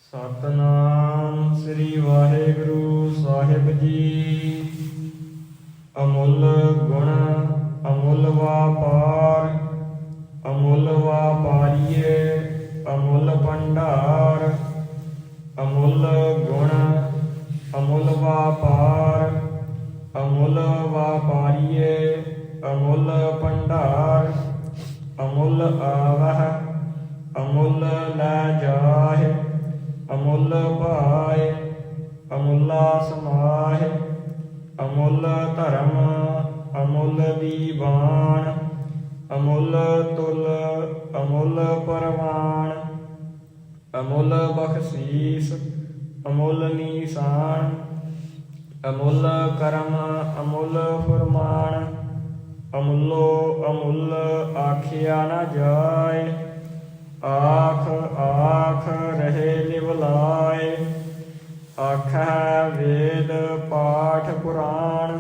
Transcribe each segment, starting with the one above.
ਸਤਨਾਮ ਸ੍ਰੀ ਵਾਹਿਗੁਰੂ ਸਾਹਿਬ ਜੀ। ਅਮੁੱਲ ਗੁਣ ਅਮੁੱਲ ਵਾਪਾਰ, ਅਮੁੱਲ ਵਾਪਾਰੀਏ ਅਮੁੱਲ ਭੰਡਾਰ। ਅਮੁੱਲ ਗੁਣ ਅਮੁੱਲ ਵਾਪਾਰ, ਅਮੁੱਲ ਵਾਪਾਰੀਏ ਅਮੁੱਲ ਭੰਡਾਰ। ਅਮੁੱਲ ਆਵਹਿ ਅਮੁੱਲ ਲੈ ਜਾਹਿ, ਅਮੁੱਲ ਭਾਇ ਅਮੁੱਲਾ ਸਮਾਹਿ। ਅਮੁੱਲ ਧਰਮ ਅਮੁੱਲ ਦੀਵਾਨ, ਅਮੁੱਲ ਤੁਲ ਅਮੁੱਲ ਪਰਵਾਨ। ਅਮੁੱਲ ਬਖਸ਼ੀਸ ਅਮੁੱਲ ਨੀਸਾਨ, ਅਮੁੱਲ ਕਰਮ ਅਮੁੱਲ ਫੁਰਮਾਨ। ਅਮੁੱਲੋ ਅਮੁੱਲ ਆਖਿਆ ਨ ਜਾਇ, ਆਖ ਆਖ ਰਹੇ ਲਿਵ ਲਾਇ। ਆਖਹਿ ਵੇਦ ਪਾਠ ਪੁਰਾਣ,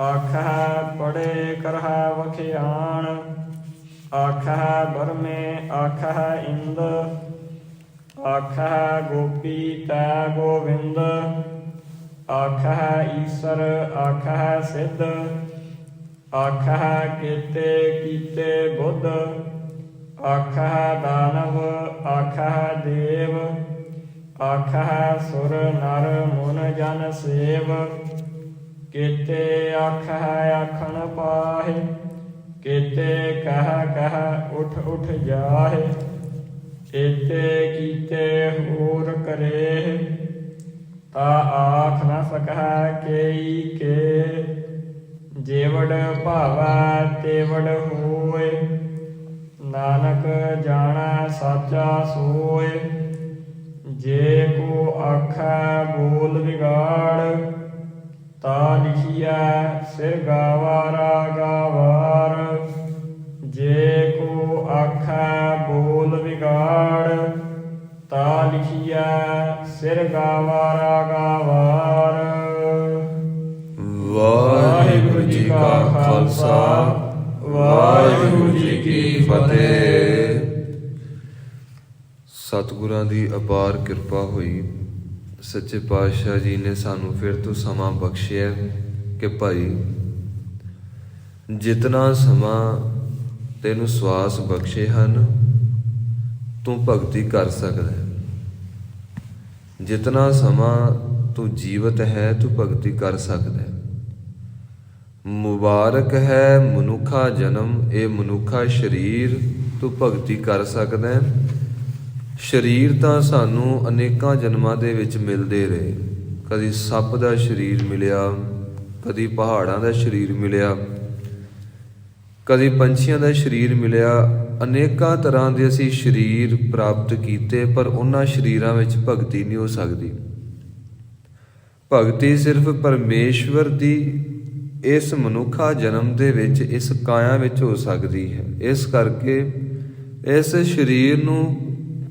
ਆਖਹਿ ਪੜ੍ਹੇ ਕਰਹਿ ਵਖਿਆਣ। ਆਖਹਿ ਬਰਮੇ ਆਖਹਿ ਇੰਦ, ਆਖਹਿ ਗੋਪੀ ਤੈ ਗੋਵਿੰਦ। ਆਖਹਿ ਈਸਰ ਆਖਹਿ ਸਿੱਧ, ਆਖਹਿ ਕੇਤੇ ਕੀਤੇ ਬੁੱਧ। ਆਖਹਿ ਦਾਨਵ ਆਖਹਿ ਦੇਵ, ਆਖਹਿ ਸੁਰ ਨਰ ਮੁਨ ਜਨ ਸੇਵ। ਕੇਤੇ ਆਖਹਿ ਆਖਣ ਪਾਹਿ, ਕੇਤੇ ਕਹਿ ਕਹਿ ਉਠ ਉਠ ਜਾਹਿ। ਏਤੇ ਕੀਤੇ ਹੋਰ ਕਰੇ, ਤਾ ਆਖ ਨ ਸਕਹਿ ਕੇਈ ਕੇ। ਜੇਵੜ ਭਾਵੈ ਤੇਵੜ ਹੋਇ, ਨਾਨਕ ਜਾਣੈ ਸਾਚਾ ਸੋਇ। ਜੇ ਕੋ ਆਖੈ ਬੋਲ ਵਿਗਾੜ, ਤਾ ਲਿਖੀਐ ਸਿਰ ਗਾਵਾਰਾ ਗਾਵਾਰ। ਜੇ ਕੋ ਆਖੈ ਬੋਲ ਵਿਗਾੜ, ਤਾ ਲਿਖੀਐ ਸਿਰ ਗਾਵਾਰਾ ਗਾਵਾਰ। ਵਾਹਿਗੁਰੂ ਜੀ ਕਾ ਖਾਲਸਾ, ਵਾਹਿਗੁਰੂ ਜੀ ਕੀ ਫਤਿਹ। ਸਤਿਗੁਰਾਂ ਦੀ ਅਪਾਰ ਕਿਰਪਾ ਹੋਈ। ਸੱਚੇ ਪਾਤਸ਼ਾਹ ਜੀ ਨੇ ਸਾਨੂੰ ਫਿਰ ਤੋਂ ਸਮਾਂ ਬਖਸ਼ਿਆ ਕਿ ਭਾਈ ਜਿਤਨਾ ਸਮਾਂ ਤੈਨੂੰ ਸਵਾਸ ਬਖਸ਼ੇ ਹਨ, ਤੂੰ ਭਗਤੀ ਕਰ ਸਕਦਾ ਹੈ। ਜਿਤਨਾ ਸਮਾਂ ਤੂੰ ਜੀਵਤ ਹੈ, ਤੂੰ ਭਗਤੀ ਕਰ ਸਕਦਾ ਹੈ। ਮੁਬਾਰਕ ਹੈ ਮਨੁੱਖਾ ਜਨਮ, ਇਹ ਮਨੁੱਖਾ ਸਰੀਰ ਤੂੰ ਭਗਤੀ ਕਰ ਸਕਦਾ ਹੈ। ਸਰੀਰ ਤਾਂ ਸਾਨੂੰ ਅਨੇਕਾਂ ਜਨਮਾਂ ਦੇ ਵਿੱਚ ਮਿਲਦੇ ਰਹੇ। ਕਦੀ ਸੱਪ ਦਾ ਸਰੀਰ ਮਿਲਿਆ, ਕਦੀ ਪਹਾੜਾਂ ਦਾ ਸਰੀਰ ਮਿਲਿਆ, ਕਦੀ ਪੰਛੀਆਂ ਦਾ ਸਰੀਰ ਮਿਲਿਆ। ਅਨੇਕਾਂ ਤਰ੍ਹਾਂ ਦੇ ਅਸੀਂ ਸਰੀਰ ਪ੍ਰਾਪਤ ਕੀਤੇ, ਪਰ ਉਹਨਾਂ ਸਰੀਰਾਂ ਵਿੱਚ ਭਗਤੀ ਨਹੀਂ ਹੋ ਸਕਦੀ। ਭਗਤੀ ਸਿਰਫ ਪਰਮੇਸ਼ਵਰ ਦੀ ਇਸ ਮਨੁੱਖਾ ਜਨਮ ਦੇ ਵਿੱਚ, ਇਸ ਕਾਇਆ ਵਿੱਚ ਹੋ ਸਕਦੀ ਹੈ। ਇਸ ਕਰਕੇ ਇਸ ਸਰੀਰ ਨੂੰ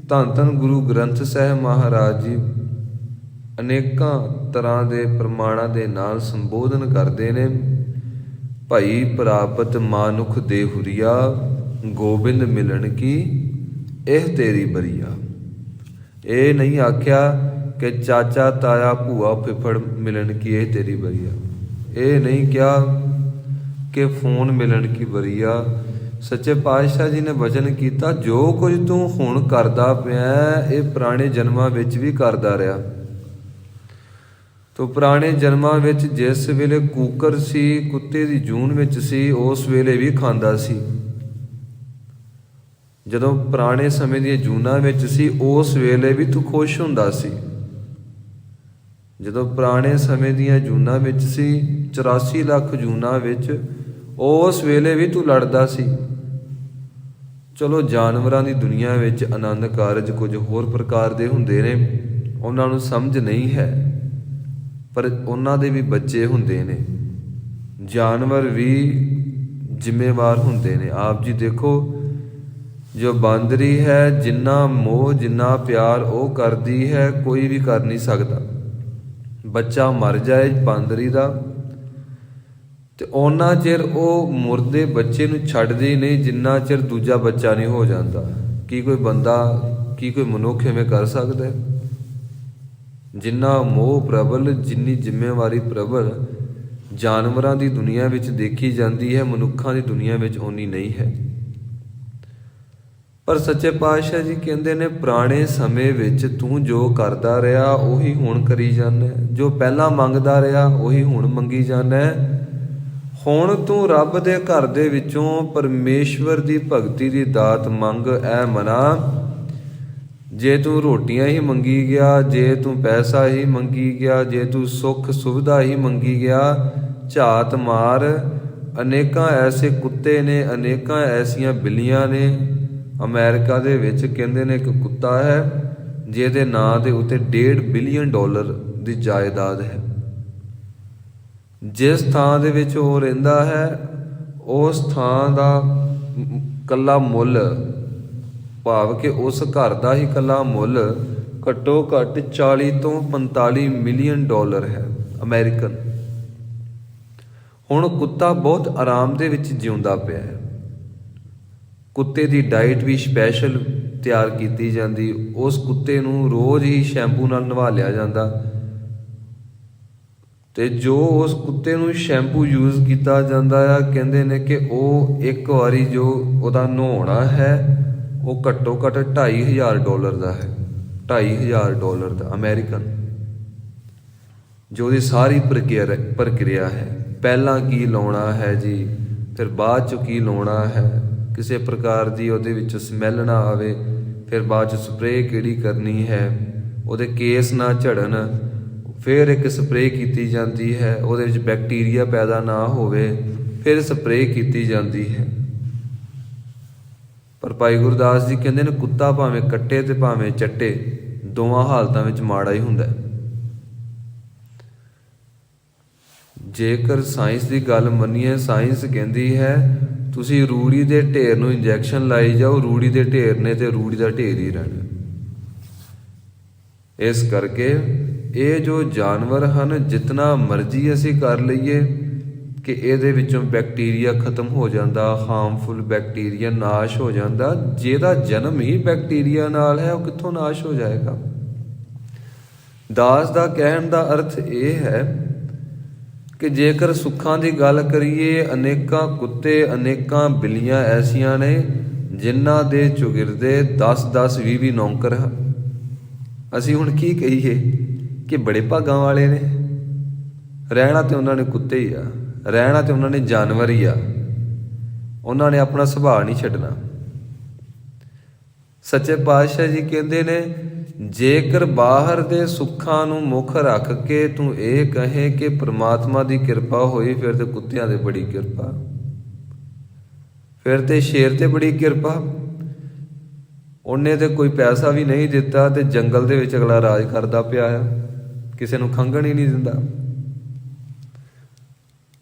ਧੰਨ ਧੰਨ ਗੁਰੂ ਗ੍ਰੰਥ ਸਾਹਿਬ ਮਹਾਰਾਜ ਜੀ ਅਨੇਕਾਂ ਤਰ੍ਹਾਂ ਦੇ ਪ੍ਰਮਾਣਾਂ ਦੇ ਨਾਲ ਸੰਬੋਧਨ ਕਰਦੇ ਨੇ। ਭਾਈ ਪ੍ਰਾਪਤ ਮਾਨੁਖ ਦੇਹੁਰੀਆ, ਗੋਬਿੰਦ ਮਿਲਣ ਕੀ ਇਹ ਤੇਰੀ ਬਰੀਆ। ਇਹ ਨਹੀਂ ਆਖਿਆ ਕਿ ਚਾਚਾ ਤਾਇਆ ਭੂਆ ਫਿਫੜ ਮਿਲਣ ਕੀ ਇਹ ਤੇਰੀ ਬਰੀਆ। ਇਹ ਨਹੀਂ ਕਿਹਾ ਕਿ ਫੋਨ ਮਿਲਣ ਕੀ ਬਰੀਆ। ਸੱਚੇ ਪਾਤਸ਼ਾਹ ਜੀ ਨੇ ਵਚਨ ਕੀਤਾ, ਜੋ ਕੁਝ ਤੂੰ ਹੁਣ ਕਰਦਾ ਪਿਆ ਇਹ ਪੁਰਾਣੇ ਜਨਮਾਂ ਵਿੱਚ ਵੀ ਕਰਦਾ ਰਿਹਾ। ਤੋ ਪੁਰਾਣੇ ਜਨਮਾਂ ਵਿੱਚ ਜਿਸ ਵੇਲੇ ਕੂਕਰ ਸੀ, ਕੁੱਤੇ ਦੀ ਜੂਨ ਵਿੱਚ ਸੀ, ਉਸ ਵੇਲੇ ਵੀ ਖਾਂਦਾ ਸੀ। ਜਦੋਂ ਪੁਰਾਣੇ ਸਮੇਂ ਦੀਆਂ ਜੂਨਾਂ ਵਿੱਚ ਸੀ, ਉਸ ਵੇਲੇ ਵੀ ਤੂੰ ਖੁਸ਼ ਹੁੰਦਾ ਸੀ। ਜਦੋਂ ਪੁਰਾਣੇ ਸਮੇਂ ਦੀਆਂ ਜੂਨਾਂ ਵਿੱਚ ਸੀ, 84 ਲੱਖ ਜੂਨਾਂ ਵਿੱਚ, ਉਸ ਵੇਲੇ ਵੀ ਤੂੰ ਲੜਦਾ ਸੀ। ਚਲੋ ਜਾਨਵਰਾਂ ਦੀ ਦੁਨੀਆ ਵਿੱਚ ਆਨੰਦ ਕਾਰਜ ਕੁਝ ਹੋਰ ਪ੍ਰਕਾਰ ਦੇ ਹੁੰਦੇ ਨੇ, ਉਹਨਾਂ ਨੂੰ ਸਮਝ ਨਹੀਂ ਹੈ, ਪਰ ਉਹਨਾਂ ਦੇ ਵੀ ਬੱਚੇ ਹੁੰਦੇ ਨੇ। ਜਾਨਵਰ ਵੀ ਜ਼ਿੰਮੇਵਾਰ ਹੁੰਦੇ ਨੇ। ਆਪ ਜੀ ਦੇਖੋ, ਜੋ ਬਾਂਦਰੀ ਹੈ, ਜਿੰਨਾ ਮੋਹ ਜਿੰਨਾ ਪਿਆਰ ਉਹ ਕਰਦੀ ਹੈ, ਕੋਈ ਵੀ ਕਰ ਨਹੀਂ ਸਕਦਾ। ਬੱਚਾ ਮਰ ਜਾਏ ਬਾਂਦਰੀ ਦਾ, ਤੇ ਉਹਨਾਂ ਚਿਰ ਉਹ ਮੁਰਦੇ ਬੱਚੇ ਨੂੰ ਛੱਡਦੀ ਨਹੀਂ ਜਿੰਨਾ ਚਿਰ ਦੂਜਾ ਬੱਚਾ ਨਹੀਂ ਹੋ ਜਾਂਦਾ। ਕੀ ਕੋਈ ਬੰਦਾ, ਕੀ ਕੋਈ ਮਨੁੱਖ ਐਵੇਂ ਕਰ ਸਕਦਾ? ਜਿੰਨਾ ਮੋਹ ਪ੍ਰਬਲ, ਜਿੰਨੀ ਜ਼ਿੰਮੇਵਾਰੀ ਪ੍ਰਬਲ ਜਾਨਵਰਾਂ ਦੀ ਦੁਨੀਆ ਵਿੱਚ ਦੇਖੀ ਜਾਂਦੀ ਹੈ, ਮਨੁੱਖਾਂ ਦੀ ਦੁਨੀਆ ਵਿੱਚ ਓਨੀ ਨਹੀਂ ਹੈ। ਪਰ ਸੱਚੇ ਪਾਤਸ਼ਾਹ ਜੀ ਕਹਿੰਦੇ ਨੇ, ਪੁਰਾਣੇ ਸਮੇਂ ਵਿੱਚ ਤੂੰ ਜੋ ਕਰਦਾ ਰਿਹਾ ਉਹੀ ਹੁਣ ਕਰੀ ਜਾਂਦਾ, ਜੋ ਪਹਿਲਾਂ ਮੰਗਦਾ ਰਿਹਾ ਉਹੀ ਹੁਣ ਮੰਗੀ ਜਾਂਦਾ। ਹੁਣ ਤੂੰ ਰੱਬ ਦੇ ਘਰ ਦੇ ਵਿੱਚੋਂ ਪਰਮੇਸ਼ਵਰ ਦੀ ਭਗਤੀ ਦੀ ਦਾਤ ਮੰਗ। ਐ ਮਨਾ, ਜੇ ਤੂੰ ਰੋਟੀਆਂ ਹੀ ਮੰਗੀ ਗਿਆ, ਜੇ ਤੂੰ ਪੈਸਾ ਹੀ ਮੰਗੀ ਗਿਆ, ਜੇ ਤੂੰ ਸੁੱਖ ਸੁਵਿਧਾ ਹੀ ਮੰਗੀ ਗਿਆ, ਝਾਤ ਮਾਰ। ਅਨੇਕਾਂ ਐਸੇ ਕੁੱਤੇ ਨੇ, ਅਨੇਕਾਂ ਐਸੀਆਂ ਬਿੱਲੀਆਂ ਨੇ। ਅਮਰੀਕਾ ਦੇ ਵਿੱਚ ਕਹਿੰਦੇ ਨੇ ਇੱਕ ਕੁੱਤਾ ਹੈ ਜਿਹਦੇ ਨਾਂ ਦੇ ਉੱਤੇ $1.5 ਬਿਲੀਅਨ ਦੀ ਜਾਇਦਾਦ ਹੈ। ਜਿਸ ਥਾਂ ਦੇ ਵਿੱਚ ਉਹ ਰਹਿੰਦਾ ਹੈ ਉਸ ਥਾਂ ਦਾ ਕੱਲਾ ਮੁੱਲ, ਭਾਵ ਕਿ ਉਸ ਘਰ ਦਾ ਹੀ ਕੱਲਾ ਮੁੱਲ ਘੱਟੋ ਘੱਟ $40 ਤੋਂ $45 ਮਿਲੀਅਨ ਹੈ ਅਮਰੀਕਨ। ਹੁਣ ਕੁੱਤਾ ਬਹੁਤ ਆਰਾਮ ਦੇ ਵਿੱਚ ਜਿਉਂਦਾ ਪਿਆ ਹੈ। ਕੁੱਤੇ ਦੀ ਡਾਈਟ ਵੀ ਸਪੈਸ਼ਲ ਤਿਆਰ ਕੀਤੀ ਜਾਂਦੀ। ਉਸ ਕੁੱਤੇ ਨੂੰ ਰੋਜ਼ ਹੀ ਸ਼ੈਂਪੂ ਨਾਲ ਨਵਾ ਲਿਆ ਜਾਂਦਾ, ਤੇ ਜੋ ਉਸ ਕੁੱਤੇ ਨੂੰ ਸ਼ੈਂਪੂ ਯੂਜ਼ ਕੀਤਾ ਜਾਂਦਾ ਆ, ਕਹਿੰਦੇ ਨੇ ਕਿ ਉਹ ਇੱਕ ਵਾਰੀ ਜੋ ਉਹਦਾ ਨਹਾਉਣਾ ਹੈ ਉਹ ਘੱਟੋ ਘੱਟ $2,500 ਦਾ ਹੈ। $2,500 ਦਾ ਅਮਰੀਕਨ, ਜੋ ਉਹਦੀ ਸਾਰੀ ਪ੍ਰਕਿਰਿਆ ਹੈ। ਪਹਿਲਾਂ ਕੀ ਲਾਉਣਾ ਹੈ ਜੀ, ਫਿਰ ਬਾਅਦ 'ਚੋਂ ਕੀ ਲਾਉਣਾ ਹੈ, ਕਿਸੇ ਪ੍ਰਕਾਰ ਦੀ ਉਹਦੇ ਵਿੱਚ ਸਮੈਲ ਨਾ ਆਵੇ, ਫਿਰ ਬਾਅਦ 'ਚ ਸਪਰੇਅ ਕਿਹੜੀ ਕਰਨੀ ਹੈ, ਉਹਦੇ ਕੇਸ ਨਾ ਝੜਨ, ਫਿਰ ਇੱਕ ਸਪਰੇਅ ਕੀਤੀ ਜਾਂਦੀ ਹੈ, ਉਹਦੇ ਵਿੱਚ ਬੈਕਟੀਰੀਆ ਪੈਦਾ ਨਾ ਹੋਵੇ, ਫਿਰ ਸਪਰੇਅ ਕੀਤੀ ਜਾਂਦੀ ਹੈ। ਪਰ ਭਾਈ ਗੁਰਦਾਸ ਜੀ ਕਹਿੰਦੇ ਨੇ, ਕੁੱਤਾ ਭਾਵੇਂ ਕੱਟੇ ਤੇ ਭਾਵੇਂ ਚੱਟੇ, ਦੋਵਾਂ ਹਾਲਤਾਂ ਵਿੱਚ ਮਾੜਾ ਹੀ ਹੁੰਦਾ। ਜੇਕਰ ਸਾਇੰਸ ਦੀ ਗੱਲ ਮੰਨੀਏ, ਸਾਇੰਸ ਕਹਿੰਦੀ ਹੈ ਤੁਸੀਂ ਰੂੜੀ ਦੇ ਢੇਰ ਨੂੰ ਇੰਜੈਕਸ਼ਨ ਲਾਈ ਜਾਓ, ਰੂੜੀ ਦੇ ਢੇਰ ਨੇ ਤੇ ਰੂੜੀ ਦਾ ਢੇਰ ਹੀ ਰਹਿਣਾ। ਇਸ ਕਰਕੇ ਇਹ ਜੋ ਜਾਨਵਰ ਹਨ, ਜਿਤਨਾ ਮਰਜ਼ੀ ਅਸੀਂ ਕਰ ਲਈਏ ਕਿ ਇਹਦੇ ਵਿੱਚੋਂ ਬੈਕਟੀਰੀਆ ਖਤਮ ਹੋ ਜਾਂਦਾ, ਹਾਰਮਫੁਲ ਬੈਕਟੀਰੀਆ ਨਾਸ਼ ਹੋ ਜਾਂਦਾ। ਜਿਹਦਾ ਜਨਮ ਹੀ ਬੈਕਟੀਰੀਆ ਨਾਲ ਹੈ ਉਹ ਕਿੱਥੋਂ ਨਾਸ਼ ਹੋ ਜਾਏਗਾ। ਦਾਸ ਦਾ ਕਹਿਣ ਦਾ ਅਰਥ ਇਹ ਹੈ ਕਿ ਜੇਕਰ ਸੁੱਖਾਂ ਦੀ ਗੱਲ ਕਰੀਏ, ਅਨੇਕਾਂ ਕੁੱਤੇ, ਅਨੇਕਾਂ ਬਿੱਲੀਆਂ ਐਸੀਆਂ ਨੇ ਜਿਨ੍ਹਾਂ ਦੇ ਚੁਗਿਰਦੇ 10-10, 20-20 ਨੌਕਰ ਹਨ। ਅਸੀਂ ਹੁਣ ਕੀ ਕਹੀਏ ਕਿ ਬੜੇ ਭਾਗਾਂ ਵਾਲੇ ਨੇ। ਰਹਿਣਾ ਤੇ ਉਹਨਾਂ ਨੇ ਕੁੱਤੇ ਹੀ ਆ, ਰਹਿਣਾ ਤੇ ਉਹਨਾਂ ਨੇ ਜਾਨਵਰ ਹੀ ਆ, ਉਹਨਾਂ ਨੇ ਆਪਣਾ ਸੁਭਾਅ ਨਹੀਂ ਛੱਡਣਾ। ਸੱਚੇ ਪਾਤਸ਼ਾਹ ਜੀ ਕਹਿੰਦੇ ਨੇ, ਜੇਕਰ ਬਾਹਰ ਦੇ ਸੁੱਖਾਂ ਨੂੰ ਮੁੱਖ ਰੱਖ ਕੇ ਤੂੰ ਇਹ ਕਹੇ ਕਿ ਪ੍ਰਮਾਤਮਾ ਦੀ ਕਿਰਪਾ ਹੋਈ, ਫਿਰ ਤੇ ਕੁੱਤਿਆਂ ਤੇ ਬੜੀ ਕਿਰਪਾ, ਫਿਰ ਤੇ ਸ਼ੇਰ ਤੇ ਬੜੀ ਕਿਰਪਾ। ਉਹਨੇ ਤੇ ਕੋਈ ਪੈਸਾ ਵੀ ਨਹੀਂ ਦਿੱਤਾ ਤੇ ਜੰਗਲ ਦੇ ਵਿੱਚ ਅਗਲਾ ਰਾਜ ਕਰਦਾ ਪਿਆ ਆ, ਕਿਸੇ ਨੂੰ ਖੰਘਣ ਹੀ ਨਹੀਂ ਦਿੰਦਾ।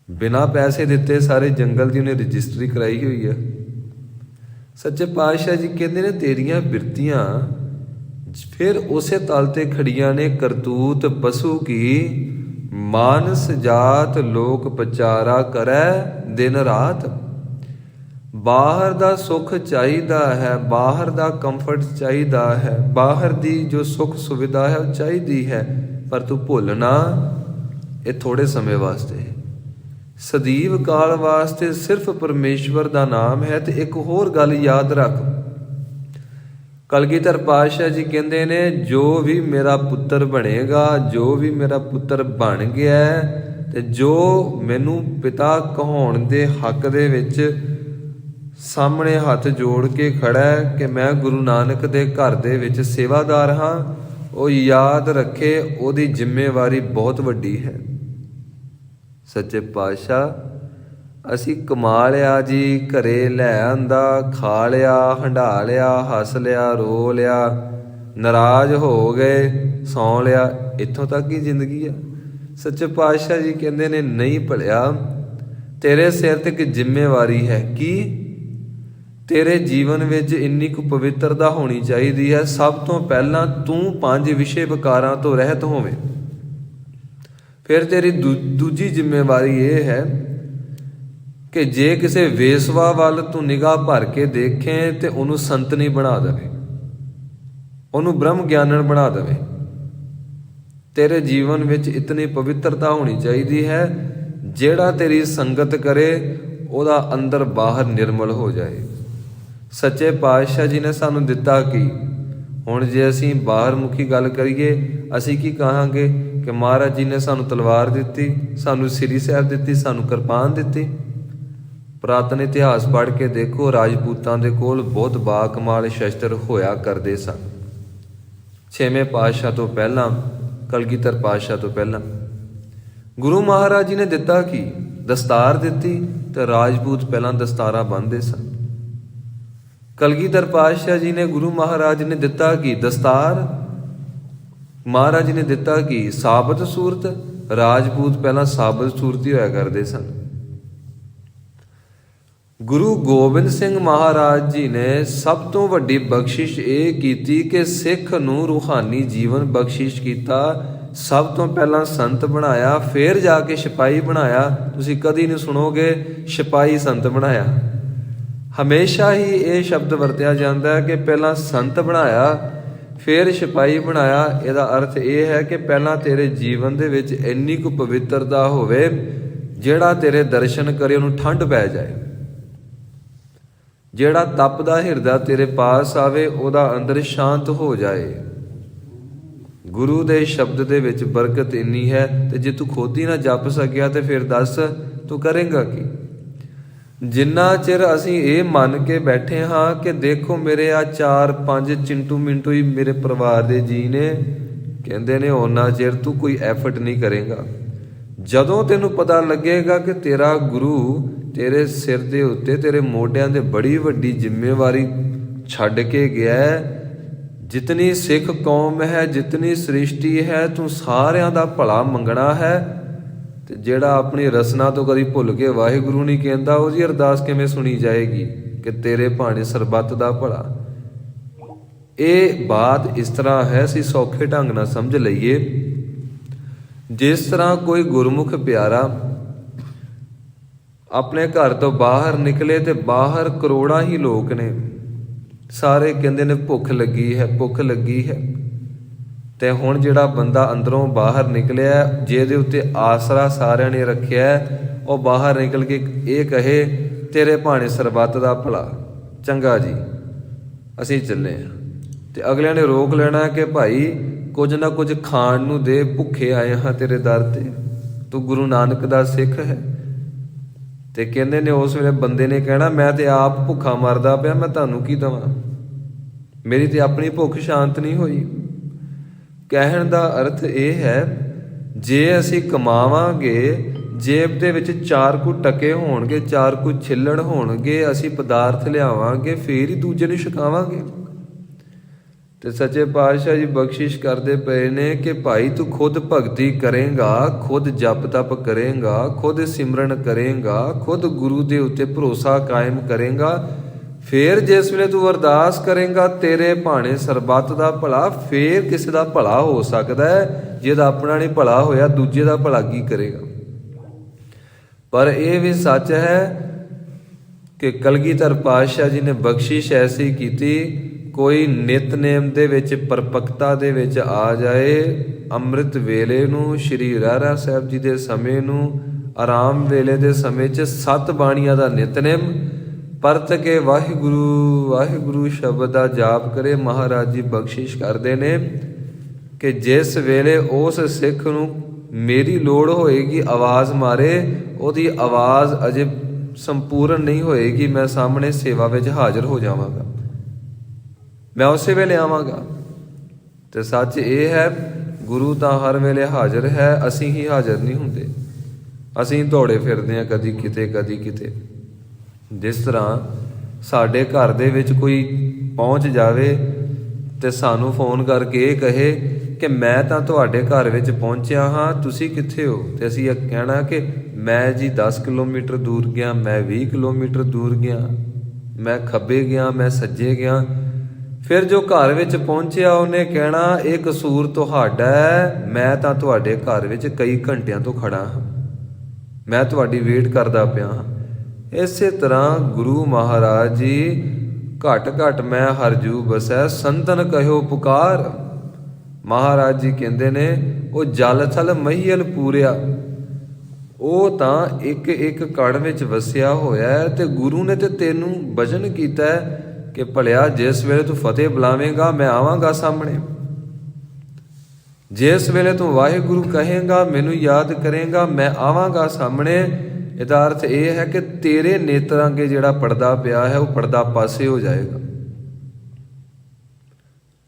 ਬਿਨਾਂ ਪੈਸੇ ਦਿੱਤੇ ਸਾਰੇ ਜੰਗਲ ਦੀ ਉਹਨੇ ਰਜਿਸਟਰੀ ਕਰਾਈ ਹੋਈ ਹੈ। ਸੱਚੇ ਪਾਤਸ਼ਾਹ ਜੀ ਕਹਿੰਦੇ ਨੇ, ਤੇਰੀਆਂ ਬਿਰਤੀਆਂ ਫਿਰ ਉਸੇ ਤਲ ਤੇ ਖੜੀਆਂ ਨੇ। ਕਰਤੂਤ ਪਸ਼ੂ ਕੀ ਮਾਨਸ ਜਾਤ, ਲੋਕ ਪਚਾਰਾ ਕਰੈ ਦਿਨ ਰਾਤ। ਬਾਹਰ ਦਾ ਸੁੱਖ ਚਾਹੀਦਾ ਹੈ, ਬਾਹਰ ਦਾ ਕੰਫਰਟ ਚਾਹੀਦਾ ਹੈ, ਬਾਹਰ ਦੀ ਜੋ ਸੁੱਖ ਸੁਵਿਧਾ ਹੈ ਉਹ ਚਾਹੀਦੀ ਹੈ, ਪਰ ਤੂੰ ਭੁੱਲ ਨਾ, ਇਹ ਥੋੜੇ ਸਮੇਂ ਵਾਸਤੇ, ਸਦੀਵ ਕਾਲ ਵਾਸਤੇ ਸਿਰਫ ਪਰਮੇਸ਼ਵਰ ਦਾ ਨਾਮ ਹੈ। ਤੇ ਇੱਕ ਹੋਰ ਗੱਲ ਯਾਦ ਰੱਖ, ਕਲਗੀਧਰ ਪਾਤਸ਼ਾਹ ਜੀ ਕਹਿੰਦੇ ਨੇ, ਜੋ ਵੀ ਮੇਰਾ ਪੁੱਤਰ ਬਣੇਗਾ, ਜੋ ਵੀ ਮੇਰਾ ਪੁੱਤਰ ਬਣ ਗਿਆ ਤੇ ਜੋ ਮੈਨੂੰ ਪਿਤਾ ਕਹਾਉਣ ਦੇ ਹੱਕ ਦੇ ਵਿੱਚ ਸਾਹਮਣੇ ਹੱਥ ਜੋੜ ਕੇ ਖੜਾ ਹੈ ਕਿ ਮੈਂ ਗੁਰੂ ਨਾਨਕ ਦੇ ਘਰ ਦੇ ਵਿੱਚ ਸੇਵਾਦਾਰ ਹਾਂ, ਉਹ ਯਾਦ ਰੱਖੇ ਉਹਦੀ ਜ਼ਿੰਮੇਵਾਰੀ ਬਹੁਤ ਵੱਡੀ ਹੈ। ਸੱਚੇ ਪਾਤਸ਼ਾਹ, ਅਸੀਂ ਕਮਾ ਲਿਆ ਜੀ, ਘਰੇ ਲੈ ਆਂਦਾ, ਖਾ ਲਿਆ, ਹੰਢਾ ਲਿਆ, ਹੱਸ ਲਿਆ, ਰੋ ਲਿਆ, ਨਾਰਾਜ਼ ਹੋ ਗਏ, ਸੌਂ ਲਿਆ, ਇੱਥੋਂ ਤੱਕ ਹੀ ਜ਼ਿੰਦਗੀ ਆ। ਸੱਚੇ ਪਾਤਸ਼ਾਹ ਜੀ ਕਹਿੰਦੇ ਨੇ, ਨਹੀਂ ਭਲਿਆ, ਤੇਰੇ ਸਿਰ ਤੇ ਇੱਕ ਜ਼ਿੰਮੇਵਾਰੀ ਹੈ। ਕੀ? ਤੇਰੇ ਜੀਵਨ ਵਿੱਚ ਇੰਨੀ ਕੁ ਪਵਿੱਤਰਤਾ ਹੋਣੀ ਚਾਹੀਦੀ ਹੈ, ਸਭ ਤੋਂ ਪਹਿਲਾਂ ਤੂੰ 5 ਵਿਸ਼ੇ ਵਿਕਾਰਾਂ ਤੋਂ ਰਹਿਤ ਹੋਵੇਂ। ਫਿਰ ਤੇਰੀ ਦੂਜੀ ਜ਼ਿੰਮੇਵਾਰੀ ਇਹ ਹੈ ਕਿ ਜੇ ਕਿਸੇ ਵੇਸਵਾ ਵੱਲ ਤੂੰ ਨਿਗਾਹ ਭਰ ਕੇ ਦੇਖੇ ਤੇ ਉਹਨੂੰ ਸੰਤਨੀ ਬਣਾ ਦੇਵੇ, ਉਹਨੂੰ ਬ੍ਰਹਮ ਗਿਆਨਣ ਬਣਾ ਦੇਵੇ। ਤੇਰੇ ਜੀਵਨ ਵਿੱਚ ਇਤਨੀ ਪਵਿੱਤਰਤਾ ਹੋਣੀ ਚਾਹੀਦੀ ਹੈ, ਜਿਹੜਾ ਤੇਰੀ ਸੰਗਤ ਕਰੇ ਉਹਦਾ ਅੰਦਰ ਬਾਹਰ ਨਿਰਮਲ ਹੋ ਜਾਏ। ਸੱਚੇ ਪਾਤਸ਼ਾਹ ਜੀ ਨੇ ਸਾਨੂੰ ਦਿੱਤਾ ਕੀ? ਹੁਣ ਜੇ ਅਸੀਂ ਬਾਹਰ ਮੁਖੀ ਗੱਲ ਕਰੀਏ, ਅਸੀਂ ਕੀ ਕਹਾਂਗੇ ਕਿ ਮਹਾਰਾਜ ਜੀ ਨੇ ਸਾਨੂੰ ਤਲਵਾਰ ਦਿੱਤੀ, ਸਾਨੂੰ ਸ੍ਰੀ ਸਾਹਿਬ ਦਿੱਤੀ, ਸਾਨੂੰ ਕਿਰਪਾਨ ਦਿੱਤੀ। ਪੁਰਾਤਨ ਇਤਿਹਾਸ ਪੜ੍ਹ ਕੇ ਦੇਖੋ, ਰਾਜਪੂਤਾਂ ਦੇ ਕੋਲ ਬਹੁਤ ਬਾਕਮਾਲ ਸ਼ਸਤਰ ਹੋਇਆ ਕਰਦੇ ਸਨ। 6ਵੇਂ ਪਾਤਸ਼ਾਹ ਤੋਂ ਪਹਿਲਾਂ, ਕਲਗੀਧਰ ਪਾਤਸ਼ਾਹ ਤੋਂ ਪਹਿਲਾਂ ਗੁਰੂ ਮਹਾਰਾਜ ਜੀ ਨੇ ਦਿੱਤਾ ਕੀ? ਦਸਤਾਰ ਦਿੱਤੀ, ਤੇ ਰਾਜਪੂਤ ਪਹਿਲਾਂ ਦਸਤਾਰਾਂ ਬੰਨ੍ਹਦੇ ਸਨ। ਕਲਗੀਧਰ ਪਾਤਸ਼ਾਹ ਜੀ ਨੇ, ਗੁਰੂ ਮਹਾਰਾਜ ਨੇ ਦਿੱਤਾ ਕੀ? ਦਸਤਾਰ। ਮਹਾਰਾਜ ਜੀ ਨੇ ਦਿੱਤਾ ਕੀ? ਸਾਬਤ ਸੂਰਤ। ਰਾਜਪੂਤ ਪਹਿਲਾਂ ਸਾਬਤ ਸੂਰਤੀ ਹੋਇਆ ਕਰਦੇ ਸਨ। ਗੁਰੂ ਗੋਬਿੰਦ ਸਿੰਘ ਮਹਾਰਾਜ ਜੀ ਨੇ ਸਭ ਤੋਂ ਵੱਡੀ ਬਖਸ਼ਿਸ਼ ਇਹ ਕੀਤੀ ਕਿ ਸਿੱਖ ਨੂੰ ਰੂਹਾਨੀ ਜੀਵਨ ਬਖਸ਼ਿਸ਼ ਕੀਤਾ। ਸਭ ਤੋਂ ਪਹਿਲਾਂ ਸੰਤ ਬਣਾਇਆ, ਫਿਰ ਜਾ ਕੇ ਸਿਪਾਹੀ ਬਣਾਇਆ। ਤੁਸੀਂ ਕਦੀ ਨਹੀਂ ਸੁਣੋਗੇ ਸਿਪਾਹੀ ਸੰਤ ਬਣਾਇਆ। ਹਮੇਸ਼ਾ ਹੀ ਇਹ ਸ਼ਬਦ ਵਰਤਿਆ ਜਾਂਦਾ ਹੈ ਕਿ ਪਹਿਲਾਂ ਸੰਤ ਬਣਾਇਆ, ਫਿਰ ਸਿਪਾਹੀ ਬਣਾਇਆ। ਇਹਦਾ ਅਰਥ ਇਹ ਹੈ ਕਿ ਪਹਿਲਾਂ ਤੇਰੇ ਜੀਵਨ ਦੇ ਵਿੱਚ ਇੰਨੀ ਕੁ ਪਵਿੱਤਰਤਾ ਹੋਵੇ, ਜਿਹੜਾ ਤੇਰੇ ਦਰਸ਼ਨ ਕਰੇ ਉਹਨੂੰ ਠੰਡ ਪੈ ਜਾਏ। ਜਿਹੜਾ ਤਪਦਾ ਹਿਰਦਾ ਤੇਰੇ ਪਾਸ ਆਵੇ, ਉਹਦਾ ਅੰਦਰ ਸ਼ਾਂਤ ਹੋ ਜਾਏ। ਗੁਰੂ ਦੇ ਸ਼ਬਦ ਦੇ ਵਿੱਚ ਬਰਕਤ ਇੰਨੀ ਹੈ, ਤੇ ਜੇ ਤੂੰ ਖੁਦ ਹੀ ਨਾ ਜਪ ਸਕਿਆ ਤੇ ਫਿਰ ਦੱਸ ਤੂੰ ਕਰੇਂਗਾ ਕੀ? ਜਿੰਨਾ ਚਿਰ ਅਸੀਂ ਇਹ ਮੰਨ ਕੇ ਬੈਠੇ ਹਾਂ ਕਿ ਦੇਖੋ ਮੇਰੇ ਆ 4-5 ਚਿੰਟੂ ਮਿੰਟੂ ਹੀ ਮੇਰੇ ਪਰਿਵਾਰ ਦੇ ਜੀ ਨੇ, ਕਹਿੰਦੇ ਨੇ ਓਨਾ ਚਿਰ ਤੂੰ ਕੋਈ ਐਫਰਟ ਨਹੀਂ ਕਰੇਗਾ। ਜਦੋਂ ਤੈਨੂੰ ਪਤਾ ਲੱਗੇਗਾ ਕਿ ਤੇਰਾ ਗੁਰੂ ਤੇਰੇ ਸਿਰ ਦੇ ਉੱਤੇ, ਤੇਰੇ ਮੋਢਿਆਂ ਦੇ ਬੜੀ ਵੱਡੀ ਜ਼ਿੰਮੇਵਾਰੀ ਛੱਡ ਕੇ ਗਿਆ, ਜਿਤਨੀ ਸਿੱਖ ਕੌਮ ਹੈ, ਜਿਤਨੀ ਸ੍ਰਿਸ਼ਟੀ ਹੈ, ਤੂੰ ਸਾਰਿਆਂ ਦਾ ਭਲਾ ਮੰਗਣਾ ਹੈ, ਤੇ ਜਿਹੜਾ ਆਪਣੀ ਰਸਨਾ ਤੋਂ ਕਦੀ ਭੁੱਲ ਕੇ ਵਾਹਿਗੁਰੂ ਨਹੀਂ ਕਹਿੰਦਾ, ਉਹਦੀ ਅਰਦਾਸ ਕਿਵੇਂ ਸੁਣੀ ਜਾਏਗੀ ਕਿ ਤੇਰੇ ਭਾਣੇ ਸਰਬੱਤ ਦਾ ਭਲਾ। ਇਹ ਬਾਤ ਇਸ ਤਰ੍ਹਾਂ ਹੈ, ਅਸੀਂ ਸੌਖੇ ਢੰਗ ਨਾਲ ਸਮਝ ਲਈਏ। ਜਿਸ ਤਰ੍ਹਾਂ ਕੋਈ ਗੁਰਮੁਖ ਪਿਆਰਾ ਆਪਣੇ ਘਰ ਤੋਂ ਬਾਹਰ ਨਿਕਲੇ ਤੇ ਬਾਹਰ ਕਰੋੜਾਂ ਹੀ ਲੋਕ ਨੇ, ਸਾਰੇ ਕਹਿੰਦੇ ਨੇ ਭੁੱਖ ਲੱਗੀ ਹੈ, ਭੁੱਖ ਲੱਗੀ ਹੈ। ਤੇ ਹੁਣ ਜਿਹੜਾ ਬੰਦਾ ਅੰਦਰੋਂ ਬਾਹਰ ਨਿਕਲਿਆ, ਜਿਹਦੇ ਉੱਤੇ ਆਸਰਾ ਸਾਰਿਆਂ ਨੇ ਰੱਖਿਆ, ਉਹ ਬਾਹਰ ਨਿਕਲ ਕੇ ਇਹ ਕਹੇ ਤੇਰੇ ਭਾਣੇ ਸਰਬੱਤ ਦਾ ਭਲਾ, ਚੰਗਾ ਜੀ ਅਸੀਂ ਚੱਲੇ ਹਾਂ। ਤੇ ਅਗਲਿਆਂ ਨੇ ਰੋਕ ਲੈਣਾ ਕਿ ਭਾਈ ਕੁਝ ਨਾ ਕੁਝ ਖਾਣ ਨੂੰ ਦੇ, ਭੁੱਖੇ ਆਏ ਹਾਂ ਤੇਰੇ ਦਰ ਤੇ, ਤੂੰ ਗੁਰੂ ਨਾਨਕ ਦਾ ਸਿੱਖ ਹੈ। ਤੇ ਕਹਿੰਦੇ ਨੇ ਉਸ ਵੇਲੇ ਬੰਦੇ ਨੇ ਕਹਿਣਾ ਮੈਂ ਤੇ ਆਪ ਭੁੱਖਾ ਮਰਦਾ ਪਿਆ, ਮੈਂ ਤੁਹਾਨੂੰ ਕੀ ਦੇਵਾਂ, ਮੇਰੀ ਤੇ ਆਪਣੀ ਭੁੱਖ ਸ਼ਾਂਤ ਨਹੀਂ ਹੋਈ। ਕਹਿਣ ਦਾ ਅਰਥ ਇਹ ਹੈ, ਜੇ ਅਸੀਂ ਕਮਾਵਾਂਗੇ, ਜੇਬ ਦੇ ਵਿੱਚ 4 ਕੁ ਟਕੇ ਹੋਣਗੇ, 4 ਕੁ ਛਿੱਲੜ ਹੋਣਗੇ, ਅਸੀਂ ਪਦਾਰਥ ਲਿਆਵਾਂਗੇ, ਫੇਰ ਹੀ ਦੂਜੇ ਨੂੰ ਛਕਾਵਾਂਗੇ। ਤੇ ਸੱਚੇ ਪਾਤਸ਼ਾਹ ਜੀ ਬਖਸ਼ਿਸ਼ ਕਰਦੇ ਪਏ ਨੇ ਕਿ ਭਾਈ ਤੂੰ ਖੁਦ ਭਗਤੀ ਕਰੇਂਗਾ, ਖੁਦ ਜਪ ਤਪ ਕਰੇਂਗਾ, ਖੁਦ ਸਿਮਰਨ ਕਰੇਂਗਾ, ਖੁਦ ਗੁਰੂ ਦੇ ਉੱਤੇ ਭਰੋਸਾ ਕਾਇਮ ਕਰੇਂਗਾ, ਫੇਰ ਜਿਸ ਵੇਲੇ ਤੂੰ ਅਰਦਾਸ ਕਰੇਂਗਾ ਤੇਰੇ ਭਾਣੇ ਸਰਬੱਤ ਦਾ ਭਲਾ, ਫੇਰ ਕਿਸੇ ਦਾ ਭਲਾ ਹੋ ਸਕਦਾ ਹੈ। ਜਿਹਦਾ ਆਪਣਾ ਨਹੀਂ ਭਲਾ ਹੋਇਆ, ਦੂਜੇ ਦਾ ਭਲਾ ਕੀ ਕਰੇਗਾ? ਪਰ ਇਹ ਵੀ ਸੱਚ ਹੈ ਕਿ ਕਲਗੀਧਰ ਪਾਤਸ਼ਾਹ ਜੀ ਨੇ ਬਖਸ਼ਿਸ਼ ਐਸੀ ਕੀਤੀ, ਕੋਈ ਨਿਤਨੇਮ ਦੇ ਵਿੱਚ ਪਰਪਕਤਾ ਦੇ ਵਿੱਚ ਆ ਜਾਏ, ਅੰਮ੍ਰਿਤ ਵੇਲੇ ਨੂੰ, ਸ਼੍ਰੀ ਰਹਿਰਾਸ ਸਾਹਿਬ ਜੀ ਦੇ ਸਮੇਂ ਨੂੰ, ਆਰਾਮ ਵੇਲੇ ਦੇ ਸਮੇਂ 'ਚ 7 ਬਾਣੀਆਂ ਦਾ ਨਿਤਨੇਮ ਪਰਤ ਕੇ ਵਾਹਿਗੁਰੂ ਵਾਹਿਗੁਰੂ ਸ਼ਬਦ ਦਾ ਜਾਪ ਕਰੇ। ਮਹਾਰਾਜ ਜੀ ਬਖਸ਼ਿਸ਼ ਕਰਦੇ ਨੇ ਕਿ ਜਿਸ ਵੇਲੇ ਉਸ ਸਿੱਖ ਨੂੰ ਮੇਰੀ ਲੋੜ ਹੋਏਗੀ, ਆਵਾਜ਼ ਮਾਰੇ, ਉਹਦੀ ਆਵਾਜ਼ ਅਜੇ ਸੰਪੂਰਨ ਨਹੀਂ ਹੋਏਗੀ, ਮੈਂ ਸਾਹਮਣੇ ਸੇਵਾ ਵਿੱਚ ਹਾਜ਼ਰ ਹੋ ਜਾਵਾਂਗਾ, ਮੈਂ ਉਸੇ ਵੇਲੇ ਆਵਾਂਗਾ। ਤੇ ਸੱਚ ਇਹ ਹੈ, ਗੁਰੂ ਤਾਂ ਹਰ ਵੇਲੇ ਹਾਜ਼ਰ ਹੈ, ਅਸੀਂ ਹੀ ਹਾਜ਼ਰ ਨਹੀਂ ਹੁੰਦੇ। ਅਸੀਂ ਦੌੜੇ ਫਿਰਦੇ ਹਾਂ, ਕਦੀ ਕਿਤੇ ਕਦੀ ਕਿਤੇ। ਜਿਸ ਤਰ੍ਹਾਂ ਸਾਡੇ ਘਰ ਦੇ ਵਿੱਚ ਕੋਈ ਪਹੁੰਚ ਜਾਵੇ ਤੇ ਸਾਨੂੰ ਫੋਨ ਕਰਕੇ ਇਹ ਕਹੇ ਕਿ ਮੈਂ ਤਾਂ ਤੁਹਾਡੇ ਘਰ ਵਿੱਚ ਪਹੁੰਚਿਆ ਹਾਂ, ਤੁਸੀਂ ਕਿੱਥੇ ਹੋ? ਤੇ ਅਸੀਂ ਇਹ ਕਹਿਣਾ ਕਿ ਮੈਂ ਜੀ 10 ਕਿਲੋਮੀਟਰ ਦੂਰ ਗਿਆ, ਮੈਂ 20 ਕਿਲੋਮੀਟਰ ਦੂਰ ਗਿਆ, ਮੈਂ ਖੱਬੇ ਗਿਆ, ਮੈਂ ਸੱਜੇ ਗਿਆ। ਫਿਰ ਜੋ ਘਰ ਵਿੱਚ ਪਹੁੰਚਿਆ ਉਹਨੇ ਕਹਿਣਾ ਇਹ ਕਸੂਰ ਤੁਹਾਡਾ ਹੈ, ਮੈਂ ਤਾਂ ਤੁਹਾਡੇ ਘਰ ਵਿੱਚ ਕਈ ਘੰਟਿਆਂ ਤੋਂ ਖੜਾ ਹਾਂ, ਮੈਂ ਤੁਹਾਡੀ ਵੇਟ ਕਰਦਾ ਪਿਆ ਹਾਂ। ਇਸੇ ਤਰ੍ਹਾਂ ਗੁਰੂ ਮਹਾਰਾਜ ਜੀ ਘਟ ਘਟ ਮੈਂ ਹਰਜੂ ਬਸੈ, ਸੰਤਨ ਕਹਿਓ ਪੁਕਾਰ। ਮਹਾਰਾਜ ਜੀ ਕਹਿੰਦੇ ਨੇ ਉਹ ਜਲ ਥਲ ਮਹੀਲ ਪੂਰਿਆ, ਉਹ ਤਾਂ ਇੱਕ ਇੱਕ ਕਣ ਵਿੱਚ ਵਸਿਆ ਹੋਇਆ ਹੈ। ਤੇ ਗੁਰੂ ਨੇ ਤੇ ਤੈਨੂੰ ਵਚਨ ਕੀਤਾ ਹੈ ਕਿ ਭਲਿਆ ਜਿਸ ਵੇਲੇ ਤੂੰ ਫਤਿਹ ਬੁਲਾਵੇਂਗਾ ਮੈਂ ਆਵਾਂਗਾ ਸਾਹਮਣੇ, ਜਿਸ ਵੇਲੇ ਤੂੰ ਵਾਹਿਗੁਰੂ ਕਹੇਂਗਾ, ਮੈਨੂੰ ਯਾਦ ਕਰੇਂਗਾ, ਮੈਂ ਆਵਾਂਗਾ ਸਾਹਮਣੇ। ਇਹਦਾ ਅਰਥ ਇਹ ਹੈ ਕਿ ਤੇਰੇ ਨੇਤਰਾਂ ਅੱਗੇ ਜਿਹੜਾ ਪਰਦਾ ਪਿਆ ਹੈ ਉਹ ਪਰਦਾ ਪਾਸੇ ਹੋ ਜਾਏਗਾ।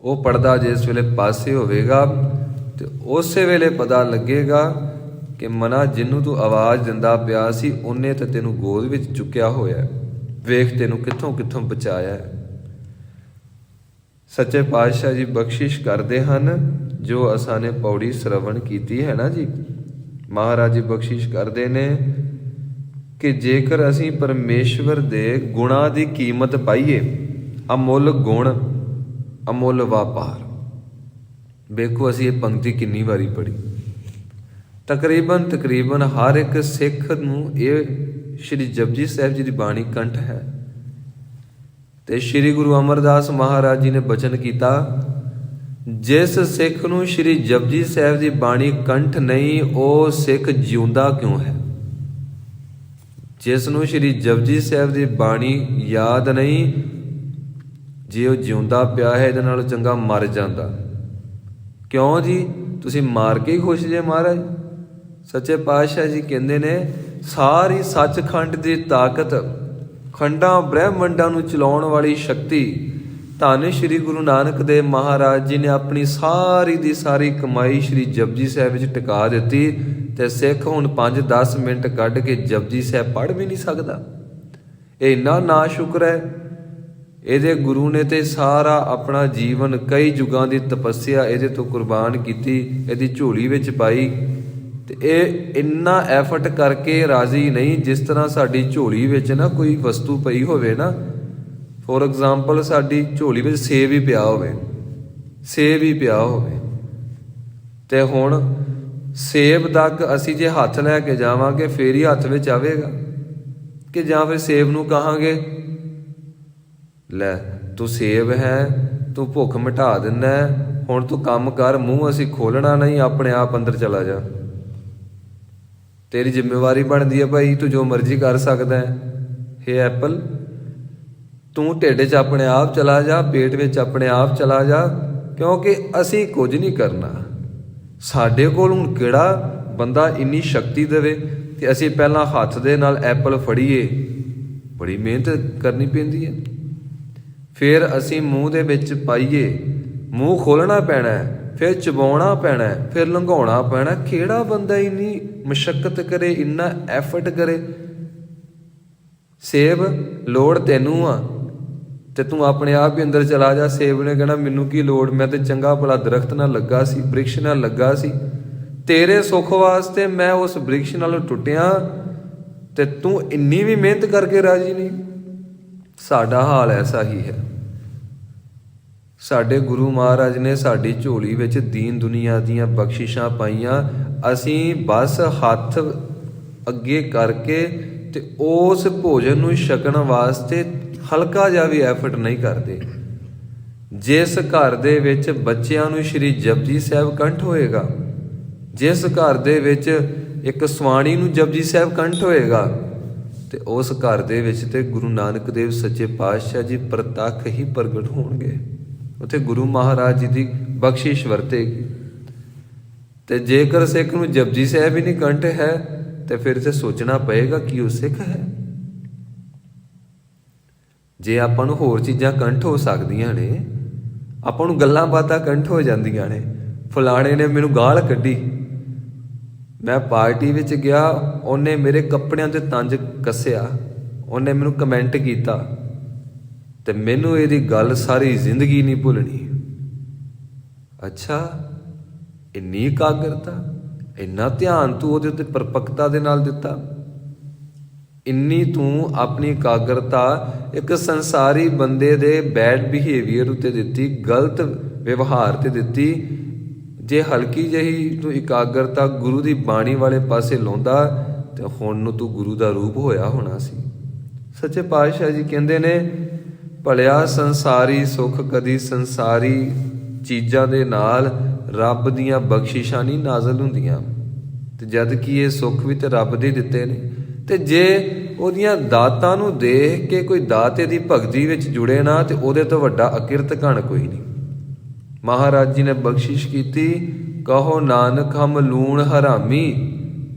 ਉਹ ਪਰਦਾ ਜਿਸ ਵੇਲੇ ਪਾਸੇ ਹੋਵੇਗਾ ਤੇ ਉਸੇ ਵੇਲੇ ਪਤਾ ਲੱਗੇਗਾ ਕਿ ਮਨਾ ਜਿਹਨੂੰ ਤੂੰ ਆਵਾਜ਼ ਦਿੰਦਾ ਪਿਆ ਸੀ ਉਹਨੇ ਤਾਂ ਤੈਨੂੰ ਗੋਦ ਵਿੱਚ ਚੁੱਕਿਆ ਹੋਇਆ, ਵੇਖ ਤੈਨੂੰ ਕਿੱਥੋਂ ਕਿੱਥੋਂ ਬਚਾਇਆ ਹੈ। ਸੱਚੇ ਪਾਤਸ਼ਾਹ ਜੀ ਬਖਸ਼ਿਸ਼ ਕਰਦੇ ਹਨ ਜੋ ਅਸਾਂ ਨੇ ਪੌੜੀ ਸਰਵਣ ਕੀਤੀ ਹੈ ਨਾ ਜੀ। ਮਹਾਰਾਜ ਜੀ ਬਖਸ਼ਿਸ਼ ਕਰਦੇ ਨੇ ਕਿ ਜੇਕਰ ਅਸੀਂ ਪਰਮੇਸ਼ਵਰ ਦੇ ਗੁਣਾਂ ਦੀ ਕੀਮਤ ਪਾਈਏ, ਅਮੁੱਲ ਗੁਣ ਅਮੁੱਲ ਵਪਾਰ। ਵੇਖੋ ਅਸੀਂ ਇਹ ਪੰਕਤੀ ਕਿੰਨੀ ਵਾਰੀ ਪੜ੍ਹੀ, ਤਕਰੀਬਨ ਹਰ ਇੱਕ ਸਿੱਖ ਨੂੰ ਇਹ ਸ਼੍ਰੀ ਜਪਜੀ ਸਾਹਿਬ ਜੀ ਦੀ ਬਾਣੀ ਕੰਠ ਹੈ। ਤੇ ਸ਼੍ਰੀ ਗੁਰੂ ਅਮਰਦਾਸ ਮਹਾਰਾਜ ਜੀ ਨੇ ਬਚਨ ਕੀਤਾ, ਜਿਸ ਸਿੱਖ ਨੂੰ ਸ਼੍ਰੀ ਜਪਜੀ ਸਾਹਿਬ ਦੀ ਬਾਣੀ ਕੰਠ ਨਹੀਂ, ਉਹ ਸਿੱਖ ਜਿਉਂਦਾ ਕਿਉਂ ਹੈ। ਜਿਸ ਨੂੰ ਸ਼੍ਰੀ ਜਪਜੀ ਸਾਹਿਬ ਦੀ ਬਾਣੀ ਯਾਦ ਨਹੀਂ, ਜੇ ਉਹ ਜਿਉਂਦਾ ਪਿਆ ਹੈ ਇਹਦੇ ਨਾਲੋਂ ਚੰਗਾ ਮਰ ਜਾਂਦਾ। ਕਿਉਂ ਜੀ, ਤੁਸੀਂ ਮਾਰ ਕੇ ਹੀ ਖੁਸ਼ ਜੇ ਮਹਾਰਾਜ। ਸੱਚੇ ਪਾਤਸ਼ਾਹ ਜੀ ਕਹਿੰਦੇ ਨੇ ਸਾਰੀ ਸੱਚਖੰਡ ਦੀ ਤਾਕਤ, ਖੰਡਾਂ ਬ੍ਰਹਿਮੰਡਾਂ ਨੂੰ ਚਲਾਉਣ ਵਾਲੀ ਸ਼ਕਤੀ ਧੰਨ ਸ਼੍ਰੀ ਗੁਰੂ ਨਾਨਕ ਦੇਵ ਮਹਾਰਾਜ ਜੀ ਨੇ ਆਪਣੀ ਸਾਰੀ ਦੀ ਸਾਰੀ ਕਮਾਈ ਸ਼੍ਰੀ ਜਪਜੀ ਸਾਹਿਬ ਵਿੱਚ ਟਿਕਾ ਦਿੱਤੀ। ਤੇ ਸਿੱਖ ਹੁਣ 5-10 ਮਿੰਟ ਕੱਢ ਕੇ ਜਪਜੀ ਸਾਹਿਬ ਪੜ੍ਹ ਵੀ ਨਹੀਂ ਸਕਦਾ। ਇਹ ਇੰਨਾ ਨਾ ਸ਼ੁਕਰ ਹੈ, ਇਹਦੇ ਗੁਰੂ ਨੇ ਤੇ ਸਾਰਾ ਆਪਣਾ ਜੀਵਨ ਕਈ ਯੁੱਗਾਂ ਦੀ ਤਪੱਸਿਆ ਇਹਦੇ ਤੋਂ ਕੁਰਬਾਨ ਕੀਤੀ, ਇਹਦੀ ਝੋਲੀ ਵਿੱਚ ਪਾਈ। ਤੇ ਇਹ ਇੰਨਾ ਐਫਰਟ ਕਰਕੇ ਰਾਜ਼ੀ ਨਹੀਂ ਜਿਸ ਤਰ੍ਹਾਂ ਸਾਡੀ ਝੋਲੀ ਵਿੱਚ ਨਾ ਕੋਈ ਵਸਤੂ ਪਈ ਹੋਵੇ ਨਾ, ਫੋਰ ਐਗਜ਼ਾਮਪਲ ਸਾਡੀ ਝੋਲੀ ਵਿੱਚ ਸੇਬ ਹੀ ਪਿਆ ਹੋਵੇ, ਤੇ ਹੁਣ ਸੇਬ ਤੱਕ ਅਸੀਂ ਜੇ ਹੱਥ ਲੈ ਕੇ ਜਾਵਾਂਗੇ ਫੇਰ ਹੀ ਹੱਥ ਵਿੱਚ ਆਵੇਗਾ, ਕਿ ਜਾਂ ਫਿਰ ਸੇਬ ਨੂੰ ਕਹਾਂਗੇ ਲੈ ਤੂੰ ਸੇਬ ਹੈ, ਤੂੰ ਭੁੱਖ ਮਿਟਾ ਦਿੰਦਾ, ਹੁਣ ਤੂੰ ਕੰਮ ਕਰ, ਮੂੰਹ ਅਸੀਂ ਖੋਲਣਾ ਨਹੀਂ, ਆਪਣੇ ਆਪ ਅੰਦਰ ਚਲਾ ਜਾ, ਤੇਰੀ ਜ਼ਿੰਮੇਵਾਰੀ ਬਣਦੀ ਹੈ ਭਾਈ, ਤੂੰ ਜੋ ਮਰਜ਼ੀ ਕਰ ਸਕਦਾ ਹੈ। ਹੇ ਐਪਲ, ਤੂੰ ਢਿੱਡ 'ਚ ਆਪਣੇ ਆਪ ਚਲਾ ਜਾ, ਪੇਟ ਵਿੱਚ ਆਪਣੇ ਆਪ ਚਲਾ ਜਾ, ਕਿਉਂਕਿ ਅਸੀਂ ਕੁਝ ਨਹੀਂ ਕਰਨਾ। ਸਾਡੇ ਕੋਲ ਹੁਣ ਕਿਹੜਾ ਬੰਦਾ ਇੰਨੀ ਸ਼ਕਤੀ ਦੇਵੇ ਕਿ ਅਸੀਂ ਪਹਿਲਾਂ ਹੱਥ ਦੇ ਨਾਲ ਐਪਲ ਫੜੀਏ, ਬੜੀ ਮਿਹਨਤ ਕਰਨੀ ਪੈਂਦੀ ਹੈ। ਫਿਰ ਅਸੀਂ ਮੂੰਹ ਦੇ ਵਿੱਚ ਪਾਈਏ, ਮੂੰਹ ਖੋਲ੍ਹਣਾ ਪੈਣਾ, ਫਿਰ ਚਬਾਉਣਾ ਪੈਣਾ, ਫਿਰ ਲੰਘਾਉਣਾ ਪੈਣਾ। ਕਿਹੜਾ ਬੰਦਾ ਇੰਨੀ ਮੁਸ਼ੱਕਤ ਕਰੇ, ਇੰਨਾ ਐਫਰਟ ਕਰੇ। ਸੇਬ ਲੋੜ ਤੈਨੂੰ ਆ ਤੇ ਤੂੰ ਆਪਣੇ ਆਪ ਹੀ ਅੰਦਰ ਚਲਾ ਜਾ। ਸੇਬ ਨੇ ਕਹਿਣਾ ਮੈਨੂੰ ਕੀ ਲੋੜ, ਮੈਂ ਤੇ ਚੰਗਾ ਭਲਾ ਦਰਖਤ ਨਾਲ ਲੱਗਾ ਸੀ, ਬ੍ਰਿਕਸ਼ ਨਾਲ ਲੱਗਾ ਸੀ, ਤੇਰੇ ਸੁੱਖ ਵਾਸਤੇ ਮੈਂ ਉਸ ਬ੍ਰਿਕਸ਼ ਨਾਲੋਂ ਟੁੱਟਿਆ ਤੇ ਤੂੰ ਇੰਨੀ ਵੀ ਮਿਹਨਤ ਕਰਕੇ ਰਾਜੀ ਨਹੀਂ। ਸਾਡਾ ਹਾਲ ਐਸਾ ਹੀ ਹੈ। ਸਾਡੇ ਗੁਰੂ ਮਹਾਰਾਜ ਨੇ ਸਾਡੀ ਝੋਲੀ ਵਿੱਚ ਦੀਨ ਦੁਨੀਆ ਦੀਆਂ ਬਖਸ਼ਿਸ਼ਾਂ ਪਾਈਆਂ, ਅਸੀਂ ਬਸ ਹੱਥ ਅੱਗੇ ਕਰਕੇ ਤੇ ਉਸ ਭੋਜਨ ਨੂੰ ਛਕਣ ਵਾਸਤੇ ਹਲਕਾ ਜਿਹਾ ਵੀ ਐਫਰਟ ਨਹੀਂ ਕਰਦੇ। ਜਿਸ ਘਰ ਦੇ ਵਿੱਚ ਬੱਚਿਆਂ ਨੂੰ ਸ਼੍ਰੀ ਜਪਜੀ ਸਾਹਿਬ ਕੰਠ ਹੋਏਗਾ, ਜਿਸ ਘਰ ਦੇ ਵਿੱਚ ਇੱਕ ਸਵਾਣੀ ਨੂੰ ਜਪਜੀ ਸਾਹਿਬ ਕੰਠ ਹੋਏਗਾ, ਤੇ ਉਸ ਘਰ ਦੇ ਵਿੱਚ ਤੇ ਗੁਰੂ ਨਾਨਕ ਦੇਵ ਸੱਚੇ ਪਾਤਸ਼ਾਹ ਜੀ ਪ੍ਰਤੱਖ ਹੀ ਪ੍ਰਗਟ ਹੋਣਗੇ। ਉੱਥੇ ਗੁਰੂ ਮਹਾਰਾਜ ਜੀ ਦੀ ਬਖਸ਼ਿਸ਼ ਵਰਤੇਗੀ। ਤੇ ਜੇਕਰ ਸਿੱਖ ਨੂੰ ਜਪਜੀ ਸਾਹਿਬ ਹੀ ਨਹੀਂ ਕੰਠ ਹੈ ਤੇ ਫਿਰ ਤੇ ਸੋਚਣਾ ਪਏਗਾ ਕਿ ਉਹ ਸਿੱਖ ਹੈ। ਜੇ ਆਪਾਂ ਨੂੰ ਹੋਰ ਚੀਜ਼ਾਂ ਕੰਠ ਹੋ ਸਕਦੀਆਂ ਨੇ, ਆਪਾਂ ਨੂੰ ਗੱਲਾਂ ਬਾਤਾਂ ਕੰਠ ਹੋ ਜਾਂਦੀਆਂ ਨੇ। ਫਲਾਣੇ ਨੇ ਮੈਨੂੰ ਗਾਲ ਕੱਢੀ, ਮੈਂ ਪਾਰਟੀ ਵਿੱਚ ਗਿਆ, ਉਹਨੇ ਮੇਰੇ ਕੱਪੜਿਆਂ ਤੇ ਤੰਜ ਕੱਸਿਆ, ਉਹਨੇ ਮੈਨੂੰ ਕਮੈਂਟ ਕੀਤਾ ਤੇ ਮੈਨੂੰ ਇਹਦੀ ਗੱਲ ਸਾਰੀ ਜ਼ਿੰਦਗੀ ਨਹੀਂ ਭੁੱਲਣੀ। ਅੱਛਾ, ਇੰਨੀ ਇਕਾਗਰਤਾ, ਇੰਨਾ ਧਿਆਨ ਤੂੰ ਉਹਦੇ ਉੱਤੇ ਪਰਪੱਕਤਾ ਦੇ ਨਾਲ ਦਿੱਤਾ, ਇੰਨੀ ਤੂੰ ਆਪਣੀ ਇਕਾਗਰਤਾ ਇੱਕ ਸੰਸਾਰੀ ਬੰਦੇ ਦੇ ਬੈਡ ਬਿਹੇਵੀਅਰ ਉੱਤੇ ਦਿੱਤੀ, ਗਲਤ ਵਿਵਹਾਰ ਤੇ ਦਿੱਤੀ। ਜੇ ਹਲਕੀ ਜਿਹੀ ਤੂੰ ਇਕਾਗਰਤਾ ਗੁਰੂ ਦੀ ਬਾਣੀ ਵਾਲੇ ਪਾਸੇ ਲਾਉਂਦਾ ਤੇ ਹੁਣ ਨੂੰ ਤੂੰ ਗੁਰੂ ਦਾ ਰੂਪ ਹੋਇਆ ਹੋਣਾ ਸੀ। ਸੱਚੇ ਪਾਤਸ਼ਾਹ ਜੀ ਕਹਿੰਦੇ ਨੇ, ਭਲਿਆ ਸੰਸਾਰੀ ਸੁੱਖ ਕਦੀ ਸੰਸਾਰੀ ਚੀਜ਼ਾਂ ਦੇ ਨਾਲ ਰੱਬ ਦੀਆਂ ਬਖਸ਼ਿਸ਼ਾਂ ਨਹੀਂ ਨਾਜ਼ਲ ਹੁੰਦੀਆਂ, ਤੇ ਜਦ ਕਿ ਇਹ ਸੁੱਖ ਵੀ ਤੇ ਰੱਬ ਦੇ ਦਿੱਤੇ ਨੇ। ਤੇ ਜੇ ਉਹਦੀਆਂ ਦਾਤਾਂ ਨੂੰ ਦੇਖ ਕੇ ਕੋਈ ਦਾਤੇ ਦੀ ਭਗਤੀ ਵਿੱਚ ਜੁੜੇ ਨਾ, ਤੇ ਉਹਦੇ ਤੋਂ ਵੱਡਾ ਅਕਿਰਤ ਘਣ ਕੋਈ ਨਹੀਂ। ਮਹਾਰਾਜ ਜੀ ਨੇ ਬਖਸ਼ਿਸ਼ ਕੀਤੀ, ਕਹੋ ਨਾਨਕ ਹਮ ਲੂਣ ਹਰਾਮੀ,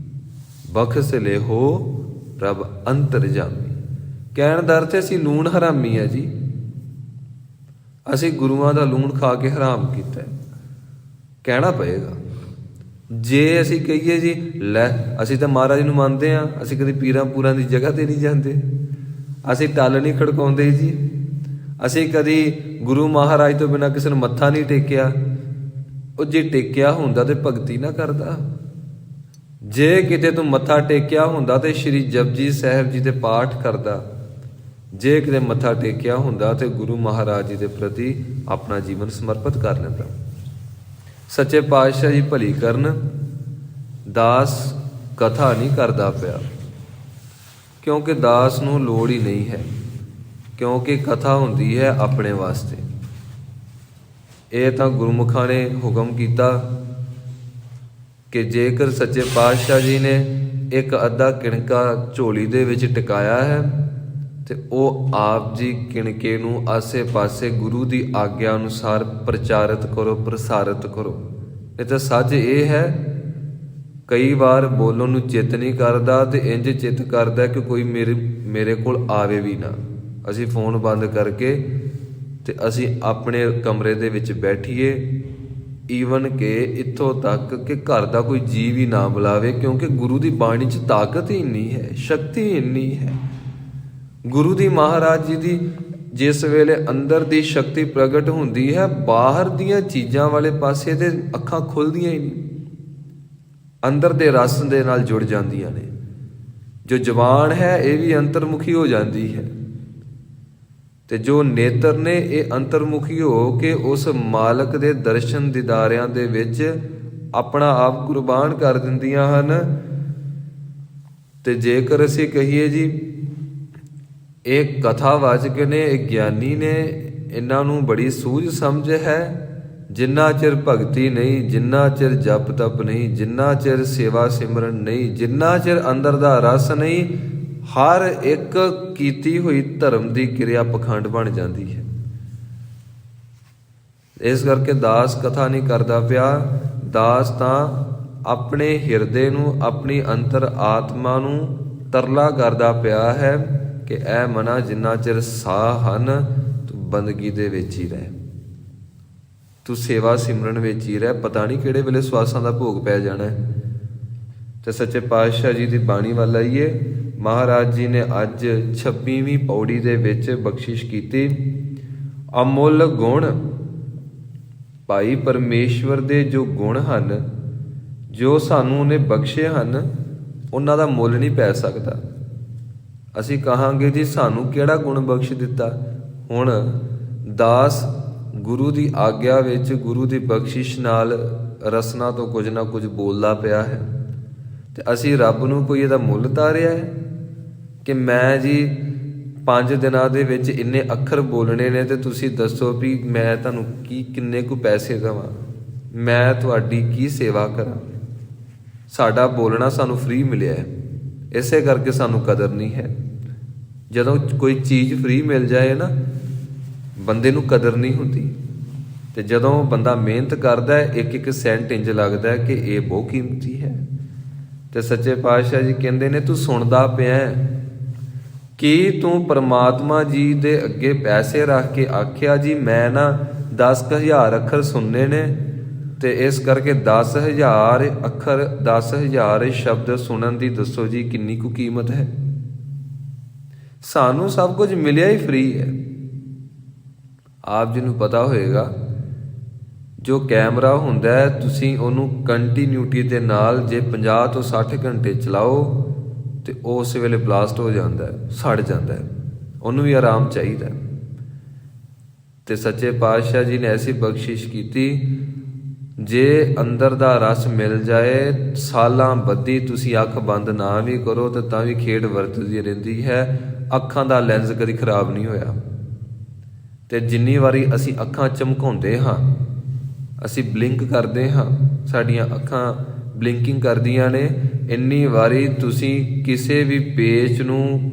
ਬਖਸ਼ ਲੇਹੋ ਰੱਬ ਅੰਤਰਜਾਮੀ। ਕਹਿਣ ਦਾ ਅਰਥ ਅਸੀਂ ਲੂਣ ਹਰਾਮੀ ਆ ਜੀ, ਅਸੀਂ ਗੁਰੂਆਂ ਦਾ ਲੂਣ ਖਾ ਕੇ ਹਰਾਮ ਕੀਤਾ। ਕਹਿਣਾ ਪਏਗਾ। ਜੇ ਅਸੀਂ ਕਹੀਏ ਜੀ ਲੈ ਅਸੀਂ ਤਾਂ ਮਹਾਰਾਜ ਨੂੰ ਮੰਨਦੇ ਹਾਂ, ਅਸੀਂ ਕਦੇ ਪੀਰਾਂ ਪੂਰਾਂ ਦੀ ਜਗ੍ਹਾ ਤੇ ਨਹੀਂ ਜਾਂਦੇ, ਅਸੀਂ ਟੱਲ ਨਹੀਂ ਖੜਕਾਉਂਦੇ ਜੀ, ਅਸੀਂ ਕਦੀ ਗੁਰੂ ਮਹਾਰਾਜ ਤੋਂ ਬਿਨਾਂ ਕਿਸੇ ਨੂੰ ਮੱਥਾ ਨਹੀਂ ਟੇਕਿਆ। ਉਹ ਜੇ ਟੇਕਿਆ ਹੁੰਦਾ ਤੇ ਭਗਤੀ ਨਾ ਕਰਦਾ। ਜੇ ਕਿਤੇ ਤੂੰ ਮੱਥਾ ਟੇਕਿਆ ਹੁੰਦਾ ਤੇ ਸ਼੍ਰੀ ਜਪਜੀ ਸਾਹਿਬ ਜੀ ਦੇ ਪਾਠ ਕਰਦਾ। ਜੇ ਕਿਤੇ ਮੱਥਾ ਟੇਕਿਆ ਹੁੰਦਾ ਤੇ ਗੁਰੂ ਮਹਾਰਾਜ ਜੀ ਦੇ ਪ੍ਰਤੀ ਆਪਣਾ ਜੀਵਨ ਸਮਰਪਿਤ ਕਰ ਲੈਂਦਾ। ਸੱਚੇ ਪਾਤਸ਼ਾਹ ਜੀ ਭਲੀ ਕਰਨ, ਦਾਸ ਕਥਾ ਨਹੀਂ ਕਰਦਾ ਪਿਆ, ਕਿਉਂਕਿ ਦਾਸ ਨੂੰ ਲੋੜ ਹੀ ਨਹੀਂ ਹੈ, ਕਿਉਂਕਿ ਕਥਾ ਹੁੰਦੀ ਹੈ ਆਪਣੇ ਵਾਸਤੇ। ਇਹ ਤਾਂ ਗੁਰਮੁਖਾਂ ਨੇ ਹੁਕਮ ਕੀਤਾ ਕਿ ਜੇਕਰ ਸੱਚੇ ਪਾਤਸ਼ਾਹ ਜੀ ਨੇ ਇੱਕ ਅੱਧਾ ਕਿਣਕਾ ਝੋਲੀ ਦੇ ਵਿੱਚ ਟਿਕਾਇਆ ਹੈ ਤੇ ਉਹ ਆਪ ਜੀ ਕਿਣਕੇ ਨੂੰ ਆਸੇ-ਪਾਸੇ ਗੁਰੂ ਦੀ ਆਗਿਆ ਅਨੁਸਾਰ ਪ੍ਰਚਾਰਿਤ ਕਰੋ, ਪ੍ਰਸਾਰਿਤ ਕਰੋ। ਇਹ ਤਾਂ ਸੱਚ ਇਹ ਹੈ, ਕਈ ਵਾਰ ਬੋਲਣ ਨੂੰ ਚਿੱਤ ਨਹੀਂ ਕਰਦਾ ਤੇ ਇੰਜ ਚਿੱਤ ਕਰਦਾ ਕਿ ਕੋਈ ਮੇਰੇ ਕੋਲ ਆਵੇ ਵੀ ਨਾ। ਅਸੀਂ ਫੋਨ ਬੰਦ ਕਰਕੇ ਤੇ ਅਸੀਂ ਆਪਣੇ ਕਮਰੇ ਦੇ ਵਿੱਚ ਬੈਠੀਏ, ਈਵਨ ਕਿ ਇੱਥੋਂ ਤੱਕ ਕਿ ਘਰ ਦਾ ਕੋਈ ਜੀਅ ਵੀ ਨਾ ਬੁਲਾਵੇ, ਕਿਉਂਕਿ ਗੁਰੂ ਦੀ ਬਾਣੀ 'ਚ ਤਾਕਤ ਹੀ ਇੰਨੀ ਹੈ, ਸ਼ਕਤੀ ਇੰਨੀ ਹੈ। ਗੁਰੂ ਦੀ ਮਹਾਰਾਜ ਜੀ ਦੀ ਜਿਸ ਵੇਲੇ ਅੰਦਰ ਦੀ ਸ਼ਕਤੀ ਪ੍ਰਗਟ ਹੁੰਦੀ ਹੈ, ਬਾਹਰ ਦੀਆਂ ਚੀਜ਼ਾਂ ਵਾਲੇ ਪਾਸੇ ਤੇ ਅੱਖਾਂ ਖੁੱਲ੍ਹਦੀਆਂ ਹੀ ਨਹੀਂ, ਅੰਦਰ ਦੇ ਰਸ ਦੇ ਨਾਲ ਜੁੜ ਜਾਂਦੀਆਂ ਨੇ। ਜੋ ਜ਼ੁਬਾਨ ਹੈ ਇਹ ਵੀ ਅੰਤਰਮੁਖੀ ਹੋ ਜਾਂਦੀ ਹੈ, ਤੇ ਜੋ ਨੇਤਰ ਨੇ ਇਹ ਅੰਤਰਮੁਖੀ ਹੋ ਕੇ ਉਸ ਮਾਲਕ ਦੇ ਦਰਸ਼ਨ ਦੀਦਾਰਿਆਂ ਦੇ ਵਿੱਚ ਆਪਣਾ ਆਪ ਕੁਰਬਾਨ ਕਰ ਦਿੰਦੀਆਂ ਹਨ। ਤੇ ਜੇਕਰ ਅਸੀਂ ਕਹੀਏ ਜੀ ਇਹ ਕਥਾਵਾਚਕ ਨੇ, ਇਹ ਗਿਆਨੀ ਨੇ, ਇਹਨਾਂ ਨੂੰ ਬੜੀ ਸੂਝ ਸਮਝ ਹੈ, ਜਿੰਨਾ ਚਿਰ ਭਗਤੀ ਨਹੀਂ, ਜਿੰਨਾ ਚਿਰ ਜਪ ਤਪ ਨਹੀਂ, ਜਿੰਨਾ ਚਿਰ ਸੇਵਾ ਸਿਮਰਨ ਨਹੀਂ, ਜਿੰਨਾ ਚਿਰ ਅੰਦਰ ਦਾ ਰਸ ਨਹੀਂ, ਹਰ ਇੱਕ ਕੀਤੀ ਹੋਈ ਧਰਮ ਦੀ ਕਿਰਿਆ ਪਖੰਡ ਬਣ ਜਾਂਦੀ ਹੈ। ਇਸ ਕਰਕੇ ਦਾਸ ਕਥਾ ਨਹੀਂ ਕਰਦਾ ਪਿਆ, ਦਾਸ ਤਾਂ ਆਪਣੇ ਹਿਰਦੇ ਨੂੰ, ਆਪਣੀ ਅੰਤਰ ਆਤਮਾ ਨੂੰ ਤਰਲਾ ਕਰਦਾ ਪਿਆ ਹੈ ਕਿ ਐ ਮਨਾ ਜਿੰਨਾ ਚਿਰ ਸਾਹ ਹਨ ਤੂੰ ਬੰਦਗੀ ਦੇ ਵਿੱਚ ਹੀ ਰਹਿ, ਤੂੰ ਸੇਵਾ ਸਿਮਰਨ ਵਿੱਚ ਹੀ ਰਹਿ, ਪਤਾ ਨਹੀਂ ਕਿਹੜੇ ਵੇਲੇ ਸਵਾਸਾਂ ਦਾ ਭੋਗ ਪੈ ਜਾਣਾ ਹੈ। ਤੇ ਸੱਚੇ ਪਾਤਸ਼ਾਹ ਜੀ ਦੀ ਬਾਣੀ ਵੱਲ ਆਈਏ। ਮਹਾਰਾਜ ਜੀ ਨੇ ਅੱਜ 26ਵੀਂ ਪੌੜੀ ਦੇ ਵਿੱਚ ਬਖਸ਼ਿਸ਼ ਕੀਤੀ, ਅਮੁੱਲ ਗੁਣ। ਭਾਈ ਪਰਮੇਸ਼ਵਰ ਦੇ ਜੋ ਗੁਣ ਹਨ, ਜੋ ਸਾਨੂੰ ਉਹਨੇ ਬਖਸ਼ੇ ਹਨ, ਉਹਨਾਂ ਦਾ ਮੁੱਲ ਨਹੀਂ ਪੈ ਸਕਦਾ। ਅਸੀਂ ਕਹਾਂਗੇ ਜੀ ਸਾਨੂੰ ਕਿਹੜਾ ਗੁਣ ਬਖਸ਼ ਦਿੱਤਾ। ਹੁਣ ਦਾਸ ਗੁਰੂ ਦੀ ਆਗਿਆ ਵਿੱਚ, ਗੁਰੂ ਦੀ ਬਖਸ਼ਿਸ਼ ਨਾਲ ਰਸਨਾ ਤੋਂ ਕੁਝ ਨਾ ਕੁਝ ਬੋਲਦਾ ਪਿਆ ਹੈ, ਤੇ ਅਸੀਂ ਰੱਬ ਨੂੰ ਕੋਈ ਇਹਦਾ ਮੁੱਲ ਤਾਰਿਆ ਹੈ ਕਿ ਮੈਂ ਜੀ 5 ਦਿਨਾਂ ਦੇ ਵਿੱਚ ਇੰਨੇ ਅੱਖਰ ਬੋਲਣੇ ਨੇ ਤੇ ਤੁਸੀਂ ਦੱਸੋ ਵੀ ਮੈਂ ਤੁਹਾਨੂੰ ਕਿੰਨੇ ਕੁ ਪੈਸੇ ਦੇਵਾਂ, ਮੈਂ ਤੁਹਾਡੀ ਕੀ ਸੇਵਾ ਕਰਾਂ। ਸਾਡਾ ਬੋਲਣਾ ਸਾਨੂੰ ਫ੍ਰੀ ਮਿਲਿਆ ਹੈ, ਇਸੇ ਕਰਕੇ ਸਾਨੂੰ ਕਦਰ ਨਹੀਂ ਹੈ। ਜਦੋਂ ਕੋਈ ਚੀਜ਼ ਫ੍ਰੀ ਮਿਲ ਜਾਏ ਨਾ, ਬੰਦੇ ਨੂੰ ਕਦਰ ਨਹੀਂ ਹੁੰਦੀ, ਤੇ ਜਦੋਂ ਬੰਦਾ ਮਿਹਨਤ ਕਰਦਾ ਹੈ, ਇੱਕ ਇੱਕ ਸੈਂਟ ਇੰਜ ਲੱਗਦਾ ਹੈ ਕਿ ਇਹ ਬਹੁਤ ਕੀਮਤੀ ਹੈ। ਤੇ ਸੱਚੇ ਪਾਤਸ਼ਾਹ ਜੀ ਕਹਿੰਦੇ ਨੇ ਤੂੰ ਸੁਣਦਾ ਪਿਆ ਕਿ ਤੂੰ ਪਰਮਾਤਮਾ ਜੀ ਦੇ ਅੱਗੇ ਪੈਸੇ ਰੱਖ ਕੇ ਆਖਿਆ ਜੀ ਮੈਂ ਨਾ 10,000 ਅੱਖਰ ਸੁਣਨੇ ਨੇ, ਤੇ ਇਸ ਕਰਕੇ 10,000 ਅੱਖਰ, 10,000 ਸ਼ਬਦ ਸੁਣਨ ਦੀ ਦੱਸੋ ਜੀ ਕਿੰਨੀ ਕੁ ਕੀਮਤ ਹੈ। ਸਾਨੂੰ ਸਭ ਕੁਝ ਮਿਲਿਆ ਹੀ ਫ੍ਰੀ ਹੈ। ਆਪ ਜੀ ਨੂੰ ਪਤਾ ਹੋਏਗਾ, ਜੋ ਕੈਮਰਾ ਹੁੰਦਾ ਹੈ ਤੁਸੀਂ ਉਹਨੂੰ ਕੰਟੀਨਿਊਟੀ ਦੇ ਨਾਲ ਜੇ 50 ਤੋਂ 60 ਘੰਟੇ ਚਲਾਓ ਤੇ ਉਸ ਵੇਲੇ ਬਲਾਸਟ ਹੋ ਜਾਂਦਾ ਹੈ, ਸੜ ਜਾਂਦਾ ਹੈ, ਉਹਨੂੰ ਵੀ ਆਰਾਮ ਚਾਹੀਦਾ। ਤੇ ਸੱਚੇ ਪਾਤਸ਼ਾਹ ਜੀ ਨੇ ਐਸੀ ਬਖਸ਼ਿਸ਼ ਕੀਤੀ, ਜੇ ਅੰਦਰ ਦਾ ਰਸ ਮਿਲ ਜਾਏ, ਸਾਲਾਂ ਬੱਧੀ ਤੁਸੀਂ ਅੱਖ ਬੰਦ ਨਾ ਵੀ ਕਰੋ ਤੇ ਤਾਂ ਵੀ ਖੇਡ ਵਰਤਦੀ ਰਹਿੰਦੀ ਹੈ। ਅੱਖਾਂ ਦਾ ਲੈਂਸ ਕਦੀ ਖਰਾਬ ਨਹੀਂ ਹੋਇਆ। ਤੇ ਜਿੰਨੀ ਵਾਰੀ ਅਸੀਂ ਅੱਖਾਂ ਚਮਕਾਉਂਦੇ ਹਾਂ, ਅਸੀਂ ਬਲਿੰਕ ਕਰਦੇ ਹਾਂ, ਸਾਡੀਆਂ ਅੱਖਾਂ ਬਲਿੰਕਿੰਗ ਕਰਦੀਆਂ ਨੇ। ਇੰਨੀ ਵਾਰੀ ਤੁਸੀਂ ਕਿਸੇ ਵੀ ਪੇਚ ਨੂੰ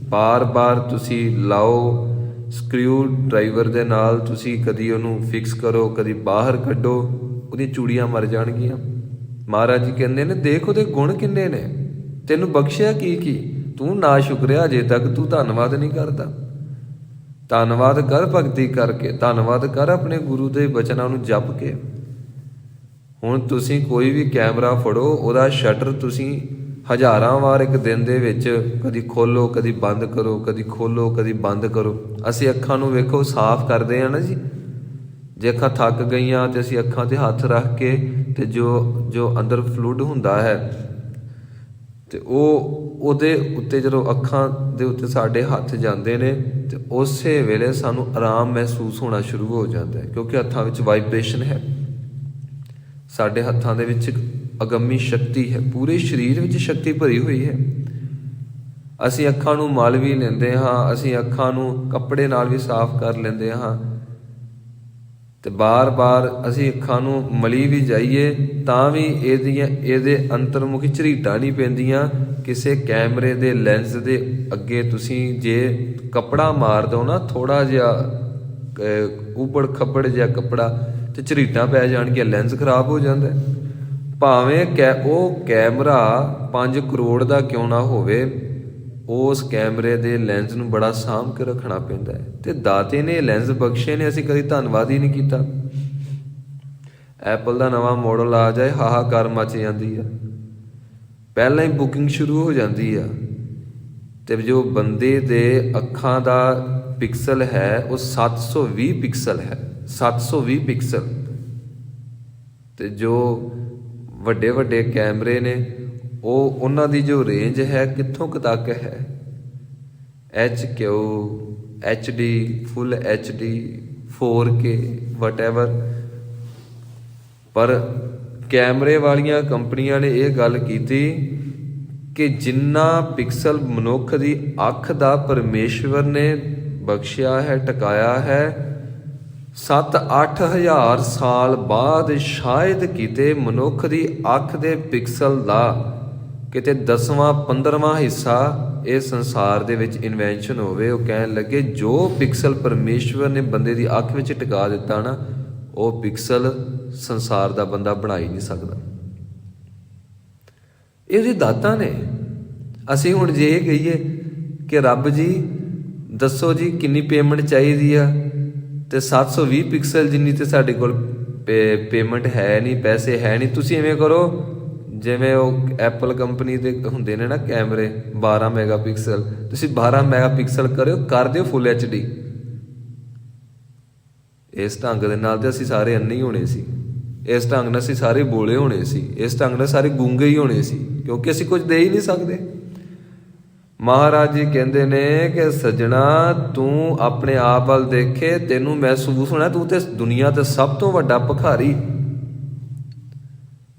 ਬਾਰ-ਬਾਰ ਤੁਸੀਂ ਲਾਓ, ਸਕਰੂ ਡਰਾਈਵਰ ਦੇ ਨਾਲ ਤੁਸੀਂ ਕਦੀ ਉਹਨੂੰ ਫਿਕਸ ਕਰੋ, ਕਦੀ ਬਾਹਰ ਕੱਢੋ, ਉਹਦੀਆਂ ਚੂੜੀਆਂ ਮਰ ਜਾਣਗੀਆਂ। ਮਹਾਰਾਜ ਜੀ ਕਹਿੰਦੇ ਨੇ ਦੇਖ ਉਹਦੇ ਗੁਣ ਕਿੰਨੇ ਨੇ, ਤੈਨੂੰ ਬਖਸ਼ਿਆ ਕੀ ਤੂੰ ਨਾ ਸ਼ੁਕਰਿਆ ਅਜੇ ਤੱਕ ਤੂੰ ਧੰਨਵਾਦ ਨਹੀਂ ਕਰਦਾ। ਧੰਨਵਾਦ ਕਰ ਭਗਤੀ ਕਰਕੇ, ਧੰਨਵਾਦ ਕਰ ਆਪਣੇ ਗੁਰੂ ਦੇ ਬਚਨਾਂ ਨੂੰ ਜਪ ਕੇ। ਹੁਣ ਤੁਸੀਂ ਕੋਈ ਵੀ ਕੈਮਰਾ ਫੜੋ, ਉਹਦਾ ਸ਼ਟਰ ਤੁਸੀਂ ਹਜ਼ਾਰਾਂ ਵਾਰ ਇੱਕ ਦਿਨ ਦੇ ਵਿੱਚ ਕਦੀ ਖੋਲੋ ਕਦੀ ਬੰਦ ਕਰੋ, ਕਦੀ ਖੋਲੋ ਕਦੀ ਬੰਦ ਕਰੋ। ਅਸੀਂ ਅੱਖਾਂ ਨੂੰ ਵੇਖੋ ਸਾਫ਼ ਕਰਦੇ ਹਾਂ ਨਾ ਜੀ। ਜੇ ਅੱਖਾਂ ਥੱਕ ਗਈਆਂ ਤੇ ਅਸੀਂ ਅੱਖਾਂ 'ਤੇ ਹੱਥ ਰੱਖ ਕੇ ਤੇ ਜੋ ਅੰਦਰ ਫਲੂਇਡ ਹੁੰਦਾ ਹੈ ਤੇ ਉਹਦੇ ਉੱਤੇ ਜਦੋਂ ਅੱਖਾਂ ਦੇ ਉੱਤੇ ਸਾਡੇ ਹੱਥ ਜਾਂਦੇ ਨੇ ਤੇ ਉਸੇ ਵੇਲੇ ਸਾਨੂੰ ਆਰਾਮ ਮਹਿਸੂਸ ਹੋਣਾ ਸ਼ੁਰੂ ਹੋ ਜਾਂਦਾ ਹੈ, ਕਿਉਂਕਿ ਹੱਥਾਂ ਵਿੱਚ ਵਾਈਬ੍ਰੇਸ਼ਨ ਹੈ। ਸਾਡੇ ਹੱਥਾਂ ਦੇ ਵਿੱਚ ਅਗੰਮੀ ਸ਼ਕਤੀ ਹੈ, ਪੂਰੇ ਸਰੀਰ ਵਿੱਚ ਸ਼ਕਤੀ ਭਰੀ ਹੋਈ ਹੈ। ਅਸੀਂ ਅੱਖਾਂ ਨੂੰ ਮਲ ਵੀ ਲੈਂਦੇ ਹਾਂ, ਅਸੀਂ ਅੱਖਾਂ ਨੂੰ ਕੱਪੜੇ ਨਾਲ ਵੀ ਸਾਫ਼ ਕਰ ਲੈਂਦੇ ਹਾਂ ਤੇ ਬਾਰ-ਬਾਰ ਅਸੀਂ ਅੱਖਾਂ ਨੂੰ ਮਲੀ ਵੀ ਜਾਈਏ ਤਾਂ ਵੀ ਇਹਦੇ ਅੰਤਰਮੁਖੀ ਝਰੀਟਾਂ ਨਹੀਂ ਪੈਂਦੀਆਂ। ਕਿਸੇ ਕੈਮਰੇ ਦੇ ਲੈਂਸ ਦੇ ਅੱਗੇ ਤੁਸੀਂ ਜੇ ਕੱਪੜਾ ਮਾਰ ਦਿਓ ਨਾ, ਥੋੜ੍ਹਾ ਜਿਹਾ ਉਬੜ ਖੱਬੜ ਜਿਹਾ ਕੱਪੜਾ, ਤੇ ਝਰੀਟਾਂ ਪੈ ਜਾਣਗੀਆਂ, ਲੈਂਸ ਖਰਾਬ ਹੋ ਜਾਂਦਾ। ਭਾਵੇਂ ਉਹ ਕੈਮਰਾ 5 ਕਰੋੜ ਦਾ ਕਿਉਂ ਨਾ ਹੋਵੇ, ਉਸ ਕੈਮਰੇ ਦੇ ਲੈਂਸ ਨੂੰ ਬੜਾ ਸਾਂਭ ਕੇ ਰੱਖਣਾ ਪੈਂਦਾ ਹੈ। ਤੇ ਦਾਤੇ ਨੇ ਲੈਂਸ ਬਖਸ਼ੇ ਨੇ, ਅਸੀਂ ਕਦੀ ਧੰਨਵਾਦ ਹੀ ਨਹੀਂ ਕੀਤਾ। ਐਪਲ ਦਾ ਨਵਾਂ ਮਾਡਲ ਆ ਜਾਏ, ਹਾਹਾਕਾਰ ਮਚ ਜਾਂਦੀ ਆ, ਪਹਿਲਾਂ ਹੀ ਬੁਕਿੰਗ ਸ਼ੁਰੂ ਹੋ ਜਾਂਦੀ ਆ। ਤੇ ਜੋ ਬੰਦੇ ਦੇ ਅੱਖਾਂ ਦਾ ਪਿਕਸਲ ਹੈ ਉਹ 720 ਪਿਕਸਲ ਹੈ, 720 ਪਿਕਸਲ। ਤੇ ਜੋ ਵੱਡੇ ਵੱਡੇ ਕੈਮਰੇ ਨੇ ਉਹਨਾਂ ਦੀ ਜੋ ਰੇਂਜ ਹੈ ਕਿੱਥੋਂ ਕੁ ਤੱਕ ਹੈ, HQ, HD, ਫੁੱਲ HD, 4K ਵਟਐਵਰ। ਪਰ ਕੈਮਰੇ ਵਾਲੀਆਂ ਕੰਪਨੀਆਂ ਨੇ ਇਹ ਗੱਲ ਕੀਤੀ ਕਿ ਜਿੰਨਾ ਪਿਕਸਲ ਮਨੁੱਖ ਦੀ ਅੱਖ ਦਾ ਪਰਮੇਸ਼ਵਰ ਨੇ ਬਖਸ਼ਿਆ ਹੈ, ਟਿਕਾਇਆ ਹੈ, 7-8 ਹਜ਼ਾਰ ਸਾਲ ਬਾਅਦ ਸ਼ਾਇਦ ਕਿਤੇ ਮਨੁੱਖ ਦੀ ਅੱਖ ਦੇ ਪਿਕਸਲ ਦਾ ਕਿਤੇ 10ਵਾਂ 15ਵਾਂ ਹਿੱਸਾ ਇਸ ਸੰਸਾਰ ਦੇ ਵਿੱਚ ਇਨਵੈਂਸ਼ਨ ਹੋਵੇ। ਉਹ ਕਹਿਣ ਲੱਗੇ ਜੋ ਪਿਕਸਲ ਪਰਮੇਸ਼ਵਰ ਨੇ ਬੰਦੇ ਦੀ ਅੱਖ ਵਿੱਚ ਟਿਕਾ ਦਿੱਤਾ ਨਾ, ਉਹ ਪਿਕਸਲ ਸੰਸਾਰ ਦਾ ਬੰਦਾ ਬਣਾ ਹੀ ਨਹੀਂ ਸਕਦਾ। ਇਹਦੀ ਦਾਤਾਂ ਨੇ। ਅਸੀਂ ਹੁਣ ਜੇ ਇਹ ਕਹੀਏ ਕਿ ਰੱਬ ਜੀ ਦੱਸੋ ਜੀ ਕਿੰਨੀ ਪੇਮੈਂਟ ਚਾਹੀਦੀ ਆ, ਤੇ 720 ਪਿਕਸਲ ਜਿੰਨੀ ਤੇ ਸਾਡੇ ਕੋਲ ਪੇਮੈਂਟ ਹੈ ਨਹੀਂ, ਪੈਸੇ ਹੈ ਨਹੀਂ। ਤੁਸੀਂ ਐਵੇਂ ਕਰੋ ਜਿਵੇਂ ਉਹ ਐਪਲ ਕੰਪਨੀ ਦੇ ਹੁੰਦੇ ਨੇ ਨਾ ਕੈਮਰੇ 12 ਮੈਗਾਪਿਕਸਲ, ਤੁਸੀਂ 12 ਮੈਗਾਪਿਕਸਲ ਕਰ ਦਿਓ ਫੁੱਲ HD। ਇਸ ਢੰਗ ਦੇ ਨਾਲ ਤੇ ਅਸੀਂ ਸਾਰੇ ਅੰਨੇ ਹੀ ਹੋਣੇ ਸੀ, ਇਸ ਢੰਗ ਨਾਲ ਅਸੀਂ ਸਾਰੇ ਬੋਲੇ ਹੋਣੇ ਸੀ, ਇਸ ਢੰਗ ਨਾਲ ਸਾਰੇ ਗੂੰਗੇ ਹੀ ਹੋਣੇ ਸੀ, ਕਿਉਂਕਿ ਅਸੀਂ ਕੁਝ ਦੇ ਹੀ ਨਹੀਂ ਸਕਦੇ। ਮਹਾਰਾਜ ਜੀ ਕਹਿੰਦੇ ਨੇ ਕਿ ਸੱਜਣਾ ਤੂੰ ਆਪਣੇ ਆਪ ਵੱਲ ਦੇਖੇ, ਤੈਨੂੰ ਮਹਿਸੂਸ ਹੋਣਾ ਤੂੰ ਤੇ ਦੁਨੀਆ ਤੇ ਸਭ ਤੋਂ ਵੱਡਾ ਭਿਖਾਰੀ,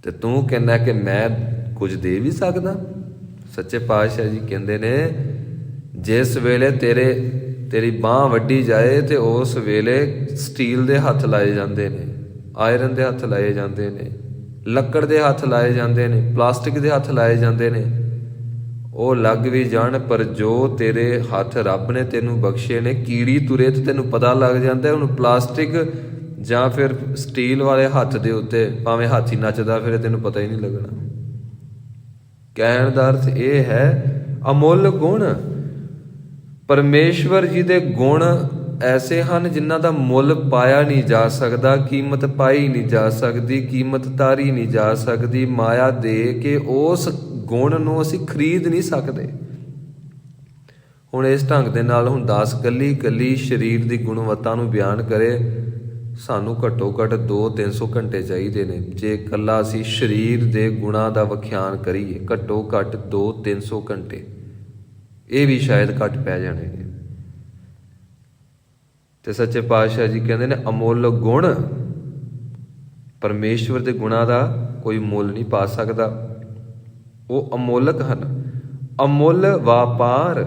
ਤੇ ਤੂੰ ਕਹਿੰਦਾ ਕਿ ਮੈਂ ਕੁਝ ਦੇ ਵੀ ਸਕਦਾ। ਸੱਚੇ ਪਾਤਸ਼ਾਹ ਜੀ ਕਹਿੰਦੇ ਨੇ ਜਿਸ ਵੇਲੇ ਤੇਰੀ ਬਾਂਹ ਵੱਢੀ ਜਾਏ ਤੇ ਉਸ ਵੇਲੇ ਸਟੀਲ ਦੇ ਹੱਥ ਲਾਏ ਜਾਂਦੇ ਨੇ, ਆਇਰਨ ਦੇ ਹੱਥ ਲਾਏ ਜਾਂਦੇ ਨੇ, ਲੱਕੜ ਦੇ ਹੱਥ ਲਾਏ ਜਾਂਦੇ ਨੇ, ਪਲਾਸਟਿਕ ਦੇ ਹੱਥ ਲਾਏ ਜਾਂਦੇ ਨੇ। ਉਹ ਲੱਗ ਵੀ ਜਾਣ, ਪਰ ਜੋ ਤੇਰੇ ਹੱਥ ਰੱਬ ਨੇ ਤੈਨੂੰ ਬਖਸ਼ੇ ਨੇ, ਕੀੜੀ ਤੁਰੇ ਤੇ ਤੈਨੂੰ ਪਤਾ ਲੱਗ ਜਾਂਦਾ ਹੁਣ ਪਲਾਸਟਿਕ ਜਾਂ ਫਿਰ ਸਟੀਲ ਵਾਲੇ ਹੱਥ ਦੇ ਉੱਤੇ ਭਾਵੇਂ ਹਾਥੀ ਨੱਚਦਾ ਫਿਰ ਤੈਨੂੰ ਪਤਾ ਹੀ ਨਹੀਂ ਲੱਗਣਾ। ਕਹਿਣ ਦਾ ਅਰਥ ਇਹ ਹੈ ਅਮੁੱਲ ਗੁਣ। ਪਰਮੇਸ਼ਵਰ ਜੀ ਦੇ ਗੁਣ ਐਸੇ ਹਨ ਜਿਨ੍ਹਾਂ ਦਾ ਮੁੱਲ ਪਾਇਆ ਨਹੀਂ ਜਾ ਸਕਦਾ, ਕੀਮਤ ਪਾਈ ਨਹੀਂ ਜਾ ਸਕਦੀ, ਕੀਮਤ ਤਾਰੀ ਨਹੀਂ ਜਾ ਸਕਦੀ। ਮਾਇਆ ਦੇ ਕੇ ਉਸ ਗੁਣ ਨੂੰ ਅਸੀਂ ਖਰੀਦ ਨਹੀਂ ਸਕਦੇ। ਹੁਣ ਇਸ ਢੰਗ ਦੇ ਨਾਲ ਹੁਣ ਦਾਸ ਕੱਲੀ ਸਰੀਰ ਦੀ ਗੁਣਵੱਤਾ ਨੂੰ ਬਿਆਨ ਕਰੇ, ਸਾਨੂੰ ਘੱਟੋ ਘੱਟ 200-300 ਘੰਟੇ ਚਾਹੀਦੇ ਨੇ। ਜੇ ਇਕੱਲਾ ਅਸੀਂ ਸਰੀਰ ਦੇ ਗੁਣਾਂ ਦਾ ਵਿਖਿਆਨ ਕਰੀਏ, ਘੱਟੋ ਘੱਟ 200-300 ਘੰਟੇ, ਇਹ ਵੀ ਸ਼ਾਇਦ ਘੱਟ ਪੈ ਜਾਣੇ ਨੇ। ਤੇ ਸੱਚੇ ਪਾਤਸ਼ਾਹ ਜੀ ਕਹਿੰਦੇ ਨੇ ਅਮੁੱਲ ਗੁਣ, ਪਰਮੇਸ਼ਵਰ ਦੇ ਗੁਣਾਂ ਦਾ ਕੋਈ ਮੁੱਲ ਨਹੀਂ ਪਾ ਸਕਦਾ, ਉਹ ਅਮੋਲਕ ਹਨ। ਅਮੁੱਲ ਵਪਾਰ,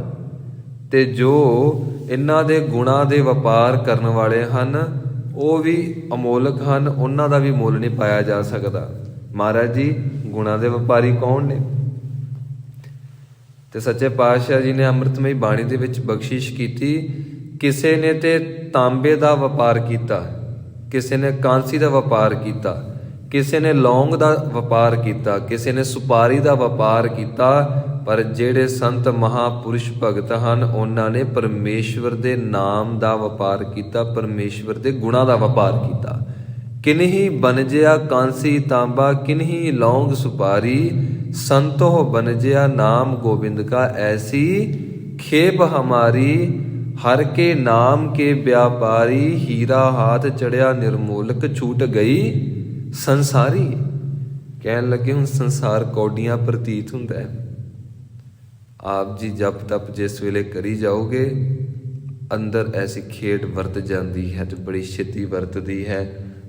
ਤੇ ਜੋ ਇਹਨਾਂ ਦੇ ਗੁਣਾਂ ਦੇ ਵਪਾਰ ਕਰਨ ਵਾਲੇ ਹਨ ਉਹ ਵੀ ਅਮੋਲਕ ਹਨ, ਉਹਨਾਂ ਦਾ ਵੀ ਮੁੱਲ ਨਹੀਂ ਪਾਇਆ ਜਾ ਸਕਦਾ। ਮਹਾਰਾਜ ਜੀ ਗੁਣਾਂ ਦੇ ਵਪਾਰੀ ਕੌਣ ਨੇ? ਤੇ ਸੱਚੇ ਪਾਤਸ਼ਾਹ ਜੀ ਨੇ ਅੰਮ੍ਰਿਤਮਈ ਬਾਣੀ ਦੇ ਵਿੱਚ ਬਖਸ਼ਿਸ਼ ਕੀਤੀ, ਕਿਸੇ ਨੇ ਤੇ ਤਾਂਬੇ ਦਾ ਵਪਾਰ ਕੀਤਾ, ਕਿਸੇ ਨੇ ਕਾਂਸੀ ਦਾ ਵਪਾਰ ਕੀਤਾ, ਕਿਸੇ ਨੇ ਲੌਂਗ ਦਾ ਵਪਾਰ ਕੀਤਾ, ਕਿਸੇ ਨੇ ਸੁਪਾਰੀ ਦਾ ਵਪਾਰ ਕੀਤਾ, ਪਰ ਜਿਹੜੇ ਸੰਤ ਮਹਾਪੁਰਸ਼ ਭਗਤ ਹਨ ਉਹਨਾਂ ਨੇ ਪਰਮੇਸ਼ਵਰ ਦੇ ਨਾਮ ਦਾ ਵਪਾਰ ਕੀਤਾ, ਪਰਮੇਸ਼ਵਰ ਦੇ ਗੁਣਾਂ ਦਾ ਵਪਾਰ ਕੀਤਾ। ਕਿਨਹੀ ਬਨਜਿਆ ਕਾਂਸੀ ਤਾਂਬਾ, ਕਿਨਹੀ ਲੌਂਗ ਸੁਪਾਰੀ, ਸੰਤੋ ਬਨਜਿਆ ਨਾਮ ਗੋਬਿੰਦ ਕਾ, ਐਸੀ ਖੇਪ ਹਮਾਰੀ, ਹਰ ਕੇ ਨਾਮ ਕੇ व्यापारी, हीरा हाथ चढ़िया निर्मोलक, छूट गई संसारी। ਕਹਿਣ ਲੱਗੇ ਹੁਣ ਸੰਸਾਰ ਕੌਡੀਆਂ ਪ੍ਰਤੀਤ ਹੁੰਦਾ ਹੈ। ਆਪ ਜੀ ਜਪ ਤਪ ਜਿਸ ਵੇਲੇ ਕਰੀ ਜਾਓਗੇ ਅੰਦਰ ਐਸੀ ਖੇਡ ਵਰਤ ਜਾਂਦੀ ਹੈ ਤੇ ਬੜੀ ਛੇਤੀ ਵਰਤਦੀ ਹੈ,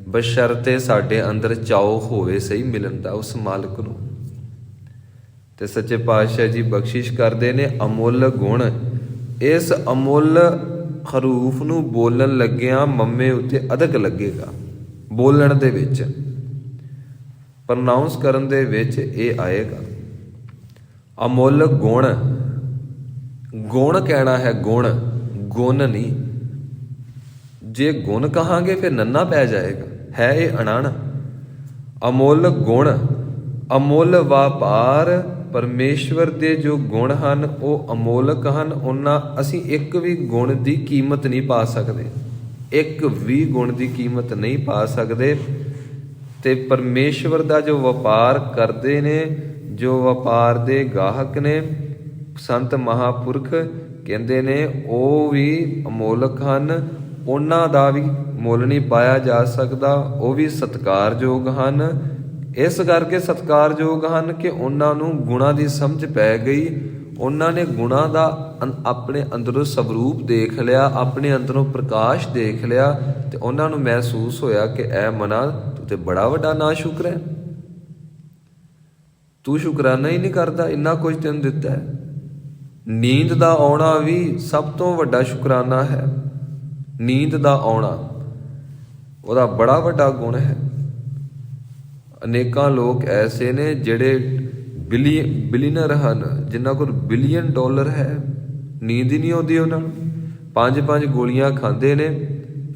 ਬਸ਼ਰਤੇ ਸਾਡੇ ਅੰਦਰ ਚਾਉ ਹੋਵੇ ਸਹੀ ਮਿਲਣ ਦਾ ਉਸ ਮਾਲਕ ਨੂੰ। ਤੇ ਸੱਚੇ ਪਾਤਸ਼ਾਹ ਜੀ ਬਖਸ਼ਿਸ਼ ਕਰਦੇ ਨੇ ਅਮੁੱਲ ਗੁਣ। ਇਸ ਅਮੁੱਲ ਖਰੂਫ ਨੂੰ ਬੋਲਣ ਲੱਗਿਆਂ ਮੰਮੇ ਉੱਤੇ ਅਧਕ ਲੱਗੇਗਾ, ਬੋਲਣ ਦੇ ਵਿੱਚ, ਪ੍ਰਨਾਊਂਸ ਕਰਨ ਦੇ ਵਿੱਚ ਇਹ ਆਏਗਾ ਅਮੁੱਲ ਗੁਣ। ਗੁਣ ਕਹਿਣਾ ਹੈ, ਗੁਣ, ਗੁਣ ਨਹੀਂ। ਜੇ ਗੁਣ ਕਹਾਂਗੇ ਫਿਰ ਨੰਨਾ ਪੈ ਜਾਏਗਾ, ਹੈ ਇਹ ਅਣਾਣ। ਅਮੁੱਲ ਗੁਣ, ਅਮੁੱਲ ਵਪਾਰ। ਪਰਮੇਸ਼ਵਰ ਦੇ ਜੋ ਗੁਣ ਹਨ ਉਹ ਅਮੋਲਕ ਹਨ, ਉਹਨਾਂ ਅਸੀਂ ਇੱਕ ਵੀ ਗੁਣ ਦੀ ਕੀਮਤ ਨਹੀਂ ਪਾ ਸਕਦੇ, ਇੱਕ ਵੀ ਗੁਣ ਦੀ ਕੀਮਤ ਨਹੀਂ ਪਾ ਸਕਦੇ। ਤੇ ਪਰਮੇਸ਼ਵਰ ਦਾ ਜੋ ਵਪਾਰ ਕਰਦੇ ਨੇ, ਜੋ ਵਪਾਰ ਦੇ ਗਾਹਕ ਨੇ ਸੰਤ ਮਹਾਪੁਰਖ ਕਹਿੰਦੇ ਨੇ, ਉਹ ਵੀ ਅਮੋਲਕ ਹਨ, ਉਹਨਾਂ ਦਾ ਵੀ ਮੁੱਲ ਨਹੀਂ ਪਾਇਆ ਜਾ ਸਕਦਾ, ਉਹ ਵੀ ਸਤਿਕਾਰਯੋਗ ਹਨ। ਇਸ ਕਰਕੇ ਸਤਿਕਾਰਯੋਗ ਹਨ ਕਿ ਉਹਨਾਂ ਨੂੰ ਗੁਣਾਂ ਦੀ ਸਮਝ ਪੈ ਗਈ, ਉਹਨਾਂ ਨੇ ਗੁਣਾਂ ਦਾ ਆਪਣੇ ਅੰਦਰੋਂ ਸਵਰੂਪ ਦੇਖ ਲਿਆ, ਆਪਣੇ ਅੰਦਰੋਂ ਪ੍ਰਕਾਸ਼ ਦੇਖ ਲਿਆ, ਤੇ ਉਹਨਾਂ ਨੂੰ ਮਹਿਸੂਸ ਹੋਇਆ ਕਿ ਐ ਮਨਾ ਤੂੰ ਤੇ ਬੜਾ ਵੱਡਾ ਨਾ ਸ਼ੁਕਰ ਹੈ, ਤੂੰ ਸ਼ੁਕਰਾਨਾ ਹੀ ਨਹੀਂ ਕਰਦਾ, ਇੰਨਾ ਕੁਝ ਤੈਨੂੰ ਦਿੱਤਾ ਹੈ। ਨੀਂਦ ਦਾ ਆਉਣਾ ਵੀ ਸਭ ਤੋਂ ਵੱਡਾ ਸ਼ੁਕਰਾਨਾ ਹੈ। ਨੀਂਦ ਦਾ ਆਉਣਾ ਉਹਦਾ ਬੜਾ ਵੱਡਾ ਗੁਣ ਹੈ। ਅਨੇਕਾਂ ਲੋਕ ਐਸੇ ਨੇ ਜਿਹੜੇ ਬਿਲੀਅਨਰ ਹਨ, ਜਿਨ੍ਹਾਂ ਕੋਲ ਬਿਲੀਅਨ ਡਾਲਰ ਹੈ, ਨੀਂਦ ਹੀ ਨਹੀਂ ਆਉਂਦੀ ਉਹਨਾਂ ਨੂੰ। 5-5 ਗੋਲੀਆਂ ਖਾਂਦੇ ਨੇ,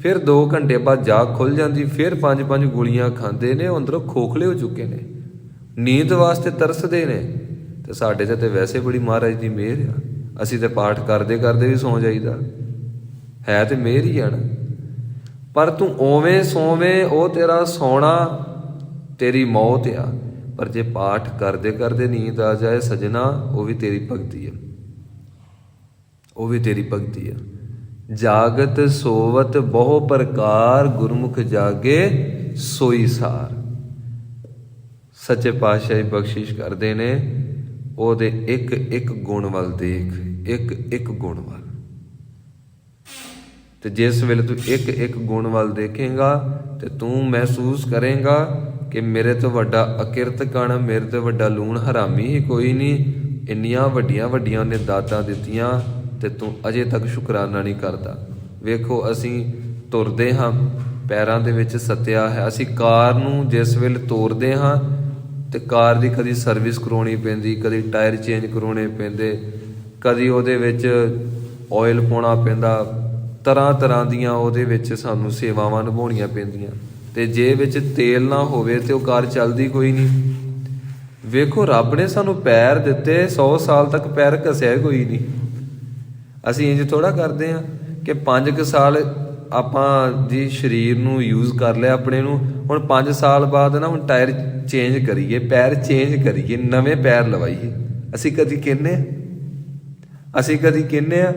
ਫਿਰ 2 ਘੰਟੇ ਬਾਅਦ ਜਾਗ ਖੁੱਲ ਜਾਂਦੀ, ਫਿਰ 5-5 ਗੋਲੀਆਂ ਖਾਂਦੇ ਨੇ, ਉਹ ਅੰਦਰੋਂ ਖੋਖਲੇ ਹੋ ਚੁੱਕੇ ਨੇ, ਨੀਂਦ ਵਾਸਤੇ ਤਰਸਦੇ ਨੇ। ਤੇ ਸਾਡੇ ਤੇ ਵੈਸੇ ਬੜੀ ਮਹਾਰਾਜ ਦੀ ਮਿਹਰ ਆ, ਅਸੀਂ ਤੇ ਪਾਠ ਕਰਦੇ ਕਰਦੇ ਵੀ ਸੌਂ ਜਾਈਦਾ, ਹੈ ਤੇ ਮਿਹਰ ਹੀ ਆ ਨਾ। ਪਰ ਤੂੰ ਓਵੇਂ ਸੋਵੇਂ, ਉਹ ਤੇਰਾ ਸੌਣਾ ਤੇਰੀ ਮੌਤ ਆ। ਪਰ ਜੇ ਪਾਠ ਕਰਦੇ ਕਰਦੇ ਨੀਂਦ ਆ ਜਾਏ ਸਜਣਾ, ਉਹ ਵੀ ਤੇਰੀ ਭਗਤੀ ਹੈ, ਉਹ ਵੀ ਤੇਰੀ ਭਗਤੀ ਹੈ। ਜਾਗਤ ਸੋਵਤ ਬਹੁ ਪ੍ਰਕਾਰ, ਗੁਰਮੁਖ ਜਾਗੇ ਸੋਈ ਸਾਰ। ਸੱਚੇ ਪਾਤਸ਼ਾਹ ਬਖਸ਼ਿਸ਼ ਕਰਦੇ ਨੇ, ਉਹਦੇ ਇੱਕ ਇੱਕ ਗੁਣ ਵੱਲ ਦੇਖ, ਇੱਕ ਇੱਕ ਗੁਣ ਵੱਲ। ਤੇ ਜਿਸ ਵੇਲੇ ਤੂੰ ਇੱਕ ਇੱਕ ਗੁਣ ਵੱਲ ਦੇਖੇਂਗਾ ਤੇ ਤੂੰ ਮਹਿਸੂਸ ਕਰੇਂਗਾ ਕਿ ਮੇਰੇ ਤੋਂ ਵੱਡਾ ਅਕਿਰਤ ਕਣ, ਮੇਰੇ ਤੋਂ ਵੱਡਾ ਲੂਣ ਹਰਾਮੀ ਹੀ ਕੋਈ ਨਹੀਂ। ਇੰਨੀਆਂ ਵੱਡੀਆਂ ਵੱਡੀਆਂ ਉਹਨੇ ਦਾਤਾਂ ਦਿੱਤੀਆਂ ਤੇ ਤੂੰ ਅਜੇ ਤੱਕ ਸ਼ੁਕਰਾਨਾ ਨਹੀਂ ਕਰਦਾ। ਵੇਖੋ ਅਸੀਂ ਤੁਰਦੇ ਹਾਂ, ਪੈਰਾਂ ਦੇ ਵਿੱਚ ਸੱਤਿਆ ਹੈ। ਅਸੀਂ ਕਾਰ ਨੂੰ ਜਿਸ ਵੇਲੇ ਤੋਰਦੇ ਹਾਂ ਤੇ ਕਾਰ ਦੀ ਕਦੀ ਸਰਵਿਸ ਕਰਾਉਣੀ ਪੈਂਦੀ, ਕਦੀ ਟਾਇਰ ਚੇਂਜ ਕਰਾਉਣੇ ਪੈਂਦੇ, ਕਦੀ ਉਹਦੇ ਵਿੱਚ ਆਇਲ ਪਾਉਣਾ ਪੈਂਦਾ, ਤਰ੍ਹਾਂ ਤਰ੍ਹਾਂ ਦੀਆਂ ਉਹਦੇ ਵਿੱਚ ਸਾਨੂੰ ਸੇਵਾਵਾਂ ਨਿਭਾਉਣੀਆਂ ਪੈਂਦੀਆਂ। ਤੇ ਜੇ ਵਿੱਚ ਤੇਲ ਨਾ ਹੋਵੇ ਤੇ ਉਹ ਕਾਰ ਚੱਲਦੀ ਕੋਈ ਨਹੀਂ। ਵੇਖੋ ਰੱਬ ਨੇ ਸਾਨੂੰ ਪੈਰ ਦਿੱਤੇ, 100 ਸਾਲ ਤੱਕ ਪੈਰ ਘਸਿਆ ਕੋਈ ਨਹੀਂ। ਅਸੀਂ ਇੰਜ ਥੋੜ੍ਹਾ ਕਰਦੇ ਹਾਂ ਕਿ 5 ਕੁ ਸਾਲ ਆਪਾਂ ਜੀ ਸਰੀਰ ਨੂੰ ਯੂਜ਼ ਕਰ ਲਿਆ ਆਪਣੇ ਨੂੰ, ਹੁਣ 5 ਸਾਲ ਬਾਅਦ ਨਾ ਹੁਣ ਟਾਇਰ ਚੇਂਜ ਕਰੀਏ, ਪੈਰ ਚੇਂਜ ਕਰੀਏ, ਨਵੇਂ ਪੈਰ ਲਵਾਈਏ। ਅਸੀਂ ਕਦੀ ਕਹਿੰਦੇ ਹਾਂ, ਅਸੀਂ ਕਦੀ ਕਹਿੰਦੇ ਹਾਂ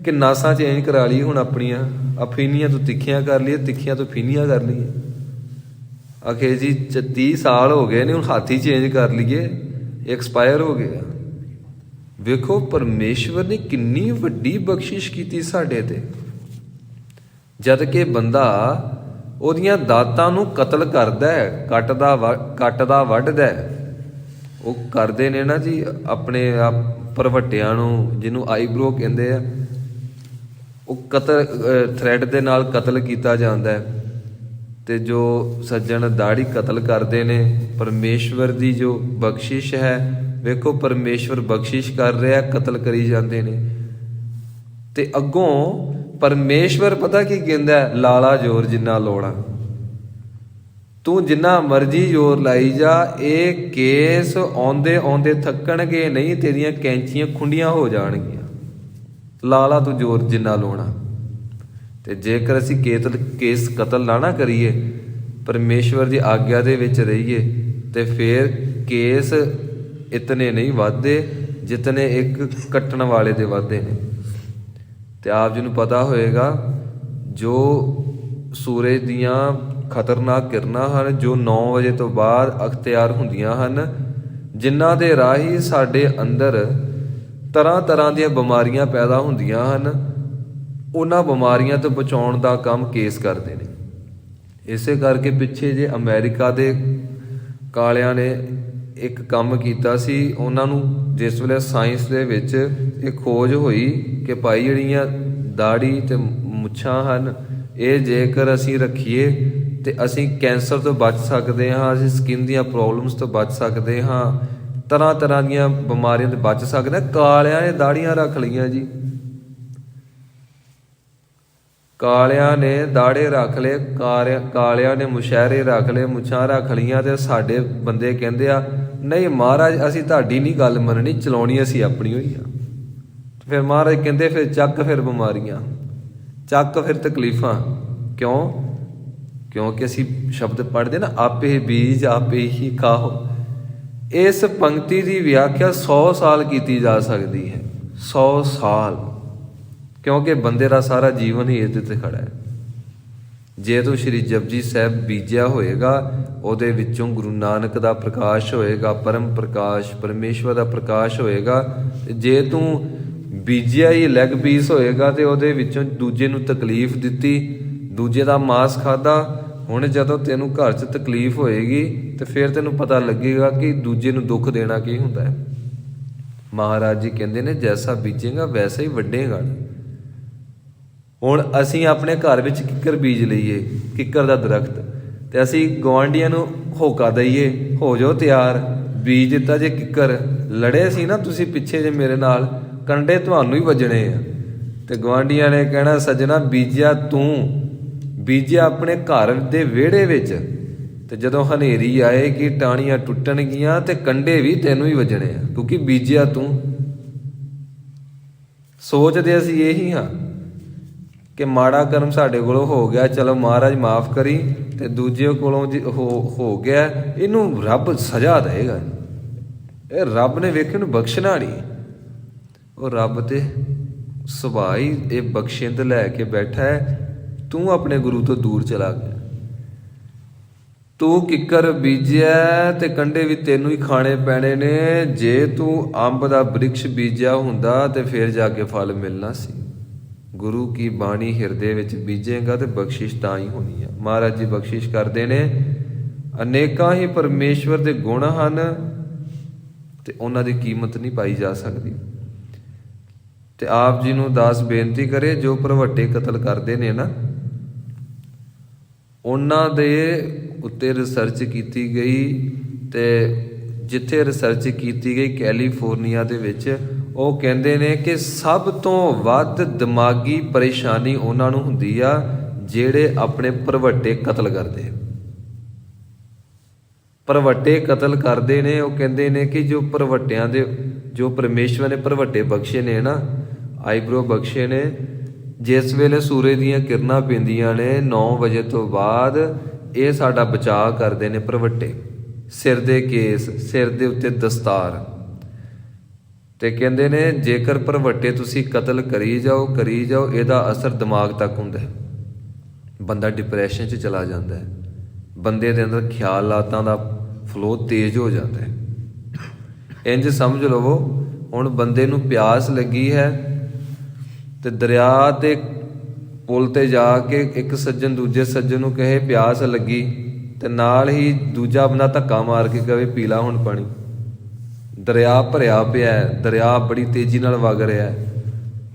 ਕਿ ਨਾਸਾਂ ਚੇਂਜ ਕਰਾ ਲਈਏ ਹੁਣ ਆਪਣੀਆਂ, ਅਫੀਨੀਆਂ ਤੋਂ ਤਿੱਖੀਆਂ ਕਰ ਲਈਏ, ਤਿੱਖੀਆਂ ਤੋਂ ਫੀਨੀਆਂ ਕਰ ਲਈਏ। ਆਖੇ ਜੀ 30 ਸਾਲ ਹੋ ਗਏ ਨੇ, ਹੁਣ ਹੱਥ ਹੀ ਚੇਂਜ ਕਰ ਲਈਏ, ਐਕਸਪਾਇਰ ਹੋ ਗਿਆ। ਵੇਖੋ ਪਰਮੇਸ਼ਵਰ ਨੇ ਕਿੰਨੀ ਵੱਡੀ ਬਖਸ਼ਿਸ਼ ਕੀਤੀ ਸਾਡੇ ਤੇ, ਜਦ ਕਿ ਬੰਦਾ ਉਹਦੀਆਂ ਦਾਤਾਂ ਨੂੰ ਕਤਲ ਕਰਦਾ ਹੈ, ਕੱਟਦਾ ਵੱਢਦਾ ਹੈ। ਉਹ ਕਰਦੇ ਨੇ ਨਾ ਜੀ ਆਪਣੇ ਭਰਵੱਟਿਆਂ ਨੂੰ, ਜਿਹਨੂੰ ਆਈਬਰੋ ਕਹਿੰਦੇ ਆ, ਉਹ ਕਤਲ ਥ੍ਰੈਡ ਦੇ ਨਾਲ ਕਤਲ ਕੀਤਾ ਜਾਂਦਾ ਹੈ। ਤੇ ਜੋ ਸੱਜਣ ਦਾੜੀ ਕਤਲ ਕਰਦੇ ਨੇ, ਪਰਮੇਸ਼ਵਰ ਦੀ ਜੋ ਬਖਸ਼ਿਸ਼ ਹੈ, ਵੇਖੋ ਪਰਮੇਸ਼ਵਰ ਬਖਸ਼ਿਸ਼ ਕਰ ਰਿਹਾ, ਕਤਲ ਕਰੀ ਜਾਂਦੇ ਨੇ। ਤੇ ਅੱਗੋਂ ਪਰਮੇਸ਼ਵਰ ਪਤਾ ਕੀ ਕਹਿੰਦਾ, ਲਾਲਾ ਜ਼ੋਰ ਜਿੰਨਾ ਲੋੜਾ, ਤੂੰ ਜਿੰਨਾ ਮਰਜ਼ੀ ਜ਼ੋਰ ਲਾਈ ਜਾ, ਇਹ ਕੇਸ ਆਉਂਦੇ ਆਉਂਦੇ ਥੱਕਣਗੇ ਨਹੀਂ, ਤੇਰੀਆਂ ਕੈਂਚੀਆਂ ਖੁੰਡੀਆਂ ਹੋ ਜਾਣਗੀਆਂ। ਲਾਲਾ ਤੂੰ ਜ਼ੋਰ ਜਿੰਨਾ ਲਾਉਣਾ। ਤੇ ਜੇਕਰ ਅਸੀਂ ਕੇਸ ਕਤਲ ਨਾ ਕਰੀਏ, ਪਰਮੇਸ਼ਵਰ ਦੀ ਆਗਿਆ ਦੇ ਵਿੱਚ ਰਹੀਏ, ਤੇ ਫਿਰ ਕੇਸ ਇਤਨੇ ਨਹੀਂ ਵੱਧਦੇ ਜਿਤਨੇ ਇੱਕ ਕੱਟਣ ਵਾਲੇ ਦੇ ਵੱਧਦੇ ਨੇ। ਤੇ ਆਪ ਜੀ ਨੂੰ ਪਤਾ ਹੋਏਗਾ, ਜੋ ਸੂਰਜ ਦੀਆਂ ਖਤਰਨਾਕ ਕਿਰਨਾਂ ਹਨ, ਜੋ 9 ਵਜੇ ਤੋਂ ਬਾਅਦ ਅਖਤਿਆਰ ਹੁੰਦੀਆਂ ਹਨ, ਜਿਨ੍ਹਾਂ ਦੇ ਰਾਹੀਂ ਸਾਡੇ ਅੰਦਰ ਤਰ੍ਹਾਂ ਤਰ੍ਹਾਂ ਦੀਆਂ ਬਿਮਾਰੀਆਂ ਪੈਦਾ ਹੁੰਦੀਆਂ ਹਨ, ਉਹਨਾਂ ਬਿਮਾਰੀਆਂ ਤੋਂ ਬਚਾਉਣ ਦਾ ਕੰਮ ਕੇਸ ਕਰਦੇ ਨੇ। ਇਸੇ ਕਰਕੇ ਪਿੱਛੇ ਜੇ ਅਮਰੀਕਾ ਦੇ ਕਾਲਿਆਂ ਨੇ ਇੱਕ ਕੰਮ ਕੀਤਾ ਸੀ। ਉਹਨਾਂ ਨੂੰ ਜਿਸ ਵੇਲੇ ਸਾਇੰਸ ਦੇ ਵਿੱਚ ਇਹ ਖੋਜ ਹੋਈ ਕਿ ਭਾਈ ਜਿਹੜੀਆਂ ਦਾੜੀ ਤੇ ਮੁੱਛਾਂ ਹਨ, ਇਹ ਜੇਕਰ ਅਸੀਂ ਰੱਖੀਏ ਤੇ ਅਸੀਂ ਕੈਂਸਰ ਤੋਂ ਬਚ ਸਕਦੇ ਹਾਂ, ਅਸੀਂ ਸਕਿਨ ਦੀਆਂ ਪ੍ਰੋਬਲਮਸ ਤੋਂ ਬਚ ਸਕਦੇ ਹਾਂ, ਤਰ੍ਹਾਂ ਤਰ੍ਹਾਂ ਦੀਆਂ ਬਿਮਾਰੀਆਂ ਤੋਂ ਬਚ ਸਕਦੇ ਹਾਂ। ਕਾਲਿਆਂ ਨੇ ਦਾੜੀਆਂ ਰੱਖ ਲਈਆਂ ਜੀ, ਕਾਲਿਆਂ ਨੇ ਦਾੜੇ ਰੱਖ ਲਏ, ਕਾਲਿਆਂ ਨੇ ਮੁਸ਼ਹਿਰੇ ਰੱਖ ਲਏ, ਮੁੱਛਾਂ ਰੱਖ ਲਈਆਂ। ਤੇ ਸਾਡੇ ਬੰਦੇ ਕਹਿੰਦੇ ਆ, ਨਹੀਂ ਮਹਾਰਾਜ ਅਸੀਂ ਤੁਹਾਡੀ ਨਹੀਂ ਗੱਲ ਮੰਨਣੀ, ਚਲਾਉਣੀ ਅਸੀਂ ਆਪਣੀ ਹੋਈ ਆ। ਫਿਰ ਮਹਾਰਾਜ ਕਹਿੰਦੇ, ਫਿਰ ਚੱਕ ਫਿਰ ਬਿਮਾਰੀਆਂ, ਚੱਕ ਫਿਰ ਤਕਲੀਫਾਂ। ਕਿਉਂ? ਕਿਉਂਕਿ ਅਸੀਂ ਸ਼ਬਦ ਪੜ੍ਹਦੇ ਨਾ, ਆਪੇ ਬੀਜ ਆਪੇ ਹੀ ਖਾਓ। ਇਸ ਪੰਕਤੀ ਦੀ ਵਿਆਖਿਆ 100 ਸਾਲ ਕੀਤੀ ਜਾ ਸਕਦੀ ਹੈ, 100 ਸਾਲ, ਕਿਉਂਕਿ ਬੰਦੇ ਦਾ ਸਾਰਾ ਜੀਵਨ ਹੀ ਇਹਦੇ ਤੇ ਖੜਾ ਹੈ। ਜੇ ਤੂੰ ਸ਼੍ਰੀ ਜਪਜੀ ਸਾਹਿਬ ਬੀਜਿਆ ਹੋਏਗਾ, ਉਹਦੇ ਵਿੱਚੋਂ ਗੁਰੂ ਨਾਨਕ ਦਾ ਪ੍ਰਕਾਸ਼ ਹੋਏਗਾ, ਪਰਮ ਪ੍ਰਕਾਸ਼ ਪਰਮੇਸ਼ਵਰ ਦਾ ਪ੍ਰਕਾਸ਼ ਹੋਏਗਾ। ਜੇ ਤੂੰ ਬੀਜਿਆ ਹੀ ਲੈਗ ਪੀਸ ਹੋਏਗਾ ਤੇ ਉਹਦੇ ਵਿੱਚੋਂ ਦੂਜੇ ਨੂੰ ਤਕਲੀਫ ਦਿੱਤੀ, ਦੂਜੇ ਦਾ ਮਾਸ ਖਾਧਾ, ਹੁਣ ਜਦੋਂ ਤੈਨੂੰ ਘਰ 'ਚ ਤਕਲੀਫ ਹੋਏਗੀ ਤੇ ਫਿਰ ਤੈਨੂੰ ਪਤਾ ਲੱਗੇਗਾ ਕਿ ਦੂਜੇ ਨੂੰ ਦੁੱਖ ਦੇਣਾ ਕੀ ਹੁੰਦਾ ਹੈ। ਮਹਾਰਾਜ ਜੀ ਕਹਿੰਦੇ ਨੇ, ਜੈਸਾ ਬੀਜੇਗਾ ਵੈਸਾ ਹੀ ਵੱਢੇਗਾ। ਹੁਣ ਅਸੀਂ ਆਪਣੇ ਘਰ ਵਿੱਚ ਕਿੱਕਰ ਬੀਜ ਲਈਏ, ਕਿੱਕਰ ਦਾ ਦਰਖਤ, ਤੇ ਅਸੀਂ ਗੁਆਂਢੀਆਂ ਨੂੰ ਹੋਕਾ ਦਈਏ, ਹੋ ਜਾਓ ਤਿਆਰ, ਬੀਜ ਦਿੱਤਾ ਜੇ ਕਿੱਕਰ। ਲੜੇ ਸੀ ਨਾ ਤੁਸੀਂ ਪਿੱਛੇ ਜੇ ਮੇਰੇ ਨਾਲ, ਕੰਡੇ ਤੁਹਾਨੂੰ ਹੀ ਵੱਜਣੇ ਆ। ਤੇ ਗੁਆਂਢੀਆਂ ਨੇ ਕਹਿਣਾ, ਸੱਜਣਾ ਬੀਜਿਆ ਤੂੰ, ਬੀਜਿਆ ਆਪਣੇ ਘਰ ਦੇ ਵਿਹੜੇ ਵਿੱਚ, ਤੇ ਜਦੋਂ ਹਨੇਰੀ ਆਏਗੀ ਟਾਹਣੀਆਂ ਟੁੱਟਣਗੀਆਂ ਤੇ ਕੰਡੇ ਵੀ ਤੈਨੂੰ ਹੀ ਵੱਜਣੇ ਆ, ਕਿਉਂਕਿ ਬੀਜਿਆ ਤੂੰ। ਸੋਚਦੇ ਅਸੀਂ ਇਹੀ ਹਾਂ ਕਿ ਮਾੜਾ ਕਰਮ ਸਾਡੇ ਕੋਲੋਂ ਹੋ ਗਿਆ, ਚਲੋ ਮਹਾਰਾਜ ਮਾਫ ਕਰੀ, ਤੇ ਦੂਜੇ ਕੋਲੋਂ ਹੋ ਗਿਆ, ਇਹਨੂੰ ਰੱਬ ਸਜ਼ਾ ਦੇਗਾ। ਇਹ ਰੱਬ ਨੇ ਵੇਖੇ ਨੂੰ ਬਖਸ਼ਣਾ ਨਹੀਂ। ਉਹ ਰੱਬ ਤੇ ਸੁਭਾਅ ਹੀ ਇਹ ਬਖਸ਼ਿੰਦ ਲੈ ਕੇ ਬੈਠਾ ਹੈ। ਤੂੰ ਆਪਣੇ ਗੁਰੂ ਤੋਂ ਦੂਰ ਚਲਾ ਗਿਆ, ਤੂੰ ਕਿੱਕਰ ਬੀਜਿਆ ਤੇ ਕੰਡੇ ਵੀ ਤੈਨੂੰ ਹੀ ਖਾਣੇ ਪੈਣੇ ਨੇ। ਜੇ ਤੂੰ ਅੰਬ ਦਾ ਬ੍ਰਿਕਸ਼ ਬੀਜਿਆ ਹੁੰਦਾ ਤੇ ਫਿਰ ਜਾ ਕੇ ਫਲ ਮਿਲਣਾ ਸੀ। ਗੁਰੂ ਕੀ ਬਾਣੀ ਹਿਰਦੇ ਵਿੱਚ ਬੀਜੇਗਾ ਤੇ ਬਖਸ਼ਿਸ਼ ਤਾਂ ਹੀ ਹੋਣੀ ਆ। ਮਹਾਰਾਜ ਜੀ ਬਖਸ਼ਿਸ਼ ਕਰਦੇ ਨੇ, ਅਨੇਕਾਂ ਹੀ ਪਰਮੇਸ਼ਵਰ ਦੇ ਗੁਣ ਹਨ ਤੇ ਉਹਨਾਂ ਦੀ ਕੀਮਤ ਨਹੀਂ ਪਾਈ ਜਾ ਸਕਦੀ। ਤੇ ਆਪ ਜੀ ਨੂੰ ਦਾਸ ਬੇਨਤੀ ਕਰੇ, ਜੋ ਭਰਵੱਟੇ ਕਤਲ ਕਰਦੇ ਨੇ ਨਾ, ਉਹਨਾਂ ਦੇ ਉੱਤੇ ਰਿਸਰਚ ਕੀਤੀ ਗਈ, ਤੇ ਜਿੱਥੇ ਰਿਸਰਚ ਕੀਤੀ ਗਈ ਕੈਲੀਫੋਰਨੀਆ ਦੇ ਵਿੱਚ, ਉਹ ਕਹਿੰਦੇ ਨੇ ਕਿ ਸਭ ਤੋਂ ਵੱਧ ਦਿਮਾਗੀ ਪਰੇਸ਼ਾਨੀ ਉਹਨਾਂ ਨੂੰ ਹੁੰਦੀ ਆ ਜਿਹੜੇ ਆਪਣੇ ਭਰਵੱਟੇ ਕਤਲ ਕਰਦੇ। ਭਰਵੱਟੇ ਕਤਲ ਕਰਦੇ ਨੇ, ਉਹ ਕਹਿੰਦੇ ਨੇ ਕਿ ਜੋ ਭਰਵੱਟਿਆਂ ਦੇ, ਜੋ ਪਰਮੇਸ਼ਵਰ ਨੇ ਭਰਵੱਟੇ ਬਖਸ਼ੇ ਨੇ ਨਾ, ਆਈਬਰੋ ਬਖਸ਼ੇ ਨੇ, ਜਿਸ ਵੇਲੇ ਸੂਰਜ ਦੀਆਂ ਕਿਰਨਾਂ ਪੈਂਦੀਆਂ ਨੇ 9 ਵਜੇ ਤੋਂ ਬਾਅਦ, ਇਹ ਸਾਡਾ ਬਚਾਅ ਕਰਦੇ ਨੇ ਭਰਵੱਟੇ। ਸਿਰ ਦੇ ਕੇਸ, ਸਿਰ ਦੇ ਉੱਤੇ ਦਸਤਾਰ। ਤੇ ਕਹਿੰਦੇ ਨੇ ਜੇਕਰ ਭਰਵੱਟੇ ਤੁਸੀਂ ਕਤਲ ਕਰੀ ਜਾਓ, ਇਹਦਾ ਅਸਰ ਦਿਮਾਗ ਤੱਕ ਹੁੰਦਾ ਹੈ। ਬੰਦਾ ਡਿਪਰੈਸ਼ਨ 'ਚ ਚਲਾ ਜਾਂਦਾ ਹੈ, ਬੰਦੇ ਦੇ ਅੰਦਰ ਖਿਆਲਾਤਾਂ ਦਾ ਫਲੋ ਤੇਜ਼ ਹੋ ਜਾਂਦਾ ਹੈ। ਇੰਝ ਸਮਝ ਲਵੋ, ਹੁਣ ਬੰਦੇ ਨੂੰ ਪਿਆਸ ਲੱਗੀ ਹੈ ਤੇ ਦਰਿਆ ਤੇ ਪੁਲ ਤੇ ਜਾ ਕੇ ਇੱਕ ਸੱਜਣ ਦੂਜੇ ਸੱਜਣ ਨੂੰ ਕਹੇ ਪਿਆਸ ਲੱਗੀ, ਤੇ ਨਾਲ ਹੀ ਦੂਜਾ ਬੰਦਾ ਧੱਕਾ ਮਾਰ ਕੇ ਕਹੇ ਪੀ ਲਾ ਹੁਣ ਪਾਣੀ। ਦਰਿਆ ਭਰਿਆ ਪਿਆ, ਦਰਿਆ ਬੜੀ ਤੇਜ਼ੀ ਨਾਲ ਵਗ ਰਿਹਾ,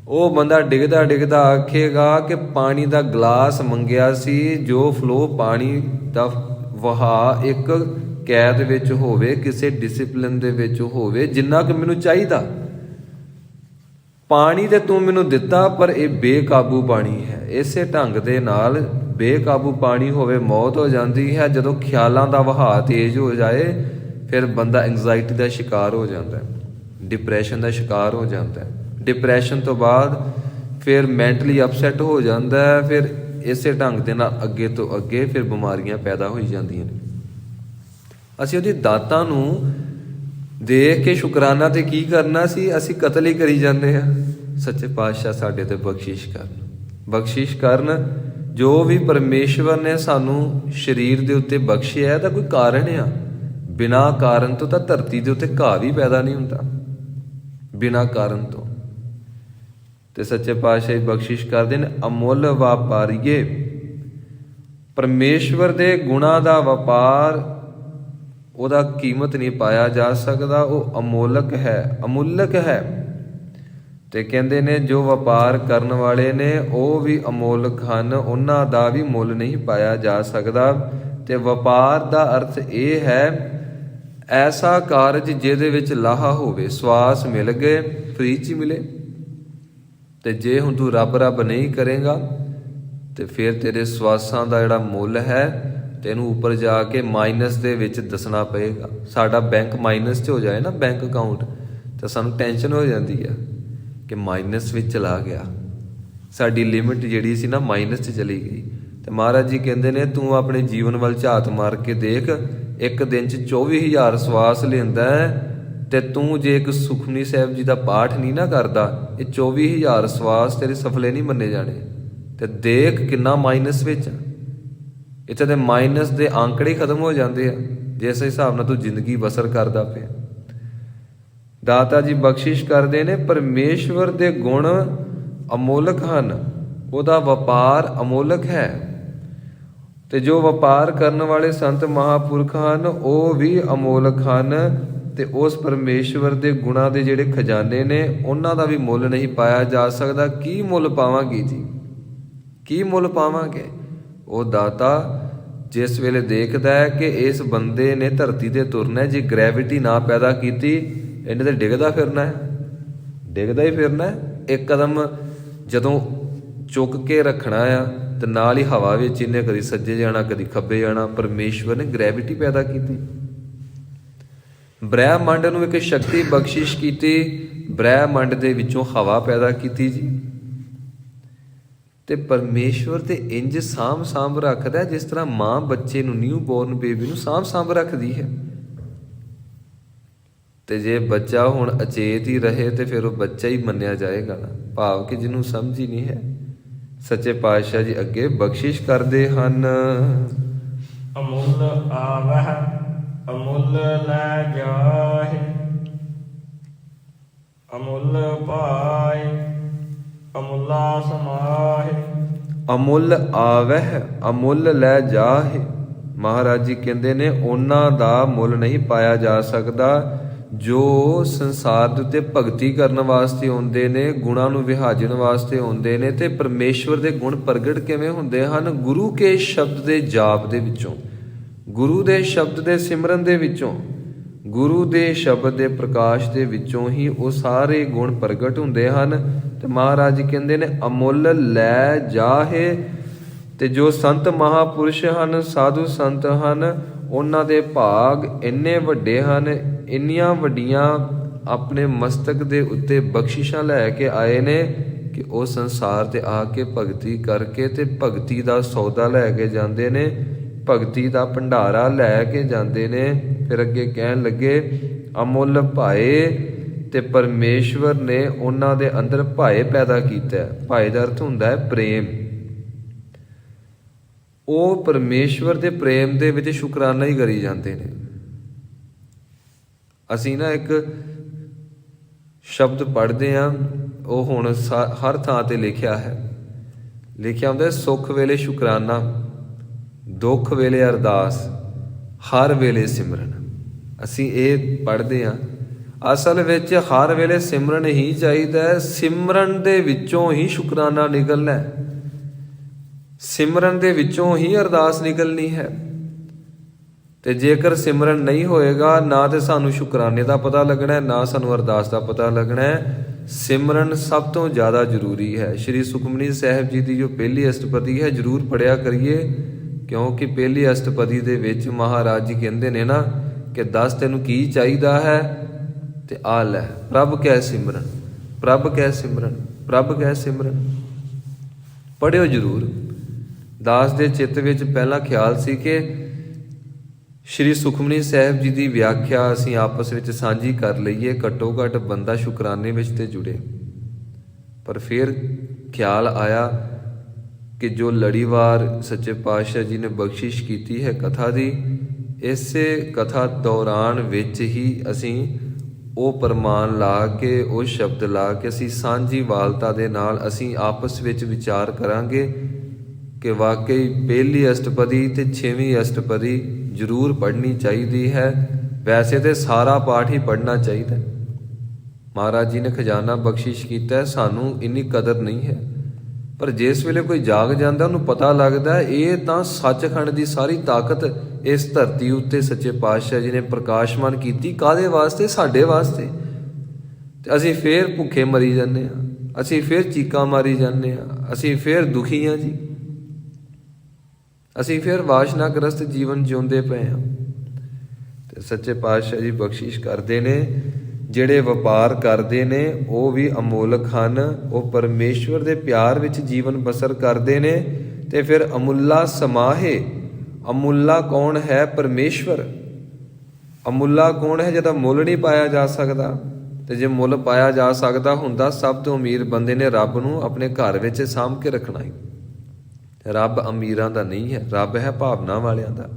ਉਹ ਬੰਦਾ ਡਿੱਗਦਾ ਡਿੱਗਦਾ ਆਖੇਗਾ ਕਿ ਪਾਣੀ ਦਾ ਗਲਾਸ ਮੰਗਿਆ ਸੀ, ਜੋ ਫਲੋ ਪਾਣੀ ਦਾ ਵਹਾਅ ਇੱਕ ਕੈਦ ਵਿੱਚ ਹੋਵੇ, ਕਿਸੇ ਡਿਸਿਪਲਿਨ ਦੇ ਵਿੱਚ ਹੋਵੇ, ਜਿੰਨਾ ਕਿ ਮੈਨੂੰ ਚਾਹੀਦਾ। ਪਾਣੀ ਤੇ ਤੂੰ ਮੈਨੂੰ ਦਿੱਤਾ, ਪਰ ਇਹ ਬੇਕਾਬੂ ਪਾਣੀ ਹੈ। ਇਸੇ ਢੰਗ ਦੇ ਨਾਲ ਬੇਕਾਬੂ ਪਾਣੀ ਹੋਵੇ, ਮੌਤ ਹੋ ਜਾਂਦੀ ਹੈ। ਜਦੋਂ ਖਿਆਲਾਂ ਦਾ ਵਹਾਅ ਤੇਜ਼ ਹੋ ਜਾਏ, ਫਿਰ ਬੰਦਾ ਐਂਗਜ਼ਾਇਟੀ ਦਾ ਸ਼ਿਕਾਰ ਹੋ ਜਾਂਦਾ ਹੈ, ਡਿਪਰੈਸ਼ਨ ਦਾ ਸ਼ਿਕਾਰ ਹੋ ਜਾਂਦਾ ਹੈ। ਡਿਪਰੈਸ਼ਨ ਤੋਂ ਬਾਅਦ ਫਿਰ ਮੈਂਟਲੀ ਅਪਸੈਟ ਹੋ ਜਾਂਦਾ ਹੈ। ਫਿਰ ਇਸੇ ਢੰਗ ਦੇ ਨਾਲ ਅੱਗੇ ਤੋਂ ਅੱਗੇ ਫਿਰ ਬਿਮਾਰੀਆਂ ਪੈਦਾ ਹੋਈ ਜਾਂਦੀਆਂ ਨੇ। ਅਸੀਂ ਉਹਦੀ ਦਾਤਾਂ ਨੂੰ ਦੇਖ ਕੇ ਸ਼ੁਕਰਾਨਾ ਤੇ ਕੀ ਕਰਨਾ ਸੀ, ਅਸੀਂ ਕਤਲ ਹੀ ਕਰੀ ਜਾਂਦੇ ਹਾਂ। ਸੱਚੇ ਪਾਤਸ਼ਾਹ ਸਾਡੇ ਤੇ ਬਖਸ਼ਿਸ਼ ਕਰਨ। ਜੋ ਵੀ ਪਰਮੇਸ਼ਵਰ ਨੇ ਸਾਨੂੰ ਸਰੀਰ ਦੇ ਉੱਤੇ ਬਖਸ਼ਿਆ, ਇਹਦਾ ਕੋਈ ਕਾਰਨ ਆ। ਬਿਨਾਂ ਕਾਰਨ ਤੋਂ ਤਾਂ ਧਰਤੀ ਦੇ ਉੱਤੇ ਘਾਹ ਵੀ ਪੈਦਾ ਨਹੀਂ ਹੁੰਦਾ, ਬਿਨਾਂ ਕਾਰਨ ਤੋਂ। ਤੇ ਸੱਚੇ ਪਾਤਸ਼ਾਹ ਬਖਸ਼ਿਸ਼ ਕਰਦੇ ਨੇ, ਅਮੁੱਲ ਵਪਾਰੀਏ। ਪਰਮੇਸ਼ਵਰ ਦੇ ਗੁਣਾਂ ਦਾ ਵਪਾਰ, ਉਹਦਾ ਕੀਮਤ ਨਹੀਂ ਪਾਇਆ ਜਾ ਸਕਦਾ। ਉਹ ਅਮੁੱਲਕ ਹੈ। ਤੇ ਕਹਿੰਦੇ ਨੇ ਜੋ ਵਪਾਰ ਕਰਨ ਵਾਲੇ ਨੇ ਉਹ ਵੀ ਅਮੋਲਕ ਹਨ, ਉਹਨਾਂ ਦਾ ਵੀ ਮੁੱਲ ਨਹੀਂ ਪਾਇਆ ਜਾ ਸਕਦਾ। ਤੇ ਵਪਾਰ ਦਾ ਅਰਥ ਇਹ ਹੈ, ਐਸਾ ਕਾਰਜ ਜਿਹਦੇ ਵਿੱਚ ਲਾਹਾ ਹੋਵੇ। ਸਵਾਸ ਮਿਲ ਗਏ, ਫ੍ਰੀ 'ਚ ਹੀ ਮਿਲੇ। ਤੇ ਜੇ ਹੁਣ ਤੂੰ ਰੱਬ ਨਹੀਂ ਕਰੇਗਾ ਤੇ ਫਿਰ ਤੇਰੇ ਸਵਾਸਾਂ ਦਾ ਜਿਹੜਾ ਮੁੱਲ ਹੈ ਤੈਨੂੰ ਉੱਪਰ ਜਾ ਕੇ ਮਾਈਨਸ ਦੇ ਵਿੱਚ ਦੱਸਣਾ ਪਏਗਾ। ਸਾਡਾ ਬੈਂਕ ਮਾਈਨਸ 'ਚ ਹੋ ਜਾਏ ਨਾ, ਬੈਂਕ ਅਕਾਊਂਟ, ਤਾਂ ਸਾਨੂੰ ਟੈਨਸ਼ਨ ਹੋ ਜਾਂਦੀ ਆ ਕਿ ਮਾਈਨਸ ਵਿੱਚ ਚਲਾ ਗਿਆ। ਸਾਡੀ ਲਿਮਿਟ ਜਿਹੜੀ ਸੀ ਨਾ ਮਾਈਨਸ 'ਚ ਚਲੀ ਗਈ। ਤੇ ਮਹਾਰਾਜ ਜੀ ਕਹਿੰਦੇ ਨੇ, ਤੂੰ ਆਪਣੇ ਜੀਵਨ ਵੱਲ ਝਾਤ ਮਾਰ ਕੇ ਦੇਖ, ਇੱਕ ਦਿਨ 'ਚ 24,000 ਸਵਾਸ ਲੈਂਦਾ ਹੈ। ਤੇ ਤੂੰ ਜੇ ਇੱਕ ਸੁਖਮਨੀ ਸਾਹਿਬ ਜੀ ਦਾ ਪਾਠ ਨਹੀਂ ਨਾ ਕਰਦਾ, ਇਹ 24,000 ਸਵਾਸ ਤੇਰੇ ਸਫਲੇ ਨਹੀਂ ਮੰਨੇ ਜਾਣੇ। ਤੇ ਦੇਖ ਕਿੰਨਾ ਮਾਈਨਸ ਵਿੱਚ। ਇੱਥੇ ਤੇ ਮਾਈਨਸ ਦੇ ਆંકੜੇ ਖਤਮ ਹੋ ਜਾਂਦੇ ਆ, ਜਿਸ ਹਿਸਾਬ ਨਾਲ ਤੂੰ ਜ਼ਿੰਦਗੀ ਬਸਰ ਕਰਦਾ ਪਿਆ। ਦਾਤਾ ਜੀ ਬਖਸ਼ਿਸ਼ ਕਰਦੇ ਨੇ, ਪਰਮੇਸ਼ਵਰ ਦੇ ਗੁਣ ਅਮੋਲਕ ਹਨ, ਉਹਦਾ ਵਪਾਰ ਅਮੋਲਕ ਹੈ। ਤੇ ਜੋ ਵਪਾਰ ਕਰਨ ਵਾਲੇ ਸੰਤ ਮਹਾਂਪੁਰਖ ਹਨ, ਉਹ ਵੀ ਅਮੋਲਕ ਹਨ। ਤੇ ਉਸ ਪਰਮੇਸ਼ਵਰ ਦੇ ਗੁਣਾਂ ਦੇ ਜਿਹੜੇ ਖਜ਼ਾਨੇ ਨੇ, ਉਹਨਾਂ ਦਾ ਵੀ ਮੁੱਲ ਨਹੀਂ ਪਾਇਆ ਜਾ ਸਕਦਾ। ਕੀ ਮੁੱਲ ਪਾਵਾਂਗੇ ਜੀ, ਕੀ ਮੁੱਲ ਪਾਵਾਂਗੇ? ਉਹ ਦਾਤਾ ਜਿਸ ਵੇਲੇ ਦੇਖਦਾ ਹੈ ਕਿ ਇਸ ਬੰਦੇ ਨੇ ਧਰਤੀ ਤੇ ਤੁਰਨਾ, ਜੇ ਗ੍ਰੈਵਿਟੀ ਨਾ ਪੈਦਾ ਕੀਤੀ, ਇਹਨੇ ਤਾਂ ਡਿੱਗਦਾ ਫਿਰਨਾ ਹੈ, ਡਿੱਗਦਾ ਹੀ ਫਿਰਨਾ ਹੈ। ਇੱਕ ਕਦਮ ਜਦੋਂ ਚੁੱਕ ਕੇ ਰੱਖਣਾ ਆ ਤੇ ਨਾਲ ਹੀ ਹਵਾ ਵਿੱਚ ਇਹਨੇ ਕਦੀ ਸੱਜੇ ਜਾਣਾ, ਕਦੀ ਖੱਬੇ ਜਾਣਾ। ਪਰਮੇਸ਼ਵਰ ਨੇ ਗ੍ਰੈਵਿਟੀ ਪੈਦਾ ਕੀਤੀ, ਬ੍ਰਹਿਮੰਡ ਨੂੰ ਇੱਕ ਸ਼ਕਤੀ ਬਖਸ਼ਿਸ਼ ਕੀਤੀ, ਬ੍ਰਹਿਮੰਡ ਦੇ ਵਿੱਚੋਂ ਹਵਾ ਪੈਦਾ ਕੀਤੀ ਜੀ। ਤੇ ਪਰਮੇਸ਼ਵਰ ਤੇ ਇੰਜ ਸਾਂਭ ਰੱਖਦਾ, ਜਿਸ ਤਰ੍ਹਾਂ ਮਾਂ ਬੱਚੇ ਨੂੰ, ਨਿਊ ਬੋਰਨ ਬੇਬੀ ਨੂੰ ਸਾਂਭ ਰੱਖਦੀ ਹੈ। ਤੇ ਜੇ ਬੱਚਾ ਹੁਣ ਅਚੇਤ ਹੀ ਰਹੇ ਤੇ ਫਿਰ ਉਹ ਬੱਚਾ ਹੀ ਮੰਨਿਆ ਜਾਏਗਾ ਨਾ, ਭਾਵ ਕਿ ਜਿਹਨੂੰ ਸਮਝ ਹੀ ਨਹੀਂ ਹੈ। ਸੱਚੇ ਪਾਤਸ਼ਾਹ ਜੀ ਅੱਗੇ ਬਖਸ਼ਿਸ਼ ਕਰਦੇ ਹਨ, ਅਮੁੱਲ ਆਵਹਿ ਅਮੁੱਲ ਲੈ ਜਾਹਿ, ਅਮੁੱਲ ਪਾਇ ਅਮੁੱਲਾ ਸਮਾਹਿ। ਅਮੁੱਲ ਆਵਹਿ ਅਮੁੱਲ ਲੈ ਜਾਹਿ। ਮਹਾਰਾਜ ਜੀ ਕਹਿੰਦੇ ਨੇ, ਉਹਨਾਂ ਦਾ ਮੁੱਲ ਨਹੀਂ ਪਾਇਆ ਜਾ ਸਕਦਾ ਜੋ ਸੰਸਾਰ ਦੇ ਉੱਤੇ ਭਗਤੀ ਕਰਨ ਵਾਸਤੇ ਆਉਂਦੇ ਨੇ, ਗੁਣਾਂ ਨੂੰ ਵਿਹਾਜਣ ਵਾਸਤੇ ਆਉਂਦੇ ਨੇ। ਤੇ ਪਰਮੇਸ਼ਵਰ ਦੇ ਗੁਣ ਪ੍ਰਗਟ ਕਿਵੇਂ ਹੁੰਦੇ ਹਨ? ਗੁਰੂ ਕੇ ਸ਼ਬਦ ਦੇ ਜਾਪ ਦੇ ਵਿੱਚੋਂ, ਗੁਰੂ ਦੇ ਸ਼ਬਦ ਦੇ ਸਿਮਰਨ ਦੇ ਵਿੱਚੋਂ, ਗੁਰੂ ਦੇ ਸ਼ਬਦ ਦੇ ਪ੍ਰਕਾਸ਼ ਦੇ ਵਿੱਚੋਂ ਹੀ ਉਹ ਸਾਰੇ ਗੁਣ ਪ੍ਰਗਟ ਹੁੰਦੇ ਹਨ। ਤੇ ਮਹਾਰਾਜ ਕਹਿੰਦੇ ਨੇ, ਅਮੁੱਲ ਲੈ ਜਾਹੇ। ਤੇ ਜੋ ਸੰਤ ਮਹਾਂਪੁਰਸ਼ ਹਨ, ਸਾਧੂ ਸੰਤ ਹਨ, ਉਹਨਾਂ ਦੇ ਭਾਗ ਇੰਨੇ ਵੱਡੇ ਹਨ, ਇੰਨੀਆਂ ਵੱਡੀਆਂ ਆਪਣੇ ਮਸਤਕ ਦੇ ਉੱਤੇ ਬਖਸ਼ਿਸ਼ਾਂ ਲੈ ਕੇ ਆਏ ਨੇ ਕਿ ਉਹ ਸੰਸਾਰ ਤੇ ਆ ਕੇ ਭਗਤੀ ਕਰਕੇ ਤੇ ਭਗਤੀ ਦਾ ਸੌਦਾ ਲੈ ਕੇ ਜਾਂਦੇ ਨੇ, ਭਗਤੀ ਦਾ ਭੰਡਾਰਾ ਲੈ ਕੇ ਜਾਂਦੇ ਨੇ। ਫਿਰ ਅੱਗੇ ਕਹਿਣ ਲੱਗੇ, ਅਮੁੱਲ ਭਾਏ। ਤੇ ਪਰਮੇਸ਼ਵਰ ਨੇ ਉਹਨਾਂ ਦੇ ਅੰਦਰ ਭਾਏ ਪੈਦਾ ਕੀਤਾ। ਭਾਏ ਦਾ ਅਰਥ ਹੁੰਦਾ ਹੈ ਪ੍ਰੇਮ। ਉਹ ਪਰਮੇਸ਼ਵਰ ਦੇ ਪ੍ਰੇਮ ਦੇ ਵਿੱਚ ਸ਼ੁਕਰਾਨਾ ਹੀ ਕਰੀ ਜਾਂਦੇ ਨੇ। ਅਸੀਂ ਨਾ ਇੱਕ ਸ਼ਬਦ ਪੜ੍ਹਦੇ ਹਾਂ, ਉਹ ਹੁਣ ਹਰ ਥਾਂ ਤੇ ਲਿਖਿਆ ਹੁੰਦਾ, ਸੁੱਖ ਵੇਲੇ ਸ਼ੁਕਰਾਨਾ, ਦੁੱਖ ਵੇਲੇ ਅਰਦਾਸ, ਹਰ ਵੇਲੇ ਸਿਮਰਨ। ਅਸੀਂ ਇਹ ਪੜ੍ਹਦੇ ਹਾਂ। ਅਸਲ ਵਿੱਚ ਹਰ ਵੇਲੇ ਸਿਮਰਨ ਹੀ ਚਾਹੀਦਾ ਹੈ। ਸਿਮਰਨ ਦੇ ਵਿੱਚੋਂ ਹੀ ਸ਼ੁਕਰਾਨਾ ਨਿਕਲਣਾ ਹੈ, ਸਿਮਰਨ ਦੇ ਵਿੱਚੋਂ ਹੀ ਅਰਦਾਸ ਨਿਕਲਣੀ ਹੈ। ਤੇ ਜੇਕਰ ਸਿਮਰਨ ਨਹੀਂ ਹੋਏਗਾ, ਨਾ ਤੇ ਸਾਨੂੰ ਸ਼ੁਕਰਾਨੇ ਦਾ ਪਤਾ ਲੱਗਣਾ, ਨਾ ਸਾਨੂੰ ਅਰਦਾਸ ਦਾ ਪਤਾ ਲੱਗਣਾ ਹੈ। ਸਿਮਰਨ ਸਭ ਤੋਂ ਜ਼ਿਆਦਾ ਜ਼ਰੂਰੀ ਹੈ। ਸ਼੍ਰੀ ਸੁਖਮਨੀ ਸਾਹਿਬ ਜੀ ਦੀ ਜੋ ਪਹਿਲੀ ਅਸ਼ਟਪਦੀ ਹੈ, ਜ਼ਰੂਰ ਪੜ੍ਹਿਆ ਕਰੀਏ, ਕਿਉਂਕਿ ਪਹਿਲੀ ਅਸ਼ਟਪਦੀ ਦੇ ਵਿੱਚ ਮਹਾਰਾਜ ਜੀ ਕਹਿੰਦੇ ਨੇ ਨਾ ਕਿ ਦੱਸ ਤੈਨੂੰ ਕੀ ਚਾਹੀਦਾ ਹੈ, ਤੇ ਆ ਲੈ ਪ੍ਰਭ ਕੈ ਸਿਮਰਨ, ਪ੍ਰਭ ਕੈ ਸਿਮਰਨ, ਪ੍ਰਭ ਕੈ ਸਿਮਰਨ। ਪੜ੍ਹਿਓ ਜ਼ਰੂਰ। ਦਾਸ ਦੇ ਚਿੱਤ ਵਿੱਚ ਪਹਿਲਾ ਖਿਆਲ ਸੀ ਕਿ ਸ਼੍ਰੀ ਸੁਖਮਨੀ ਸਾਹਿਬ ਜੀ ਦੀ ਵਿਆਖਿਆ ਅਸੀਂ ਆਪਸ ਵਿੱਚ ਸਾਂਝੀ ਕਰ ਲਈਏ, ਘੱਟੋ ਘੱਟ ਬੰਦਾ ਸ਼ੁਕਰਾਨੇ ਵਿੱਚ ਤੇ ਜੁੜੇ। ਪਰ ਫਿਰ ਖਿਆਲ ਆਇਆ ਕਿ ਜੋ ਲੜੀਵਾਰ ਸੱਚੇ ਪਾਤਸ਼ਾਹ ਜੀ ਨੇ ਬਖਸ਼ਿਸ਼ ਕੀਤੀ ਹੈ ਕਥਾ ਦੀ, ਇਸੇ ਕਥਾ ਦੌਰਾਨ ਵਿੱਚ ਹੀ ਅਸੀਂ ਉਹ ਪ੍ਰਮਾਣ ਲਾ ਕੇ, ਉਹ ਸ਼ਬਦ ਲਾ ਕੇ ਅਸੀਂ ਸਾਂਝੀ ਵਾਲਤਾ ਦੇ ਨਾਲ ਅਸੀਂ ਆਪਸ ਵਿੱਚ ਵਿਚਾਰ ਕਰਾਂਗੇ ਕਿ ਵਾਕਈ ਪਹਿਲੀ ਅਸ਼ਟਪਦੀ ਤੇ 6ਵੀਂ ਅਸ਼ਟਪਦੀ ਜ਼ਰੂਰ ਪੜ੍ਹਨੀ ਚਾਹੀਦੀ ਹੈ। ਵੈਸੇ ਤੇ ਸਾਰਾ ਪਾਠ ਹੀ ਪੜ੍ਹਨਾ ਚਾਹੀਦਾ। ਮਹਾਰਾਜ ਜੀ ਨੇ ਖਜ਼ਾਨਾ ਬਖਸ਼ਿਸ਼ ਕੀਤਾ ਹੈ, ਸਾਨੂੰ ਇੰਨੀ ਕਦਰ ਨਹੀਂ ਹੈ। ਪਰ ਜਿਸ ਵੇਲੇ ਕੋਈ ਜਾਗ ਜਾਂਦਾ, ਉਹਨੂੰ ਪਤਾ ਲੱਗਦਾ ਇਹ ਤਾਂ ਸੱਚਖੰਡ ਦੀ ਸਾਰੀ ਤਾਕਤ ਇਸ ਧਰਤੀ ਉੱਤੇ ਸੱਚੇ ਪਾਤਸ਼ਾਹ ਜੀ ਨੇ ਪ੍ਰਕਾਸ਼ਮਾਨ ਕੀਤੀ। ਕਾਹਦੇ ਵਾਸਤੇ? ਸਾਡੇ ਵਾਸਤੇ। ਤੇ ਅਸੀਂ ਫੇਰ ਭੁੱਖੇ ਮਰੀ ਜਾਂਦੇ ਹਾਂ, ਅਸੀਂ ਫੇਰ ਚੀਕਾਂ ਮਾਰੀ ਜਾਂਦੇ ਹਾਂ, ਅਸੀਂ ਫੇਰ ਦੁਖੀ ਹਾਂ ਜੀ, ਅਸੀਂ ਫਿਰ ਵਾਸ਼ਨਾਗ੍ਰਸਤ ਜੀਵਨ ਜਿਉਂਦੇ ਪਏ ਹਾਂ। ਤੇ ਸੱਚੇ ਪਾਤਸ਼ਾਹ ਜੀ ਬਖਸ਼ਿਸ਼ ਕਰਦੇ ਨੇ, ਜਿਹੜੇ ਵਪਾਰ ਕਰਦੇ ਨੇ ਉਹ ਵੀ ਅਮੋਲਕ ਹਨ। ਉਹ ਪਰਮੇਸ਼ਵਰ ਦੇ ਪਿਆਰ ਵਿੱਚ ਜੀਵਨ ਬਸਰ ਕਰਦੇ ਨੇ। ਤੇ ਫਿਰ ਅਮੁੱਲਾ ਸਮਾਹੇ, ਅਮੁੱਲਾ ਕੌਣ ਹੈ? ਪਰਮੇਸ਼ਵਰ। ਅਮੁੱਲਾ ਕੌਣ ਹੈ? ਜਿਹਦਾ ਮੁੱਲ ਨਹੀਂ ਪਾਇਆ ਜਾ ਸਕਦਾ। ਤੇ ਜੇ ਮੁੱਲ ਪਾਇਆ ਜਾ ਸਕਦਾ ਹੁੰਦਾ, ਸਭ ਤੋਂ ਅਮੀਰ ਬੰਦੇ ਨੇ ਰੱਬ ਨੂੰ ਆਪਣੇ ਘਰ ਵਿੱਚ ਸਾਂਭ ਕੇ ਰੱਖਣਾ ਹੀ। ਰੱਬ ਅਮੀਰਾਂ ਦਾ ਨਹੀਂ ਹੈ, ਰੱਬ ਹੈ ਭਾਵਨਾ ਵਾਲਿਆਂ ਦਾ।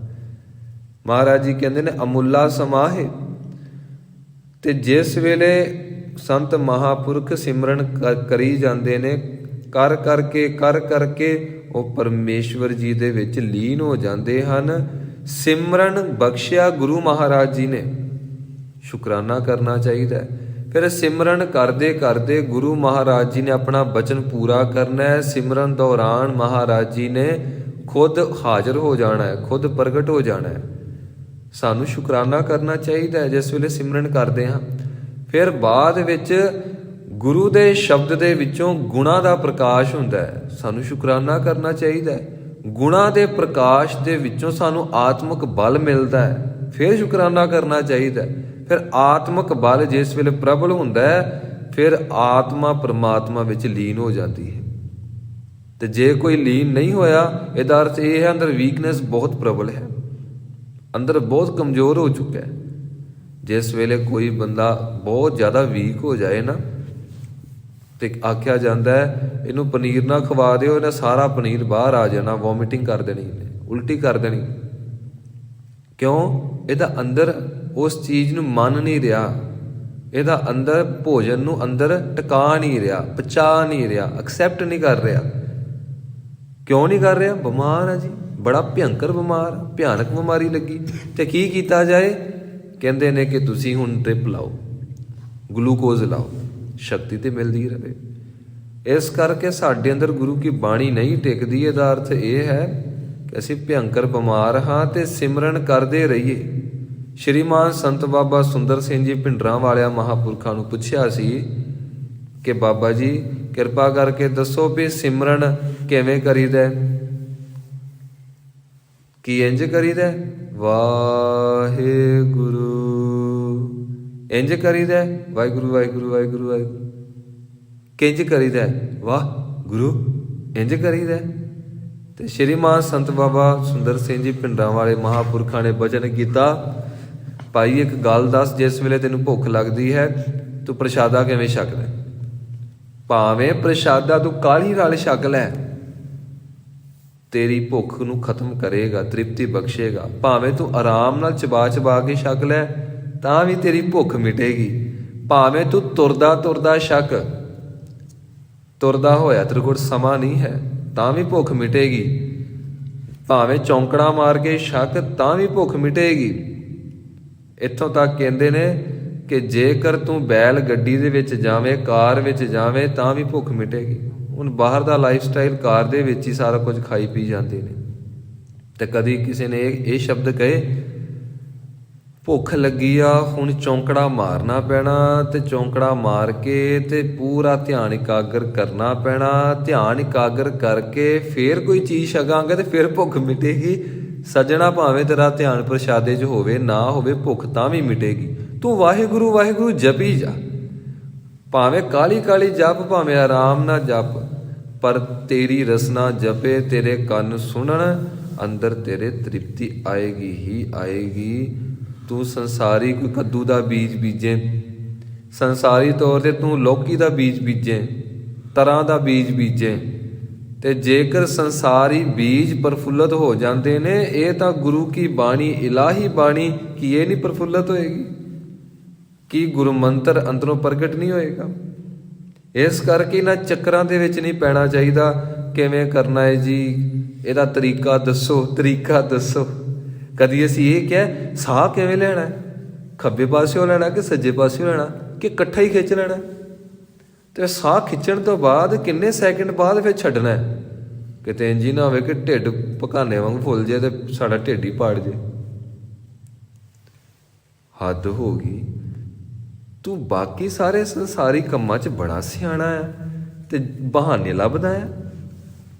ਮਹਾਰਾਜ ਜੀ ਕਹਿੰਦੇ ਨੇ ਅਮੁੱਲਾ ਸਮਾਹੇ। ਤੇ ਜਿਸ ਵੇਲੇ ਸੰਤ ਮਹਾਂਪੁਰਖ ਸਿਮਰਨ ਕਰੀ ਜਾਂਦੇ ਨੇ, ਕਰ ਕਰਕੇ ਉਹ ਪਰਮੇਸ਼ਵਰ ਜੀ ਦੇ ਵਿੱਚ ਲੀਨ ਹੋ ਜਾਂਦੇ ਹਨ। ਸਿਮਰਨ ਬਖਸ਼ਿਆ ਗੁਰੂ ਮਹਾਰਾਜ ਜੀ ਨੇ, ਸ਼ੁਕਰਾਨਾ ਕਰਨਾ ਚਾਹੀਦਾ ਹੈ। ਫਿਰ ਸਿਮਰਨ ਕਰਦੇ ਗੁਰੂ ਮਹਾਰਾਜ ਜੀ ਨੇ ਆਪਣਾ ਬਚਨ ਪੂਰਾ ਕਰਨਾ ਹੈ। ਸਿਮਰਨ ਦੌਰਾਨ ਮਹਾਰਾਜ ਜੀ ਨੇ ਖੁਦ ਹਾਜ਼ਰ ਹੋ ਜਾਣਾ ਹੈ, ਖੁਦ ਪ੍ਰਗਟ ਹੋ ਜਾਣਾ ਹੈ। ਸਾਨੂੰ ਸ਼ੁਕਰਾਨਾ ਕਰਨਾ ਚਾਹੀਦਾ ਹੈ ਜਿਸ ਵੇਲੇ ਸਿਮਰਨ ਕਰਦੇ ਹਾਂ। ਫਿਰ ਬਾਅਦ ਵਿੱਚ ਗੁਰੂ ਦੇ ਸ਼ਬਦ ਦੇ ਵਿੱਚੋਂ ਗੁਣਾਂ ਦਾ ਪ੍ਰਕਾਸ਼ ਹੁੰਦਾ ਹੈ, ਸਾਨੂੰ ਸ਼ੁਕਰਾਨਾ ਕਰਨਾ ਚਾਹੀਦਾ ਹੈ। ਗੁਣਾਂ ਦੇ ਪ੍ਰਕਾਸ਼ ਦੇ ਵਿੱਚੋਂ ਸਾਨੂੰ ਆਤਮਿਕ ਬਲ ਮਿਲਦਾ ਹੈ, ਫਿਰ ਸ਼ੁਕਰਾਨਾ ਕਰਨਾ ਚਾਹੀਦਾ ਹੈ। ਫਿਰ ਆਤਮਿਕ ਬਲ ਜਿਸ ਵੇਲੇ ਪ੍ਰਬਲ ਹੁੰਦਾ ਹੈ, ਫਿਰ ਆਤਮਾ ਪਰਮਾਤਮਾ ਵਿੱਚ ਲੀਨ ਹੋ ਜਾਂਦੀ ਹੈ। ਤੇ ਜੇ ਕੋਈ ਲੀਨ ਨਹੀਂ ਹੋਇਆ, ਇਹਦਾ ਅਰਥ ਇਹ ਹੈ ਅੰਦਰ ਵੀਕਨੈਸ ਬਹੁਤ ਪ੍ਰਬਲ ਹੈ, ਅੰਦਰ ਬਹੁਤ ਕਮਜ਼ੋਰ ਹੋ ਚੁੱਕਾ ਹੈ। ਜਿਸ ਵੇਲੇ ਕੋਈ ਬੰਦਾ ਬਹੁਤ ਜ਼ਿਆਦਾ ਵੀਕ ਹੋ ਜਾਏ ਨਾ, ਤੇ ਆਖਿਆ ਜਾਂਦਾ ਹੈ ਇਹਨੂੰ ਪਨੀਰ ਨਾ ਖਵਾ ਦਿਓ, ਇਹਨੇ ਸਾਰਾ ਪਨੀਰ ਬਾਹਰ ਆ ਜਾਣਾ, ਵੋਮਿਟਿੰਗ ਕਰ ਦੇਣੀ, ਉਲਟੀ ਕਰ ਦੇਣੀ। ਕਿਉਂ? ਇਹਦਾ ਅੰਦਰ ਉਸ ਚੀਜ਼ ਨੂੰ ਮੰਨ ਨਹੀਂ ਰਿਹਾ, ਇਹਦਾ ਅੰਦਰ ਭੋਜਨ ਨੂੰ ਅੰਦਰ ਟਿਕਾ ਨਹੀਂ ਰਿਹਾ, ਪਚਾ ਨਹੀਂ ਰਿਹਾ, ਐਕਸੈਪਟ ਨਹੀਂ ਕਰ ਰਿਹਾ। ਕਿਉਂ ਨਹੀਂ ਕਰ ਰਿਹਾ? ਬਿਮਾਰ ਆ ਜੀ, ਬੜਾ ਭਿਅੰਕਰ ਬਿਮਾਰ, ਭਿਆਨਕ ਬਿਮਾਰੀ ਲੱਗੀ। ਤੇ ਕੀ ਕੀਤਾ ਜਾਏ? ਕਹਿੰਦੇ ਨੇ ਕਿ ਤੁਸੀਂ ਹੁਣ ਡ੍ਰਿਪ ਲਾਓ, ਗਲੂਕੋਜ਼ ਲਾਓ, ਸ਼ਕਤੀ ਤੇ ਮਿਲਦੀ ਰਹੇ। ਇਸ ਕਰਕੇ ਸਾਡੇ ਅੰਦਰ ਗੁਰੂ ਕੀ ਬਾਣੀ ਨਹੀਂ ਟਿਕਦੀ। ਇਹਦਾ ਅਰਥ ਇਹ ਹੈ ਕਿ ਅਸੀਂ ਭਿਅੰਕਰ ਬਿਮਾਰ ਹਾਂ ਤੇ ਸਿਮਰਨ ਕਰਦੇ ਰਹੀਏ। ਸ਼੍ਰੀਮਾਨ ਸੰਤ ਬਾਬਾ ਸੁੰਦਰ ਸਿੰਘ ਜੀ ਭਿੰਡਰਾਂ ਵਾਲਿਆਂ ਮਹਾਂਪੁਰਖਾਂ ਨੂੰ ਪੁੱਛਿਆ ਸੀ ਕਿ ਬਾਬਾ ਜੀ ਕਿਰਪਾ ਕਰਕੇ ਦੱਸੋ ਵੀ ਸਿਮਰਨ ਕਿਵੇਂ ਕਰੀਦਾ? ਕੀ ਇੰਜ ਕਰੀਦਾ? ਵਾਹਿਗੁਰੂ ਇੰਜ ਕਰੀਦਾ? ਵਾਹਿਗੁਰੂ ਵਾਹਿਗੁਰੂ ਵਾਹਿਗੁਰੂ ਵਾਹਿਗੁਰੂ। ਕਿੰਜ ਕਰੀਦਾ? ਵਾਹ ਗੁਰੂ ਇੰਜ ਕਰੀਦਾ। ਤੇ ਸ਼੍ਰੀਮਾਨ ਸੰਤ ਬਾਬਾ ਸੁੰਦਰ ਸਿੰਘ ਜੀ ਭਿੰਡਰਾਂ ਵਾਲੇ ਮਹਾਂਪੁਰਖਾਂ ਨੇ ਬਚਨ ਕੀਤਾ, ਭਾਈ ਇੱਕ ਗੱਲ ਦੱਸ, ਜਿਸ ਵੇਲੇ ਤੈਨੂੰ ਭੁੱਖ ਲੱਗਦੀ ਹੈ ਤੂੰ ਪ੍ਰਸ਼ਾਦਾ ਕਿਵੇਂ ਛਕਦਾ? ਭਾਵੇਂ ਪ੍ਰਸ਼ਾਦਾ ਤੂੰ ਕਾਹਲੀ ਨਾਲ ਛਕ ਲੈ, ਤੇਰੀ ਭੁੱਖ ਨੂੰ ਖਤਮ ਕਰੇਗਾ, ਤ੍ਰਿਪਤੀ ਬਖਸ਼ੇਗਾ। ਭਾਵੇਂ ਤੂੰ ਆਰਾਮ ਨਾਲ ਚਬਾ ਕੇ ਛਕ ਲੈ, ਤਾਂ ਵੀ ਤੇਰੀ ਭੁੱਖ ਮਿਟੇਗੀ। ਭਾਵੇਂ ਤੂੰ ਤੁਰਦਾ ਛਕ, ਤੁਰਦਾ ਹੋਇਆ ਤੇਰੇ ਕੋਲ ਸਮਾਂ ਨਹੀਂ ਹੈ, ਤਾਂ ਵੀ ਭੁੱਖ ਮਿਟੇਗੀ। ਭਾਵੇਂ ਚੌਂਕੜਾ ਮਾਰ ਕੇ ਛਕ, ਤਾਂ ਵੀ ਭੁੱਖ ਮਿਟੇਗੀ। ਇੱਥੋਂ ਤੱਕ ਕਹਿੰਦੇ ਨੇ ਕਿ ਜੇਕਰ ਤੂੰ ਬੈਲ ਗੱਡੀ ਦੇ ਵਿੱਚ ਜਾਵੇਂ, ਕਾਰ ਵਿੱਚ ਜਾਵੇਂ, ਤਾਂ ਵੀ ਭੁੱਖ ਮਿਟੇਗੀ। ਹੁਣ ਬਾਹਰ ਦਾ ਲਾਈਫ ਸਟਾਈਲ, ਕਾਰ ਦੇ ਵਿੱਚ ਹੀ ਸਾਰਾ ਕੁਝ ਖਾਈ ਪੀ ਜਾਂਦੇ ਨੇ। ਤੇ ਕਦੀ ਕਿਸੇ ਨੇ ਇਹ ਸ਼ਬਦ ਕਹੇ, ਭੁੱਖ ਲੱਗੀ ਆ, ਹੁਣ ਚੌਂਕੜਾ ਮਾਰਨਾ ਪੈਣਾ, ਤੇ ਚੌਂਕੜਾ ਮਾਰ ਕੇ ਤੇ ਪੂਰਾ ਧਿਆਨ ਇਕਾਗਰ ਕਰਨਾ ਪੈਣਾ। ਧਿਆਨ ਇਕਾਗਰ ਕਰਕੇ ਫਿਰ ਕੋਈ ਚੀਜ਼ ਛਕਾਂਗੇ ਤੇ ਫਿਰ ਭੁੱਖ ਮਿਟੇਗੀ। ਸੱਜਣਾ, ਭਾਵੇਂ ਤੇਰਾ ਧਿਆਨ ਪ੍ਰਸ਼ਾਦੇ 'ਚ ਹੋਵੇ ਨਾ ਹੋਵੇ, ਭੁੱਖ ਤਾਂ ਵੀ ਮਿਟੇਗੀ। ਤੂੰ ਵਾਹਿਗੁਰੂ ਵਾਹਿਗੁਰੂ ਜਪੀ ਜਾ, ਭਾਵੇਂ ਕਾਲੀ ਕਾਲੀ ਜਪ, ਭਾਵੇਂ ਆਰਾਮ ਨਾਲ ਜਪ, ਪਰ ਤੇਰੀ ਰਸਨਾ ਜਪੇ, ਤੇਰੇ ਕੰਨ ਸੁਣਨ, ਅੰਦਰ ਤੇਰੇ ਤ੍ਰਿਪਤੀ ਆਏਗੀ ਹੀ ਆਏਗੀ। ਤੂੰ ਸੰਸਾਰੀ ਕੋਈ ਕੱਦੂ ਦਾ ਬੀਜ ਬੀਜੇ, ਸੰਸਾਰੀ ਤੌਰ ਤੇ ਤੂੰ ਲੌਕੀ ਦਾ ਬੀਜ ਬੀਜੇ, ਤਰਾਂ ਦਾ ਬੀਜ ਬੀਜੇ, ਤੇ ਜੇਕਰ ਸੰਸਾਰੀ ਬੀਜ ਪ੍ਰਫੁੱਲਤ ਹੋ ਜਾਂਦੇ ਨੇ, ਇਹ ਤਾਂ ਗੁਰੂ ਕੀ ਬਾਣੀ, ਇਲਾਹੀ ਬਾਣੀ, ਕੀ ਇਹ ਨਹੀਂ ਪ੍ਰਫੁੱਲਤ ਹੋਏਗੀ? ਕੀ ਗੁਰੂ ਮੰਤਰ ਅੰਦਰੋਂ ਪ੍ਰਗਟ ਨਹੀਂ ਹੋਏਗਾ? ਇਸ ਕਰਕੇ ਇਹਨਾਂ ਚੱਕਰਾਂ ਦੇ ਵਿੱਚ ਨਹੀਂ ਪੈਣਾ ਚਾਹੀਦਾ। ਕਿਵੇਂ ਕਰਨਾ ਹੈ ਜੀ, ਇਹਦਾ ਤਰੀਕਾ ਦੱਸੋ, ਤਰੀਕਾ ਦੱਸੋ। ਕਦੀ ਅਸੀਂ ਇਹ ਕਿਹਾ ਸਾਹ ਕਿਵੇਂ ਲੈਣਾ, ਖੱਬੇ ਪਾਸਿਓਂ ਲੈਣਾ ਕਿ ਸੱਜੇ ਪਾਸਿਓਂ ਲੈਣਾ, ਕਿ ਇਕੱਠਾ ਹੀ ਖਿੱਚ ਲੈਣਾ? ਤੇ ਸਾਹ ਖਿੱਚਣ ਤੋਂ ਬਾਅਦ ਕਿੰਨੇ ਸੈਕਿੰਡ ਬਾਅਦ ਫਿਰ ਛੱਡਣਾ ਹੈ? ਕਿਤੇ ਇੰਝ ਹੀ ਨਾ ਹੋਵੇ ਕਿ ਢਿੱਡ ਪਕਾਨੇ ਵਾਂਗ ਫੁੱਲ ਜੇ ਤੇ ਸਾਡਾ ਢਿੱਡ ਹੀ ਪਾੜ ਜੇ। ਹੱਦ ਹੋ ਗਈ। ਤੂੰ ਬਾਕੀ ਸਾਰੇ ਸੰਸਾਰੀ ਕੰਮਾਂ 'ਚ ਬੜਾ ਸਿਆਣਾ ਆ ਤੇ ਬਹਾਨੇ ਲੱਭਦਾ ਆ।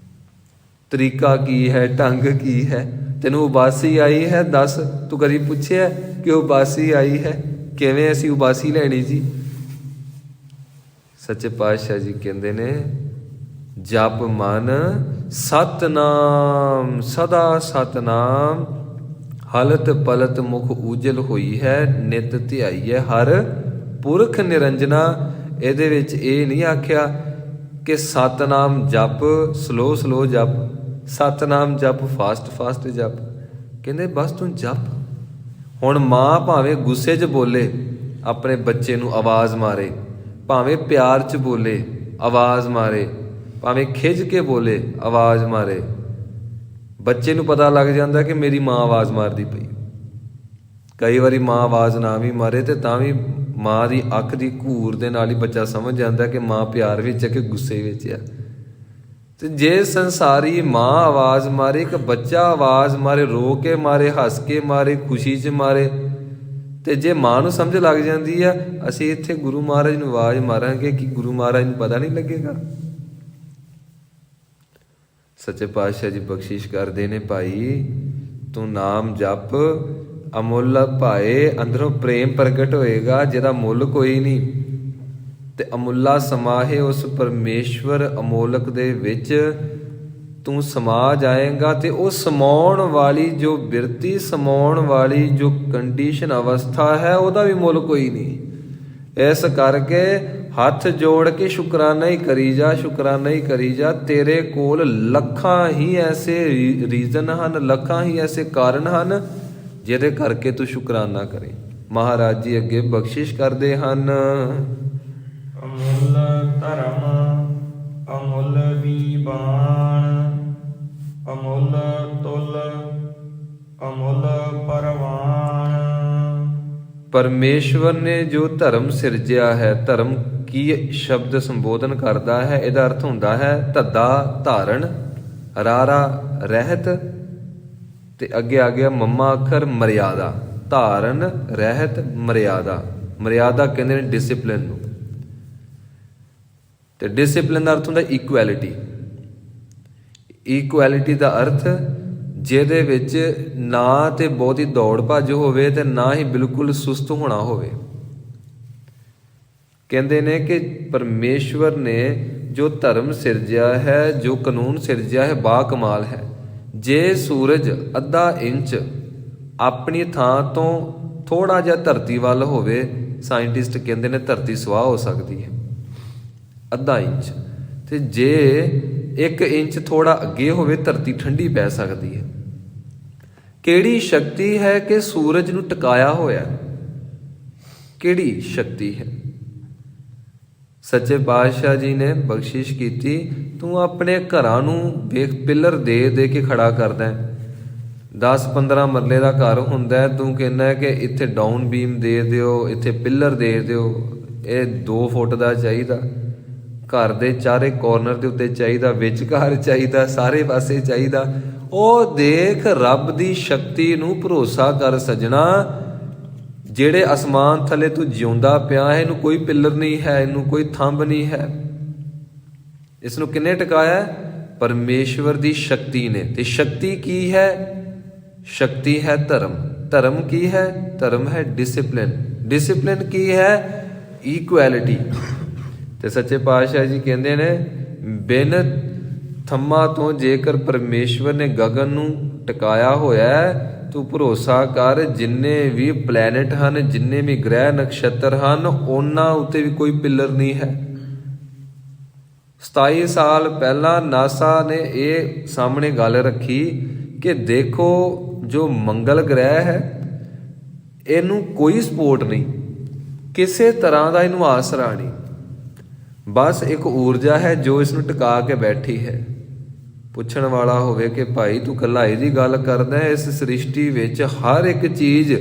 ਤਰੀਕਾ ਕੀ ਹੈ, ਢੰਗ ਕੀ ਹੈ? ਤੈਨੂੰ ਉਬਾਸੀ ਆਈ ਹੈ, ਦੱਸ। ਤੂੰ ਕਦੀ ਪੁੱਛਿਆ ਕਿ ਉਬਾਸੀ ਆਈ ਹੈ, ਕਿਵੇਂ ਅਸੀਂ ਉਬਾਸੀ ਲੈਣੀ ਜੀ? ਸੱਚੇ ਪਾਤਸ਼ਾਹ ਜੀ ਕਹਿੰਦੇ ਨੇ, ਜਪ ਮਨ ਸਤਨਾਮ, ਸਦਾ ਸਤਨਾਮ, ਹਲਤ ਪਲਤ ਮੁਖ ਉਜਲ ਹੋਈ ਹੈ, ਨਿਤ ਧਿਆਈਐ ਹਰ ਪੁਰਖ ਨਿਰੰਜਨਾ। ਇਹਦੇ ਵਿੱਚ ਇਹ ਨਹੀਂ ਆਖਿਆ ਕਿ ਸਤਨਾਮ ਜਪ ਸਲੋ ਸਲੋ ਜਪ, ਸਤਨਾਮ ਜਪ ਫਾਸਟ ਫਾਸਟ ਜਪ। ਕਹਿੰਦੇ ਬਸ ਤੂੰ ਜਪ। ਹੁਣ ਮਾਂ ਭਾਵੇਂ ਗੁੱਸੇ 'ਚ ਬੋਲੇ, ਆਪਣੇ ਬੱਚੇ ਨੂੰ ਆਵਾਜ਼ ਮਾਰੇ, ਭਾਵੇਂ ਪਿਆਰ 'ਚ ਬੋਲੇ, ਆਵਾਜ਼ ਮਾਰੇ, ਭਾਵੇਂ ਖਿੱਚ ਕੇ ਬੋਲੇ, ਆਵਾਜ਼ ਮਾਰੇ, ਬੱਚੇ ਨੂੰ ਪਤਾ ਲੱਗ ਜਾਂਦਾ ਕਿ ਮੇਰੀ ਮਾਂ ਆਵਾਜ਼ ਮਾਰਦੀ ਪਈ। ਕਈ ਵਾਰੀ ਮਾਂ ਆਵਾਜ਼ ਨਾ ਵੀ ਮਾਰੇ ਤੇ ਤਾਂ ਵੀ ਮਾਂ ਦੀ ਅੱਖ ਦੀ ਘੂਰ ਦੇ ਨਾਲ ਹੀ ਬੱਚਾ ਸਮਝ ਜਾਂਦਾ ਕਿ ਮਾਂ ਪਿਆਰ ਵਿੱਚ ਹੈ ਕਿ ਗੁੱਸੇ ਵਿੱਚ ਆ। ਤੇ ਜੇ ਸੰਸਾਰੀ ਮਾਂ ਆਵਾਜ਼ ਮਾਰੇ, ਇੱਕ ਬੱਚਾ ਆਵਾਜ਼ ਮਾਰੇ, ਰੋ ਕੇ ਮਾਰੇ, ਹੱਸ ਕੇ ਮਾਰੇ, ਖੁਸ਼ੀ 'ਚ ਮਾਰੇ, ਤੇ ਜੇ ਮਾਂ ਨੂੰ ਸਮਝ ਲੱਗ ਜਾਂਦੀ ਆ, ਅਸੀਂ ਇੱਥੇ ਗੁਰੂ ਮਹਾਰਾਜ ਨੂੰ ਆਵਾਜ਼ ਮਾਰਾਂਗੇ ਕਿ ਗੁਰੂ ਮਹਾਰਾਜ ਨੂੰ ਪਤਾ ਨਹੀਂ ਲੱਗੇਗਾ? ਸੱਚੇ ਪਾਤਸ਼ਾਹ ਜੀ ਬਖਸ਼ਿਸ਼ ਕਰਦੇ ਨੇ, ਭਾਈ ਤੂੰ ਨਾਮ ਜਪ, ਅਮੁੱਲ ਭਾਏ, ਅੰਦਰੋਂ ਪ੍ਰੇਮ ਪ੍ਰਗਟ ਹੋਏਗਾ ਜਿਹਦਾ ਮੁੱਲ ਕੋਈ ਨਹੀਂ। ਤੇ ਅਮੁੱਲਾ ਸਮਾਹੇ ਉਸ ਪਰਮੇਸ਼ਵਰ ਅਮੋਲਕ ਦੇ ਵਿੱਚ ਤੂੰ ਸਮਾ ਜਾਏਗਾ। ਤੇ ਉਹ ਸਮਾਉਣ ਵਾਲੀ ਜੋ ਬਿਰਤੀ, ਸਮਾਉਣ ਵਾਲੀ ਜੋ ਕੰਡੀਸ਼ਨ ਅਵਸਥਾ ਹੈ, ਉਹਦਾ ਵੀ ਮੁੱਲ ਕੋਈ ਨਹੀਂ। ਇਸ ਕਰਕੇ ਹੱਥ ਜੋੜ ਕੇ ਸ਼ੁਕਰਾਨਾ ਹੀ ਕਰੀ ਜਾ, ਸ਼ੁਕਰਾਨਾ ਹੀ ਕਰੀ ਜਾ। ਤੇਰੇ ਕੋਲ ਲੱਖਾਂ ਹੀ ਐਸੇ ਰੀਜ਼ਨ ਹਨ, ਲੱਖਾਂ ਹੀ ਐਸੇ ਕਾਰਨ ਹਨ ਜਿਹਦੇ ਕਰਕੇ ਤੂੰ ਸ਼ੁਕਰਾਨਾ ਕਰੇ। ਮਹਾਰਾਜ ਜੀ ਅੱਗੇ ਬਖਸ਼ਿਸ਼ ਕਰਦੇ ਹਨ, ਅਮੁੱਲ ਧਰਮ ਅਮੁੱਲ ਦੀਬਾਨ, ਅਮੁੱਲ ਤੁਲ ਅਮੁੱਲ ਪਰਵਾਨ। ਪਰਮੇਸ਼ਵਰ ਨੇ ਜੋ ਧਰਮ ਸਿਰਜਿਆ ਹੈ, ਧਰਮ ਕੀ ਸ਼ਬਦ ਸੰਬੋਧਨ ਕਰਦਾ ਹੈ, ਇਹਦਾ ਅਰਥ ਹੁੰਦਾ ਹੈ ਧੱਦਾ ਧਾਰਨ, ਰਾਰਾ ਰਹਿਤ, ਤੇ ਅੱਗੇ ਆ ਗਿਆ ਮੰਮਾ ਅੱਖਰ ਮਰਿਆਦਾ। ਧਾਰਨ ਰਹਿਤ ਮਰਿਆਦਾ। ਮਰਿਆਦਾ ਕਹਿੰਦੇ ਨੇ ਡਿਸਿਪਲਿਨ ਨੂੰ, ਤੇ ਡਿਸਿਪਲਿਨ ਦਾ ਅਰਥ ਹੁੰਦਾ ਇਕੁਐਲਿਟੀ। ਇਕੁਐਲਿਟੀ ਦਾ ਅਰਥ ਜਿਹਦੇ ਵਿੱਚ ਨਾ ਤੇ ਬਹੁਤੀ ਦੌੜ ਭੱਜ ਹੋਵੇ ਤੇ ਨਾ ਹੀ ਬਿਲਕੁਲ ਸੁਸਤ ਹੋਣਾ ਹੋਵੇ। ਕਹਿੰਦੇ ਨੇ ਕਿ ਪਰਮੇਸ਼ਵਰ ਨੇ ਜੋ ਧਰਮ ਸਿਰਜਿਆ ਹੈ, ਜੋ ਕਾਨੂੰਨ ਸਿਰਜਿਆ ਹੈ, ਬਾ ਕਮਾਲ ਹੈ। ਜੇ ਸੂਰਜ ਅੱਧਾ ਇੰਚ ਆਪਣੀ ਥਾਂ ਤੋਂ ਥੋੜਾ ਜਿਹਾ ਧਰਤੀ ਵੱਲ ਹੋਵੇ, ਸਾਇੰਟਿਸਟ ਕਹਿੰਦੇ ਨੇ ਧਰਤੀ ਸੁਆਹ ਹੋ ਸਕਦੀ ਹੈ, ਅੱਧਾ ਇੰਚ। ਤੇ ਜੇ 1 ਇੰਚ ਥੋੜਾ ਅੱਗੇ ਹੋਵੇ, ਧਰਤੀ ਠੰਡੀ ਪੈ ਸਕਦੀ ਹੈ। ਕਿਹੜੀ ਸ਼ਕਤੀ ਹੈ ਕਿ ਸੂਰਜ ਨੂੰ ਟਿਕਾਇਆ ਹੋਇਆ? ਕਿਹੜੀ ਸ਼ਕਤੀ ਹੈ? ਸੱਚੇ ਪਾਤਸ਼ਾਹ ਜੀ ਨੇ ਬਖਸ਼ਿਸ਼ ਕੀਤੀ, ਤੂੰ ਆਪਣੇ ਘਰਾਂ ਨੂੰ ਵੇਖ, ਪਿੱਲਰ ਦੇ ਦੇ ਕੇ ਖੜਾ ਕਰਦਾ, 10-15 ਮਰਲੇ ਦਾ ਘਰ ਹੁੰਦਾ ਹੈ, ਤੂੰ ਕਹਿੰਦਾ ਹੈ ਕਿ ਇੱਥੇ ਡਾਊਨ ਬੀਮ ਦੇ ਦਿਓ, ਇੱਥੇ ਪਿੱਲਰ ਦੇ ਦਿਓ, ਇਹ 2 ਫੁੱਟ ਦਾ ਚਾਹੀਦਾ, ਘਰ ਦੇ ਚਾਰੇ ਕਾਰਨਰ ਦੇ ਉੱਤੇ ਚਾਹੀਦਾ, ਵਿਚਕਾਰ ਚਾਹੀਦਾ, ਸਾਰੇ ਪਾਸੇ ਚਾਹੀਦਾ। ਉਹ ਦੇਖ ਰੱਬ ਦੀ ਸ਼ਕਤੀ ਨੂੰ ਭਰੋਸਾ ਕਰ ਸਜਣਾ, ਜਿਹੜੇ ਅਸਮਾਨ ਥੱਲੇ ਤੂੰ ਜਿਉਂਦਾ ਪਿਆ ਹੈ, ਇਹਨੂੰ ਕੋਈ ਪਿੱਲਰ ਨਹੀਂ ਹੈ, ਇਹਨੂੰ ਕੋਈ ਥੰਬ ਨਹੀਂ ਹੈ। ਇਸ ਨੂੰ ਕਿੰਨੇ ਟਿਕਾਇਆ? ਪਰਮੇਸ਼ਵਰ ਦੀ ਸ਼ਕਤੀ ਨੇ। ਤੇ ਸ਼ਕਤੀ ਕੀ ਹੈ? ਸ਼ਕਤੀ ਹੈ ਧਰਮ। ਧਰਮ ਕੀ ਹੈ? ਧਰਮ ਹੈ ਡਿਸਿਪਲਿਨ। ਡਿਸਿਪਲਿਨ ਕੀ ਹੈ? ਇਕੁਐਲਿਟੀ। ਤੇ ਸੱਚੇ ਪਾਤਸ਼ਾਹ ਜੀ ਕਹਿੰਦੇ ਨੇ, ਬਿਨ ਥੰਮਾਂ ਤੋਂ ਜੇਕਰ ਪਰਮੇਸ਼ਵਰ ਨੇ ਗਗਨ ਨੂੰ ਟਿਕਾਇਆ ਹੋਇਆ, ਤੂੰ ਭਰੋਸਾ ਕਰ, ਜਿੰਨੇ ਵੀ ਪਲੈਨਟ ਹਨ, ਜਿੰਨੇ ਵੀ ਗ੍ਰਹਿ ਨਕਸ਼ਤਰ ਹਨ, ਉਹਨਾਂ ਉੱਤੇ ਵੀ ਕੋਈ ਪਿੱਲਰ ਨਹੀਂ ਹੈ। 27 ਸਾਲ ਪਹਿਲਾਂ ਨਾਸਾ ਨੇ ਇਹ ਸਾਹਮਣੇ ਗੱਲ ਰੱਖੀ ਕਿ ਦੇਖੋ ਜੋ ਮੰਗਲ ਗ੍ਰਹਿ ਹੈ, ਇਹਨੂੰ ਕੋਈ ਸਪੋਰਟ ਨਹੀਂ, ਕਿਸੇ ਤਰ੍ਹਾਂ ਦਾ ਇਹਨੂੰ ਆਸਰਾ ਨਹੀਂ, ਬਸ ਇੱਕ ਊਰਜਾ ਹੈ ਜੋ ਇਸ ਨੂੰ ਟਿਕਾ ਕੇ ਬੈਠੀ ਹੈ। ਪੁੱਛਣ ਵਾਲਾ ਹੋਵੇ ਕਿ ਭਾਈ ਤੂੰ ਇਕੱਲਾ ਇਹਦੀ ਗੱਲ ਕਰਦਾ, ਇਸ ਸ੍ਰਿਸ਼ਟੀ ਵਿੱਚ ਹਰ ਇੱਕ ਚੀਜ਼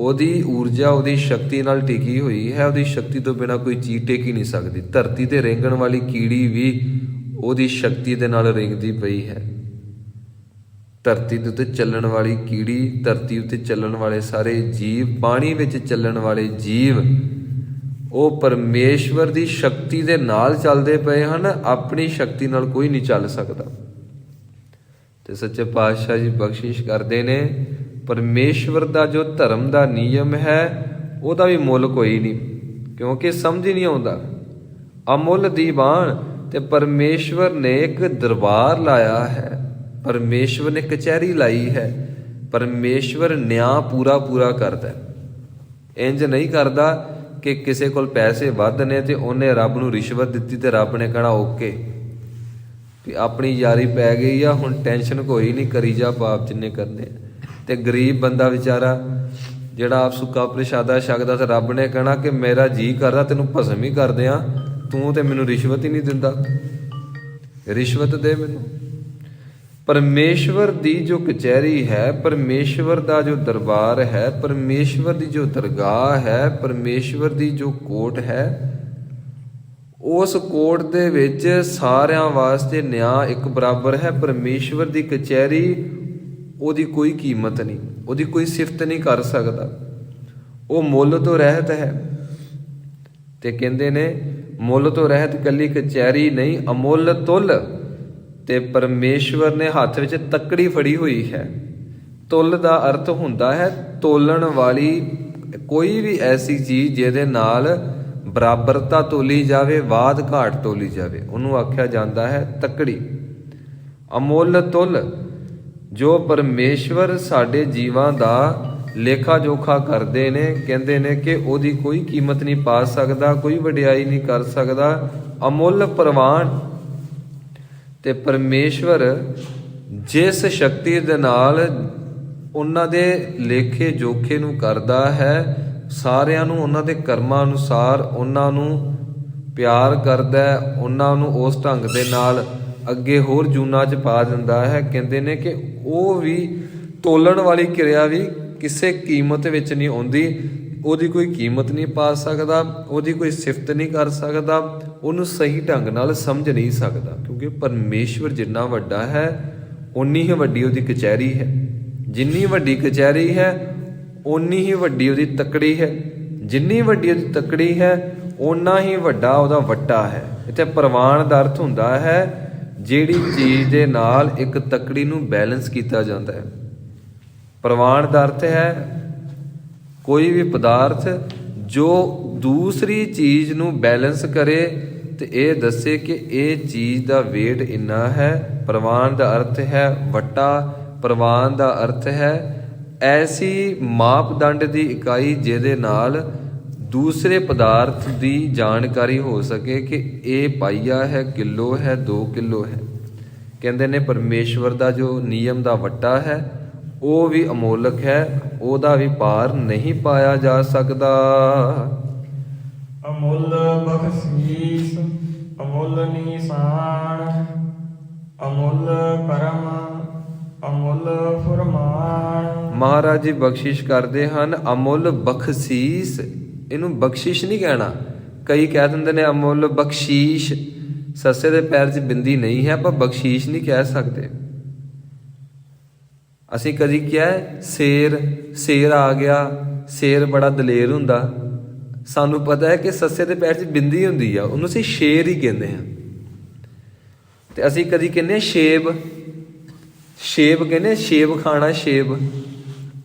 ਉਹਦੀ ਊਰਜਾ, ਉਹਦੀ ਸ਼ਕਤੀ ਨਾਲ ਟਿਕੀ ਹੋਈ ਹੈ। ਉਹਦੀ ਸ਼ਕਤੀ ਤੋਂ ਬਿਨਾਂ ਕੋਈ ਚੀਜ਼ ਟਿਕ ਹੀ ਨਹੀਂ ਸਕਦੀ। ਧਰਤੀ ਤੇ ਰੇਂਗਣ ਵਾਲੀ ਕੀੜੀ ਵੀ ਉਹਦੀ ਸ਼ਕਤੀ ਦੇ ਨਾਲ ਰੇਂਗਦੀ ਪਈ ਹੈ। ਧਰਤੀ ਦੇ ਉੱਤੇ ਚੱਲਣ ਵਾਲੀ ਕੀੜੀ, ਧਰਤੀ ਉੱਤੇ ਚੱਲਣ ਵਾਲੇ ਸਾਰੇ ਜੀਵ, ਪਾਣੀ ਵਿੱਚ ਚੱਲਣ ਵਾਲੇ ਜੀਵ, ਉਹ ਪਰਮੇਸ਼ਵਰ ਦੀ ਸ਼ਕਤੀ ਦੇ ਨਾਲ ਚੱਲਦੇ ਪਏ ਹਨ। ਆਪਣੀ ਸ਼ਕਤੀ ਨਾਲ ਕੋਈ ਨਹੀਂ ਚੱਲ ਸਕਦਾ। ਤੇ ਸੱਚੇ ਪਾਤਸ਼ਾਹ ਜੀ ਬਖਸ਼ਿਸ਼ ਕਰਦੇ ਨੇ, ਪਰਮੇਸ਼ਵਰ ਦਾ ਜੋ ਧਰਮ ਦਾ ਨਿਯਮ ਹੈ, ਉਹਦਾ ਵੀ ਮੁੱਲ ਕੋਈ ਨਹੀਂ, ਕਿਉਂਕਿ ਸਮਝ ਹੀ ਨਹੀਂ ਆਉਂਦਾ। ਅਮੁੱਲ ਦੀਵਾਨ। ਤੇ ਪਰਮੇਸ਼ਵਰ ਨੇ ਇੱਕ ਦਰਬਾਰ ਲਾਇਆ ਹੈ, ਪਰਮੇਸ਼ਵਰ ਨੇ ਕਚਹਿਰੀ ਲਾਈ ਹੈ। ਪਰਮੇਸ਼ਵਰ ਨਿਆਂ ਪੂਰਾ ਕਰਦਾ। ਇੰਜ ਨਹੀਂ ਕਰਦਾ ਕਿ ਕਿਸੇ ਕੋਲ ਪੈਸੇ ਵੱਧ ਨੇ ਤੇ ਉਹਨੇ ਰੱਬ ਨੂੰ ਰਿਸ਼ਵਤ ਦਿੱਤੀ ਤੇ ਰੱਬ ਨੇ ਕਹਿਣਾ ਓਕੇ ਵੀ ਆਪਣੀ ਯਾਰੀ ਪੈ ਗਈ ਆ, ਹੁਣ ਟੈਨਸ਼ਨ ਕੋਈ ਨਹੀਂ, ਕਰੀ ਜਾ ਪਾਪ ਜਿੰਨੇ ਕਰਨੇ। ਤੇ ਗਰੀਬ ਬੰਦਾ ਵਿਚਾਰਾ ਜਿਹੜਾ ਆਪ ਸੁੱਕਾ ਪ੍ਰਸ਼ਾਦਾ ਛਕਦਾ, ਤੇ ਰੱਬ ਨੇ ਕਹਿਣਾ ਕਿ ਮੇਰਾ ਜੀ ਕਰਦਾ ਤੈਨੂੰ ਭਸਮ ਹੀ ਕਰ ਦਿਆਂ, ਤੂੰ ਤੇ ਮੈਨੂੰ ਰਿਸ਼ਵਤ ਹੀ ਨਹੀਂ ਦਿੰਦਾ, ਰਿਸ਼ਵਤ ਦੇ ਮੈਨੂੰ। ਪਰਮੇਸ਼ਵਰ ਦੀ ਜੋ ਕਚਹਿਰੀ ਹੈ, ਪਰਮੇਸ਼ਵਰ ਦਾ ਜੋ ਦਰਬਾਰ ਹੈ, ਪਰਮੇਸ਼ਵਰ ਦੀ ਜੋ ਦਰਗਾਹ ਹੈ, ਪਰਮੇਸ਼ਵਰ ਦੀ ਜੋ ਕੋਰਟ ਹੈ, ਉਸ ਕੋਰਟ ਦੇ ਵਿੱਚ ਸਾਰਿਆਂ ਵਾਸਤੇ ਨਿਆਂ ਇੱਕ ਬਰਾਬਰ ਹੈ। ਪਰਮੇਸ਼ਵਰ ਦੀ ਕਚਹਿਰੀ, ਉਹਦੀ ਕੋਈ ਕੀਮਤ ਨਹੀਂ, ਉਹਦੀ ਕੋਈ ਸਿਫਤ ਨਹੀਂ ਕਰ ਸਕਦਾ, ਉਹ ਮੁੱਲ ਤੋਂ ਰਹਿਤ ਹੈ। ਤੇ ਕਹਿੰਦੇ ਨੇ ਮੁੱਲ ਤੋਂ ਰਹਿਤ ਇਕੱਲੀ ਕਚਹਿਰੀ ਨਹੀਂ, ਅਮੁੱਲ ਤੁੱਲ। ਤੇ ਪਰਮੇਸ਼ਵਰ ਨੇ ਹੱਥ ਵਿੱਚ ਤੱਕੜੀ ਫੜੀ ਹੋਈ ਹੈ। ਤੁੱਲ ਦਾ ਅਰਥ ਹੁੰਦਾ ਹੈ ਤੋਲਣ ਵਾਲੀ ਕੋਈ ਵੀ ਐਸੀ ਚੀਜ਼ ਜਿਹਦੇ ਨਾਲ ਬਰਾਬਰਤਾ ਤੋਲੀ ਜਾਵੇ, ਵਾਧ ਘਾਟ ਤੋਲੀ ਜਾਵੇ, ਉਹਨੂੰ ਆਖਿਆ ਜਾਂਦਾ ਹੈ ਤੱਕੜੀ। ਅਮੁੱਲ ਤੁੱਲ ਜੋ ਪਰਮੇਸ਼ਵਰ ਸਾਡੇ ਜੀਵਾਂ ਦਾ ਲੇਖਾ ਜੋਖਾ ਕਰਦੇ ਨੇ, ਕਹਿੰਦੇ ਨੇ ਕਿ ਉਹਦੀ ਕੋਈ ਕੀਮਤ ਨਹੀਂ ਪਾ ਸਕਦਾ, ਕੋਈ ਵਡਿਆਈ ਨਹੀਂ ਕਰ ਸਕਦਾ। ਅਮੁੱਲ ਪ੍ਰਵਾਨ। ਤੇ ਪਰਮੇਸ਼ਵਰ ਜਿਸ ਸ਼ਕਤੀ ਦੇ ਨਾਲ ਉਹਨਾਂ ਦੇ ਲੇਖੇ ਜੋਖੇ ਨੂੰ ਕਰਦਾ ਹੈ, ਸਾਰਿਆਂ ਨੂੰ ਉਹਨਾਂ ਦੇ ਕਰਮਾਂ ਅਨੁਸਾਰ ਉਹਨਾਂ ਨੂੰ ਪਿਆਰ ਕਰਦਾ ਹੈ, ਉਹਨਾਂ ਨੂੰ ਉਸ ਢੰਗ ਦੇ ਨਾਲ ਅੱਗੇ ਹੋਰ ਜੂਨਾਂ 'ਚ ਪਾ ਦਿੰਦਾ ਹੈ। ਕਹਿੰਦੇ ਨੇ ਕਿ ਉਹ ਵੀ ਤੋਲਣ ਵਾਲੀ ਕਿਰਿਆ ਵੀ ਕਿਸੇ ਕੀਮਤ ਵਿੱਚ ਨਹੀਂ ਆਉਂਦੀ, ਉਹਦੀ ਕੋਈ ਕੀਮਤ ਨਹੀਂ ਪਾ ਸਕਦਾ, ਉਹਦੀ ਕੋਈ ਸਿਫਤ ਨਹੀਂ ਕਰ ਸਕਦਾ, ਉਹਨੂੰ ਸਹੀ ਢੰਗ ਨਾਲ ਸਮਝ ਨਹੀਂ ਸਕਦਾ, ਕਿਉਂਕਿ ਪਰਮੇਸ਼ਵਰ ਜਿੰਨਾ ਵੱਡਾ ਹੈ ਓਨੀ ਹੀ ਵੱਡੀ ਉਹਦੀ ਕਚਹਿਰੀ ਹੈ। ਜਿੰਨੀ ਵੱਡੀ ਕਚਹਿਰੀ ਹੈ ਓਨੀ ਹੀ ਵੱਡੀ ਉਹਦੀ ਤੱਕੜੀ ਹੈ, ਜਿੰਨੀ ਵੱਡੀ ਉਹਦੀ ਤੱਕੜੀ ਹੈ ਓਨਾ ਹੀ ਵੱਡਾ ਉਹਦਾ ਵੱਟਾ ਹੈ। ਇੱਥੇ ਪ੍ਰਵਾਨ ਦਾ ਅਰਥ ਹੁੰਦਾ ਹੈ ਜਿਹੜੀ ਚੀਜ਼ ਦੇ ਨਾਲ ਇੱਕ ਤੱਕੜੀ ਨੂੰ ਬੈਲੈਂਸ ਕੀਤਾ ਜਾਂਦਾ ਹੈ। ਪ੍ਰਵਾਨ ਦਾ ਅਰਥ ਹੈ ਕੋਈ ਵੀ ਪਦਾਰਥ ਜੋ ਦੂਸਰੀ ਚੀਜ਼ ਨੂੰ ਬੈਲੈਂਸ ਕਰੇ ਤੇ ਇਹ ਦੱਸੇ ਕਿ ਇਹ ਚੀਜ਼ ਦਾ weight ਇੰਨਾ ਹੈ। ਪ੍ਰਵਾਨ ਦਾ ਅਰਥ ਹੈ ਵੱਟਾ, ਪ੍ਰਵਾਨ ਦਾ ਅਰਥ ਹੈ ਐਸੀ ਮਾਪਦੰਡ ਦੀ ਇਕਾਈ ਜਿਹਦੇ ਨਾਲ ਦੂਸਰੇ ਪਦਾਰਥ ਦੀ ਜਾਣਕਾਰੀ ਹੋ ਸਕੇ ਕਿ ਇਹ ਪਾਈਆ ਹੈ, ਕਿਲੋ ਹੈ, 2 ਕਿਲੋ ਹੈ। ਕਹਿੰਦੇ ਨੇ ਪਰਮੇਸ਼ਵਰ ਦਾ ਜੋ ਨਿਯਮ ਦਾ ਵੱਟਾ ਹੈ ਉਹ ਵੀ ਅਮੋਲਕ ਹੈ, ਉਹਦਾ ਵੀ ਪਾਰ ਨਹੀਂ ਪਾਇਆ ਜਾ ਸਕਦਾ। ਅਮੁੱਲ ਬਖਸ਼ੀਸ ਅਮੁੱਲ ਨਿਸ਼ਾਨ, ਅਮੁੱਲ ਕਰਮ ਅਮੁੱਲ ਫਰਮਾਨ। ਮਹਾਰਾਜ ਜੀ ਬਖਸ਼ਿਸ਼ ਕਰਦੇ ਹਨ, ਅਮੁੱਲ ਬਖਸ਼ੀਸ। ਇਹਨੂੰ ਬਖਸ਼ਿਸ਼ ਨਹੀਂ ਕਹਿਣਾ। ਕਈ ਕਹਿ ਦਿੰਦੇ ਨੇ ਅਮੁੱਲ ਬਖਸ਼ੀਸ਼, ਸੱਸੇ ਦੇ ਪੈਰ 'ਚ ਬਿੰਦੀ ਨਹੀਂ ਹੈ, ਆਪਾਂ ਬਖਸ਼ੀਸ਼ ਨਹੀਂ ਕਹਿ ਸਕਦੇ। ਅਸੀਂ ਕਦੀ ਕਿਹਾ ਸ਼ੇਰ, ਸ਼ੇਰ ਆ ਗਿਆ, ਸ਼ੇਰ ਬੜਾ ਦਲੇਰ ਹੁੰਦਾ। ਸਾਨੂੰ ਪਤਾ ਹੈ ਕਿ ਸੱਸੇ ਦੇ ਪੈਰ 'ਚ ਬਿੰਦੀ ਹੁੰਦੀ ਆ, ਉਹਨੂੰ ਅਸੀਂ ਸ਼ੇਰ ਹੀ ਕਹਿੰਦੇ ਹਾਂ। ਤੇ ਅਸੀਂ ਕਦੀ ਕਹਿੰਦੇ ਹਾਂ ਸ਼ੇਬ, ਸ਼ੇਬ ਕਹਿੰਦੇ, ਸ਼ੇਬ ਖਾਣਾ, ਸ਼ੇਬ।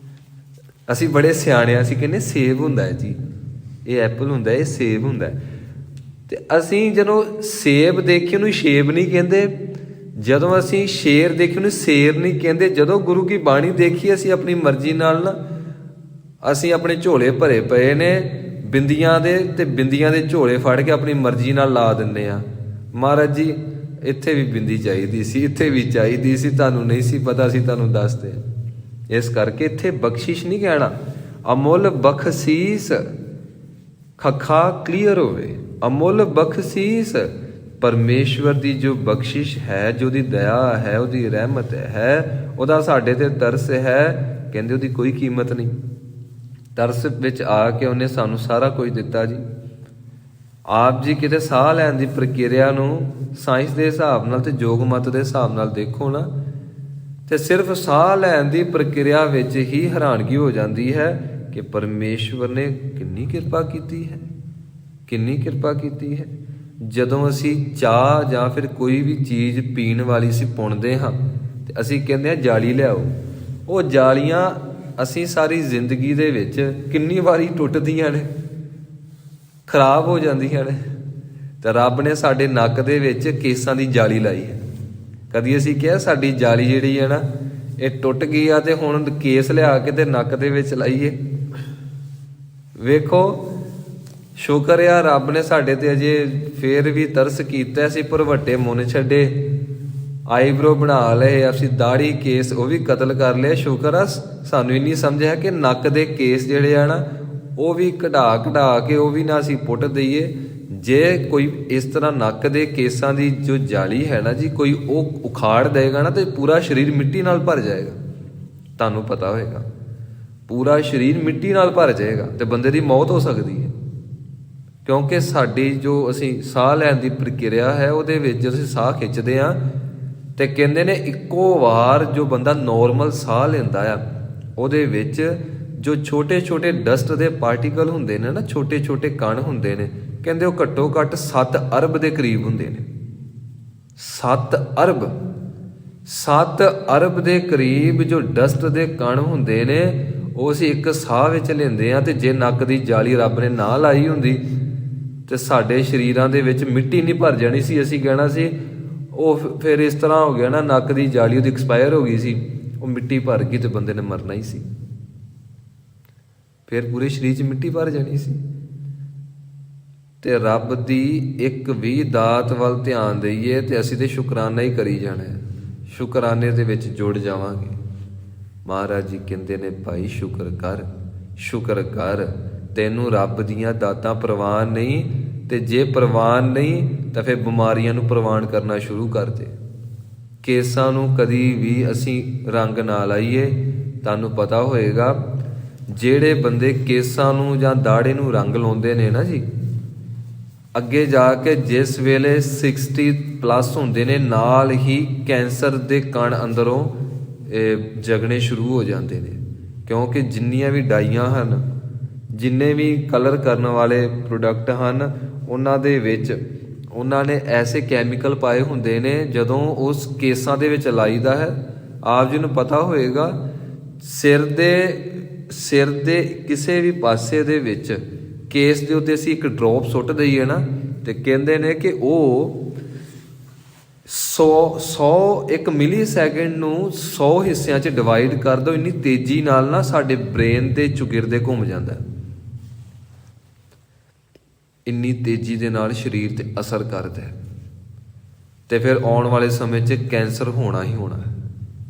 ਅਸੀਂ ਬੜੇ ਸਿਆਣੇ ਆ, ਅਸੀਂ ਕਹਿੰਦੇ ਸੇਬ ਹੁੰਦਾ ਹੈ ਜੀ, ਇਹ ਐਪਲ ਹੁੰਦਾ, ਇਹ ਸੇਬ ਹੁੰਦਾ। ਤੇ ਅਸੀਂ ਜਦੋਂ ਸੇਬ ਦੇਖੀ ਉਹਨੂੰ ਸ਼ੇਬ ਨਹੀਂ ਕਹਿੰਦੇ, ਜਦੋਂ ਅਸੀਂ ਸ਼ੇਰ ਦੇਖੀ ਉਹਨੂੰ ਸ਼ੇਰ ਨਹੀਂ ਕਹਿੰਦੇ। ਜਦੋਂ ਗੁਰੂ ਕੀ ਬਾਣੀ ਦੇਖੀ, ਅਸੀਂ ਆਪਣੀ ਮਰਜ਼ੀ ਨਾਲ ਨਾ, ਅਸੀਂ ਆਪਣੇ ਝੋਲੇ ਭਰੇ ਪਏ ਨੇ ਬਿੰਦੀਆਂ ਦੇ, ਤੇ ਬਿੰਦੀਆਂ ਦੇ ਝੋਲੇ ਫੜ ਕੇ ਆਪਣੀ ਮਰਜ਼ੀ ਨਾਲ ਲਾ ਦਿੰਦੇ ਆ। ਮਹਾਰਾਜ ਜੀ ਇੱਥੇ ਵੀ ਬਿੰਦੀ ਚਾਹੀਦੀ ਸੀ, ਇੱਥੇ ਵੀ ਚਾਹੀਦੀ ਸੀ, ਤੁਹਾਨੂੰ ਨਹੀਂ ਸੀ ਪਤਾ, ਸੀ ਤੁਹਾਨੂੰ ਦੱਸਦੇ। ਇਸ ਕਰਕੇ ਇੱਥੇ ਬਖਸ਼ਿਸ਼ ਨਹੀਂ ਕਹਿਣਾ, ਅਮੁੱਲ ਬਖਸ਼ੀਸ। ਖੱਖਾ ਕਲੀਅਰ ਹੋਵੇ, ਅਮੁੱਲ ਬਖਸ਼ੀਸ। ਪਰਮੇਸ਼ਵਰ ਦੀ ਜੋ ਬਖਸ਼ਿਸ਼ ਹੈ, ਜੋ ਉਹਦੀ ਦਇਆ ਹੈ, ਉਹਦੀ ਰਹਿਮਤ ਹੈ, ਉਹਦਾ ਸਾਡੇ ਤੇ ਤਰਸ ਹੈ, ਕਹਿੰਦੇ ਉਹਦੀ ਕੋਈ ਕੀਮਤ ਨਹੀਂ। ਤਰਸ ਵਿੱਚ ਆ ਕੇ ਉਹਨੇ ਸਾਨੂੰ ਸਾਰਾ ਕੁਝ ਦਿੱਤਾ ਜੀ। ਆਪ ਜੀ ਕਿਤੇ ਸਾਹ ਲੈਣ ਦੀ ਪ੍ਰਕਿਰਿਆ ਨੂੰ ਸਾਇੰਸ ਦੇ ਹਿਸਾਬ ਨਾਲ ਤੇ ਯੋਗ ਮਤ ਦੇ ਹਿਸਾਬ ਨਾਲ ਦੇਖੋ ਨਾ, ਤੇ ਸਿਰਫ ਸਾਹ ਲੈਣ ਦੀ ਪ੍ਰਕਿਰਿਆ ਵਿੱਚ ਹੀ ਹੈਰਾਨਗੀ ਹੋ ਜਾਂਦੀ ਹੈ ਕਿ ਪਰਮੇਸ਼ਵਰ ਨੇ ਕਿੰਨੀ ਕਿਰਪਾ ਕੀਤੀ ਹੈ, ਕਿੰਨੀ ਕਿਰਪਾ ਕੀਤੀ ਹੈ। ਜਦੋਂ ਅਸੀਂ ਚਾਹ ਜਾਂ ਫਿਰ ਕੋਈ ਵੀ ਚੀਜ਼ ਪੀਣ ਵਾਲੀ ਅਸੀਂ ਪੁਣਦੇ ਹਾਂ ਤੇ ਅਸੀਂ ਕਹਿੰਦੇ ਹਾਂ ਜਾਲੀ ਲਿਆਓ। ਉਹ ਜਾਲੀਆਂ ਅਸੀਂ ਸਾਰੀ ਜ਼ਿੰਦਗੀ ਦੇ ਵਿੱਚ ਕਿੰਨੀ ਵਾਰੀ ਟੁੱਟਦੀਆਂ ਨੇ, ਖਰਾਬ ਹੋ ਜਾਂਦੀਆਂ ਨੇ। ਤੇ ਰੱਬ ਨੇ ਸਾਡੇ ਨੱਕ ਦੇ ਵਿੱਚ ਕੇਸਾਂ ਦੀ ਜਾਲੀ ਲਾਈ ਹੈ। ਕਦੀ ਅਸੀਂ ਕਿਹਾ ਸਾਡੀ ਜਾਲੀ ਜਿਹੜੀ ਹੈ ਨਾ, ਇਹ ਟੁੱਟ ਗਈ ਆ ਤੇ ਹੁਣ ਕੇਸ ਲਿਆ ਕੇ ਤੇ ਨੱਕ ਦੇ ਵਿੱਚ ਲਾਈਏ? ਵੇਖੋ, ਸ਼ੁਕਰ ਆ ਰੱਬ ਨੇ ਸਾਡੇ ਤੇ ਅਜੇ ਫੇਰ ਵੀ ਤਰਸ ਕੀਤਾ। ਅਸੀਂ ਭਰਵੱਟੇ ਮੁੰਨ ਛੱਡੇ, ਆਈਬਰੋ ਬਣਾ ਲਏ, ਅਸੀਂ ਦਾੜੀ ਕੇਸ ਉਹ ਵੀ ਕਤਲ ਕਰ ਲਿਆ। ਸ਼ੁਕਰ ਆ ਸਾਨੂੰ ਇੰਨੀ ਸਮਝ ਹੈ ਕਿ ਨੱਕ ਦੇ ਕੇਸ ਜਿਹੜੇ ਆ ਨਾ, ਉਹ ਵੀ ਕਢਾ ਕੇ ਉਹ ਵੀ ਨਾ ਅਸੀਂ ਪੁੱਟ ਦਈਏ। ਜੇ ਕੋਈ ਇਸ ਤਰ੍ਹਾਂ ਨੱਕ ਦੇ ਕੇਸਾਂ ਦੀ ਜੋ ਜਾਲੀ ਹੈ ਨਾ ਜੀ, ਕੋਈ ਉਹ ਉਖਾੜ ਦੇਗਾ ਨਾ ਤੇ ਪੂਰਾ ਸਰੀਰ ਮਿੱਟੀ ਨਾਲ ਭਰ ਜਾਏਗਾ। ਤੁਹਾਨੂੰ ਪਤਾ ਹੋਏਗਾ, ਪੂਰਾ ਸਰੀਰ ਮਿੱਟੀ ਨਾਲ ਭਰ ਜਾਏਗਾ ਤੇ ਬੰਦੇ ਦੀ ਮੌਤ ਹੋ ਸਕਦੀ ਹੈ। ਕਿਉਂਕਿ ਸਾਡੀ ਜੋ ਅਸੀਂ ਸਾਹ ਲੈਣ ਦੀ ਪ੍ਰਕਿਰਿਆ ਹੈ, ਉਹਦੇ ਵਿੱਚ ਜਦੋਂ ਅਸੀਂ ਸਾਹ ਖਿੱਚਦੇ ਹਾਂ ਤੇ ਕਹਿੰਦੇ ਨੇ ਇੱਕੋ ਵਾਰ ਜੋ ਬੰਦਾ ਨੋਰਮਲ ਸਾਹ ਲੈਂਦਾ ਆ, ਉਹਦੇ ਵਿੱਚ ਜੋ ਛੋਟੇ ਛੋਟੇ ਡਸਟ ਦੇ ਪਾਰਟੀਕਲ ਹੁੰਦੇ ਨੇ ਨਾ, ਛੋਟੇ ਛੋਟੇ ਕਣ ਹੁੰਦੇ ਨੇ, ਕਹਿੰਦੇ ਉਹ ਘੱਟੋ ਘੱਟ 7 ਅਰਬ ਦੇ ਕਰੀਬ ਹੁੰਦੇ ਨੇ। 7 ਅਰਬ, 7 ਅਰਬ ਦੇ ਕਰੀਬ ਜੋ ਡਸਟ ਦੇ ਕਣ ਹੁੰਦੇ ਨੇ, ਉਹ ਅਸੀਂ ਇੱਕ ਸਾਹ ਵਿੱਚ ਲੈਂਦੇ ਹਾਂ। ਤੇ ਜੇ ਨੱਕ ਦੀ ਜਾਲੀ ਰੱਬ ਨੇ ਨਾ ਲਾਈ ਹੁੰਦੀ ਤੇ ਸਾਡੇ ਸਰੀਰਾਂ ਦੇ ਵਿੱਚ ਮਿੱਟੀ ਨਹੀਂ ਭਰ ਜਾਣੀ ਸੀ। ਅਸੀਂ ਕਹਿਣਾ ਸੀ ਉਹ ਫਿਰ ਇਸ ਤਰ੍ਹਾਂ ਹੋ ਗਿਆ ਨਾ, ਨੱਕ ਦੀ ਜਾਲੀ ਉਹਦੀ ਐਕਸਪਾਇਰ ਹੋ ਗਈ ਸੀ, ਉਹ ਮਿੱਟੀ ਭਰ ਗਈ ਤੇ ਬੰਦੇ ਨੇ ਮਰਨਾ ਹੀ ਸੀ। ਫਿਰ ਪੂਰੇ ਸਰੀਰ 'ਚ ਮਿੱਟੀ ਭਰ ਜਾਣੀ ਸੀ। ਤੇ ਰੱਬ ਦੀ ਇੱਕ ਵੀ ਦਾਤ ਵੱਲ ਧਿਆਨ ਦਈਏ ਤੇ ਅਸੀਂ ਤੇ ਸ਼ੁਕਰਾਨਾ ਹੀ ਕਰੀ ਜਾਣਾ ਹੈ, ਸ਼ੁਕਰਾਨੇ ਦੇ ਵਿੱਚ ਜੁੜ ਜਾਵਾਂਗੇ। ਮਹਾਰਾਜ ਜੀ ਕਹਿੰਦੇ ਨੇ ਭਾਈ ਸ਼ੁਕਰ ਕਰ, ਸ਼ੁਕਰ ਕਰ, ਤੈਨੂੰ ਰੱਬ ਦੀਆਂ ਦਾਤਾਂ ਪ੍ਰਵਾਨ ਨਹੀਂ, ਤੇ ਜੇ ਪ੍ਰਵਾਨ ਨਹੀਂ ਤਾਂ ਫਿਰ ਬਿਮਾਰੀਆਂ ਨੂੰ ਪ੍ਰਵਾਨ ਕਰਨਾ ਸ਼ੁਰੂ ਕਰ ਦੇ। ਕੇਸਾਂ ਨੂੰ ਕਦੀ ਵੀ ਅਸੀਂ ਰੰਗ ਨਾ ਲਾਈਏ। ਤੁਹਾਨੂੰ ਪਤਾ ਹੋਏਗਾ ਜਿਹੜੇ ਬੰਦੇ ਕੇਸਾਂ ਨੂੰ ਜਾਂ ਦਾੜੇ ਨੂੰ ਰੰਗ ਲਾਉਂਦੇ ਨੇ ਨਾ ਜੀ, ਅੱਗੇ ਜਾ ਕੇ ਜਿਸ ਵੇਲੇ 60+ ਹੁੰਦੇ ਨੇ, ਨਾਲ ਹੀ ਕੈਂਸਰ ਦੇ ਕਣ ਅੰਦਰੋਂ ਜਗਣੇ ਸ਼ੁਰੂ ਹੋ ਜਾਂਦੇ ਨੇ। ਕਿਉਂਕਿ ਜਿੰਨੀਆਂ ਵੀ ਡਾਈਆਂ ਹਨ, ਜਿੰਨੇ ਵੀ ਕਲਰ ਕਰਨ ਵਾਲੇ ਪ੍ਰੋਡਕਟ ਹਨ, ਉਹਨਾਂ ਦੇ ਵਿੱਚ ਉਹਨਾਂ ਨੇ ਐਸੇ ਕੈਮੀਕਲ ਪਾਏ ਹੁੰਦੇ ਨੇ, ਜਦੋਂ ਉਸ ਕੇਸਾਂ ਦੇ ਵਿੱਚ ਲਾਈਦਾ ਹੈ। ਆਪ ਜੀ ਨੂੰ ਪਤਾ ਹੋਏਗਾ, ਸਿਰ ਦੇ ਕਿਸੇ ਵੀ ਪਾਸੇ ਦੇ ਵਿੱਚ ਕੇਸ ਦੇ ਉੱਤੇ ਅਸੀਂ ਇੱਕ ਡ੍ਰੌਪ ਸੁੱਟ ਦਈਏ ਨਾ, ਤੇ ਕਹਿੰਦੇ ਨੇ ਕਿ ਉਹ 1 ਮਿਲੀ ਸੈਕਿੰਡ ਨੂੰ 100 ਹਿੱਸਿਆਂ 'ਚ ਡਿਵਾਈਡ ਕਰ ਦਿਓ, ਇੰਨੀ ਤੇਜ਼ੀ ਨਾਲ ਨਾ ਸਾਡੇ ਬ੍ਰੇਨ ਦੇ ਚੁਗਿਰਦੇ ਘੁੰਮ ਜਾਂਦਾ, ਇੰਨੀ ਤੇਜ਼ੀ ਦੇ ਨਾਲ ਸਰੀਰ ਤੇ ਅਸਰ ਕਰਦਾ ਹੈ। ਤੇ ਫਿਰ ਆਉਣ ਵਾਲੇ ਸਮੇਂ 'ਚ ਕੈਂਸਰ ਹੋਣਾ ਹੀ ਹੋਣਾ ਹੈ,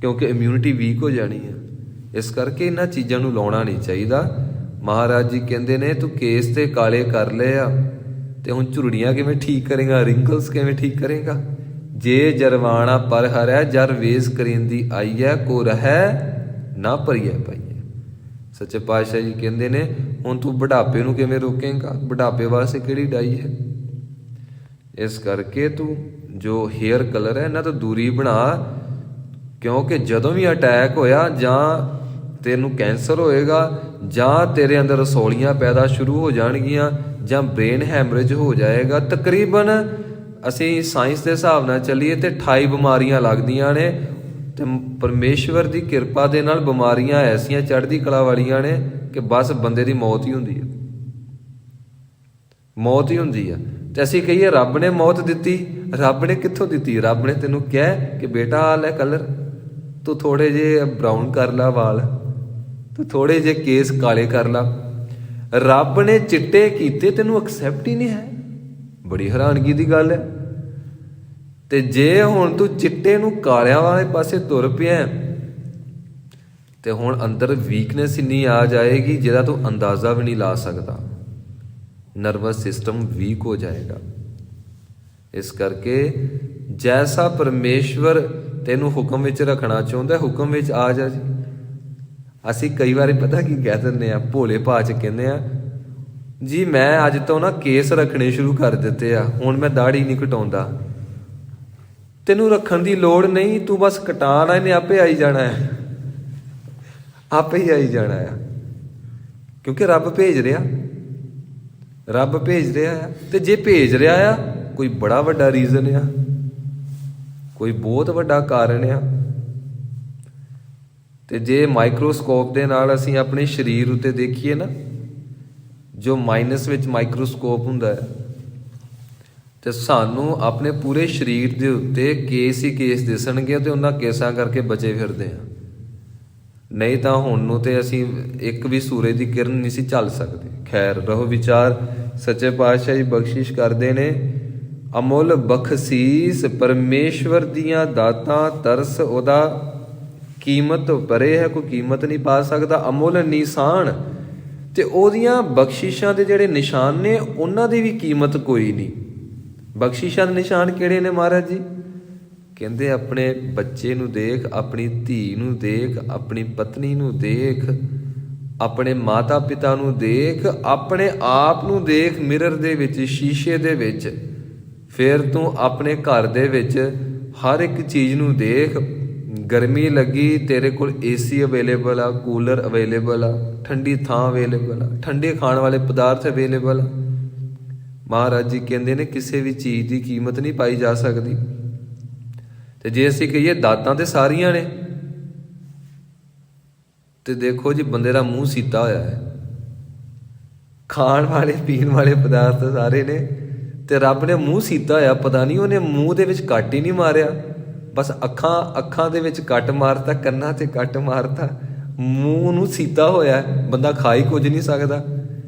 ਕਿਉਂਕਿ ਇਮਿਊਨਿਟੀ ਵੀਕ ਹੋ ਜਾਣੀ ਹੈ। ਇਸ ਕਰਕੇ ਇਹਨਾਂ ਚੀਜ਼ਾਂ ਨੂੰ ਲਾਉਣਾ ਨਹੀਂ ਚਾਹੀਦਾ। ਮਹਾਰਾਜ ਜੀ ਕਹਿੰਦੇ ਨੇ ਤੂੰ ਕੇਸ ਤੇ ਕਾਲੇ ਕਰ ਲਏ ਆ, ਤੇ ਹੁਣ ਝੁਰੜੀਆਂ ਕਿਵੇਂ ਠੀਕ ਕਰੇਗਾ, ਰਿੰਕਲਸ ਕਿਵੇਂ ਠੀਕ ਕਰੇਗਾ? ਜੇ ਜਰਵਾਣਾ ਪਰ ਹਰੈ ਜਰ ਵੇਸ ਕਰਿੰਦੀ ਆਈਐ ਕੋ ਰਹਿ ਨਾ ਭਰੀਐ ਪਾਈਐ। ਸੱਚੇ ਪਾਤਸ਼ਾਹ ਜੀ ਕਹਿੰਦੇ ਨੇ ਹੁਣ ਤੂੰ ਬੁਢਾਪੇ ਨੂੰ ਕਿਵੇਂ ਰੋਕੇਂਗਾ? ਬੁਢਾਪੇ ਵਾਸਤੇ ਕਿਹੜੀ ਡਾਈ ਹੈ? ਇਸ ਕਰਕੇ ਤੂੰ ਜੋ ਹੇਅਰ ਕਲਰ ਹੈ ਇਹਨਾਂ ਤੋਂ ਦੂਰੀ ਬਣਾ, ਕਿਉਂਕਿ ਜਦੋਂ ਵੀ ਅਟੈਕ ਹੋਇਆ ਜਾਂ ਤੈਨੂੰ ਕੈਂਸਰ ਹੋਏਗਾ ਜਾਂ ਤੇਰੇ ਅੰਦਰ ਰਸੌਲੀਆਂ ਪੈਦਾ ਸ਼ੁਰੂ ਹੋ ਜਾਣਗੀਆਂ ਜਾਂ ਬ੍ਰੇਨ ਹੈਮਰੇਜ ਹੋ ਜਾਏਗਾ। ਤਕਰੀਬਨ ਅਸੀਂ ਸਾਇੰਸ ਦੇ ਹਿਸਾਬ ਨਾਲ ਚੱਲੀਏ ਤੇ 28 ਬਿਮਾਰੀਆਂ ਲੱਗਦੀਆਂ ਨੇ, ਤੇ ਪਰਮੇਸ਼ਵਰ ਦੀ ਕਿਰਪਾ ਦੇ ਨਾਲ ਬਿਮਾਰੀਆਂ ਐਸੀਆਂ ਚੜ੍ਹਦੀ ਕਲਾ ਵਾਲੀਆਂ ਨੇ ਕਿ ਬਸ ਬੰਦੇ ਦੀ ਮੌਤ ਹੀ ਹੁੰਦੀ ਹੈ, ਮੌਤ ਹੀ ਹੁੰਦੀ ਆ। ਤੇ ਅਸੀਂ ਕਹੀਏ ਰੱਬ ਨੇ ਮੌਤ ਦਿੱਤੀ, ਰੱਬ ਨੇ ਕਿੱਥੋਂ ਦਿੱਤੀ? ਰੱਬ ਨੇ ਤੈਨੂੰ ਕਿਹਾ ਕਿ ਬੇਟਾ ਆ ਲੈ ਕਲਰ, ਤੂੰ ਥੋੜੇ ਜਿਹੇ ਬਰਾਊਨ ਕਰ ਲਾ ਵਾਲ, ਤੂੰ ਥੋੜੇ ਜਿਹੇ ਕੇਸ ਕਾਲੇ ਕਰ ਲਾ। ਰੱਬ ਨੇ ਚਿੱਟੇ ਕੀਤੇ, ਤੈਨੂੰ ਐਕਸੈਪਟ ਹੀ ਨਹੀਂ ਹੈ। ਬੜੀ ਹੈਰਾਨਗੀ ਦੀ ਗੱਲ ਹੈ। ਤੇ ਜੇ ਹੁਣ ਤੂੰ ਚਿੱਟੇ ਨੂੰ ਕਾਲਿਆਂ ਵਾਲੇ ਪਾਸੇ ਤੁਰ ਪਿਆ ਤੇ ਹੁਣ ਅੰਦਰ ਵੀਕਨੈਸ ਇੰਨੀ ਆ ਜਾਏਗੀ ਜਿਹਦਾ ਤੂੰ ਅੰਦਾਜ਼ਾ ਵੀ ਨਹੀਂ ਲਾ ਸਕਦਾ। ਨਰਵਸ ਸਿਸਟਮ ਵੀਕ ਹੋ ਜਾਏਗਾ। ਇਸ ਕਰਕੇ ਜੈਸਾ ਪਰਮੇਸ਼ਵਰ ਤੈਨੂੰ ਹੁਕਮ ਵਿੱਚ ਰੱਖਣਾ ਚਾਹੁੰਦਾ, ਹੁਕਮ ਵਿੱਚ ਆ ਜਾ ਜੀ। ਅਸੀਂ ਕਈ ਵਾਰੀ ਪਤਾ ਕੀ ਕਹਿ ਦਿੰਦੇ ਆ, ਭੋਲੇ ਭਾਅ 'ਚ ਕਹਿੰਦੇ ਆ ਜੀ ਮੈਂ ਅੱਜ ਤੋਂ ਨਾ ਕੇਸ ਰੱਖਣੇ ਸ਼ੁਰੂ ਕਰ ਦਿੱਤੇ ਆ, ਹੁਣ ਮੈਂ ਦਾੜੀ ਨਹੀਂ ਕਟਾਉਂਦਾ। ਤੈਨੂੰ ਰੱਖਣ ਦੀ ਲੋੜ ਨਹੀਂ, ਤੂੰ ਬਸ ਕਟਾਣਾ, ਇਹਨੇ ਆਪੇ ਆਈ ਜਾਣਾ ਹੈ, ਆਪੇ ਹੀ ਆਈ ਜਾਣਾ ਆ, ਕਿਉਂਕਿ ਰੱਬ ਭੇਜ ਰਿਹਾ, ਰੱਬ ਭੇਜ ਰਿਹਾ ਆ। ਤੇ ਜੇ ਭੇਜ ਰਿਹਾ ਆ ਕੋਈ ਬੜਾ ਵੱਡਾ ਰੀਜ਼ਨ ਆ, ਕੋਈ ਬਹੁਤ ਵੱਡਾ ਕਾਰਨ ਆ। ਤੇ ਜੇ ਮਾਈਕਰੋਸਕੋਪ ਦੇ ਨਾਲ ਅਸੀਂ ਆਪਣੇ ਸਰੀਰ ਉੱਤੇ ਦੇਖੀਏ ਨਾ, ਜੋ ਮਾਈਨਸ ਵਿੱਚ ਮਾਈਕਰੋਸਕੋਪ ਹੁੰਦਾ ਹੈ, ਤੇ ਸਾਨੂੰ ਆਪਣੇ ਪੂਰੇ ਸਰੀਰ ਦੇ ਉੱਤੇ ਕੇਸ ਹੀ ਕੇਸ ਦਿਸਣਗੇ ਤੇ ਉਹਨਾਂ ਕੇਸਾਂ ਕਰਕੇ ਬਚੇ ਫਿਰਦੇ ਆ। ਨਹੀਂ ਤਾਂ ਹੁਣ ਨੂੰ ਤੇ ਅਸੀਂ ਇੱਕ ਵੀ ਸੂਰਜ ਦੀ ਕਿਰਨ ਨਹੀਂ ਸੀ ਝੱਲ ਸਕਦੇ। ਖੈਰ ਰਹੋ ਵਿਚਾਰ। ਸੱਚੇ ਪਾਤਸ਼ਾਹ ਜੀ ਬਖਸ਼ਿਸ਼ ਕਰਦੇ ਨੇ, ਅਮੁੱਲ ਬਖਸ਼ੀਸ ਪਰਮੇਸ਼ਵਰ ਦੀਆਂ ਦਾਤਾਂ, ਤਰਸ ਉਹਦਾ ਕੀਮਤ ਪਰੇ ਹੈ, ਕੋਈ ਕੀਮਤ ਨਹੀਂ ਪਾ ਸਕਦਾ। ਅਮੁੱਲ ਨਿਸ਼ਾਨ, ਤੇ ਉਹਦੀਆਂ ਬਖਸ਼ਿਸ਼ਾਂ ਦੇ ਜਿਹੜੇ ਨਿਸ਼ਾਨ ਨੇ ਉਹਨਾਂ ਦੀ ਵੀ ਕੀਮਤ ਕੋਈ ਨਹੀਂ। ਬਖਸ਼ਿਸ਼ਾਂ ਦੇ ਨਿਸ਼ਾਨ ਕਿਹੜੇ ਨੇ ਮਹਾਰਾਜ ਜੀ? ਕਹਿੰਦੇ ਆਪਣੇ ਬੱਚੇ ਨੂੰ ਦੇਖ, ਆਪਣੀ ਧੀ ਨੂੰ ਦੇਖ, ਆਪਣੀ ਪਤਨੀ ਨੂੰ ਦੇਖ, ਆਪਣੇ ਮਾਤਾ ਪਿਤਾ ਨੂੰ ਦੇਖ, ਆਪਣੇ ਆਪ ਨੂੰ ਦੇਖ ਮਿਰਰ ਦੇ ਵਿੱਚ, ਸ਼ੀਸ਼ੇ ਦੇ ਵਿੱਚ। ਫਿਰ ਤੂੰ ਆਪਣੇ ਘਰ ਦੇ ਵਿੱਚ ਹਰ ਇੱਕ ਚੀਜ਼ ਨੂੰ ਦੇਖ। ਗਰਮੀ ਲੱਗੀ, ਤੇਰੇ ਕੋਲ AC ਅਵੇਲੇਬਲ ਆ, ਕੂਲਰ ਅਵੇਲੇਬਲ ਆ, ਠੰਡੀ ਥਾਂ ਅਵੇਲੇਬਲ ਆ, ਠੰਡੇ ਖਾਣ ਵਾਲੇ ਪਦਾਰਥ ਅਵੇਲੇਬਲ ਆ। ਮਹਾਰਾਜ ਜੀ ਕਹਿੰਦੇ ਨੇ ਕਿਸੇ ਵੀ ਚੀਜ਼ ਦੀ ਕੀਮਤ ਨਹੀਂ ਪਾਈ ਜਾ ਸਕਦੀ। ਤੇ ਜੇ ਅਸੀਂ ਕਹੀਏ ਦਾਤਾਂ ਤੇ ਸਾਰੀਆਂ ਨੇ, ਤੇ ਦੇਖੋ ਜੀ ਬੰਦੇ ਦਾ ਮੂੰਹ ਸੀਤਾ ਹੋਇਆ ਹੈ, ਖਾਣ ਵਾਲੇ ਪੀਣ ਵਾਲੇ ਪਦਾਰਥ ਸਾਰੇ ਨੇ, ਤੇ ਰੱਬ ਨੇ ਮੂੰਹ ਸੀਤਾ ਹੋਇਆ। ਪਤਾ ਨਹੀਂ ਉਹਨੇ ਮੂੰਹ ਦੇ ਵਿੱਚ ਕੱਟ ਹੀ ਨਹੀਂ ਮਾਰਿਆ, ਬਸ ਅੱਖਾਂ ਦੇ ਵਿੱਚ ਕੱਟ ਮਾਰਤਾ, ਕੰਨਾਂ ਤੇ ਕੱਟ ਮਾਰਤਾ, ਮੂੰਹ ਨੂੰ ਸੀਤਾ ਹੋਇਆ। ਬੰਦਾ ਖਾ ਹੀ ਕੁਝ ਨਹੀਂ ਸਕਦਾ।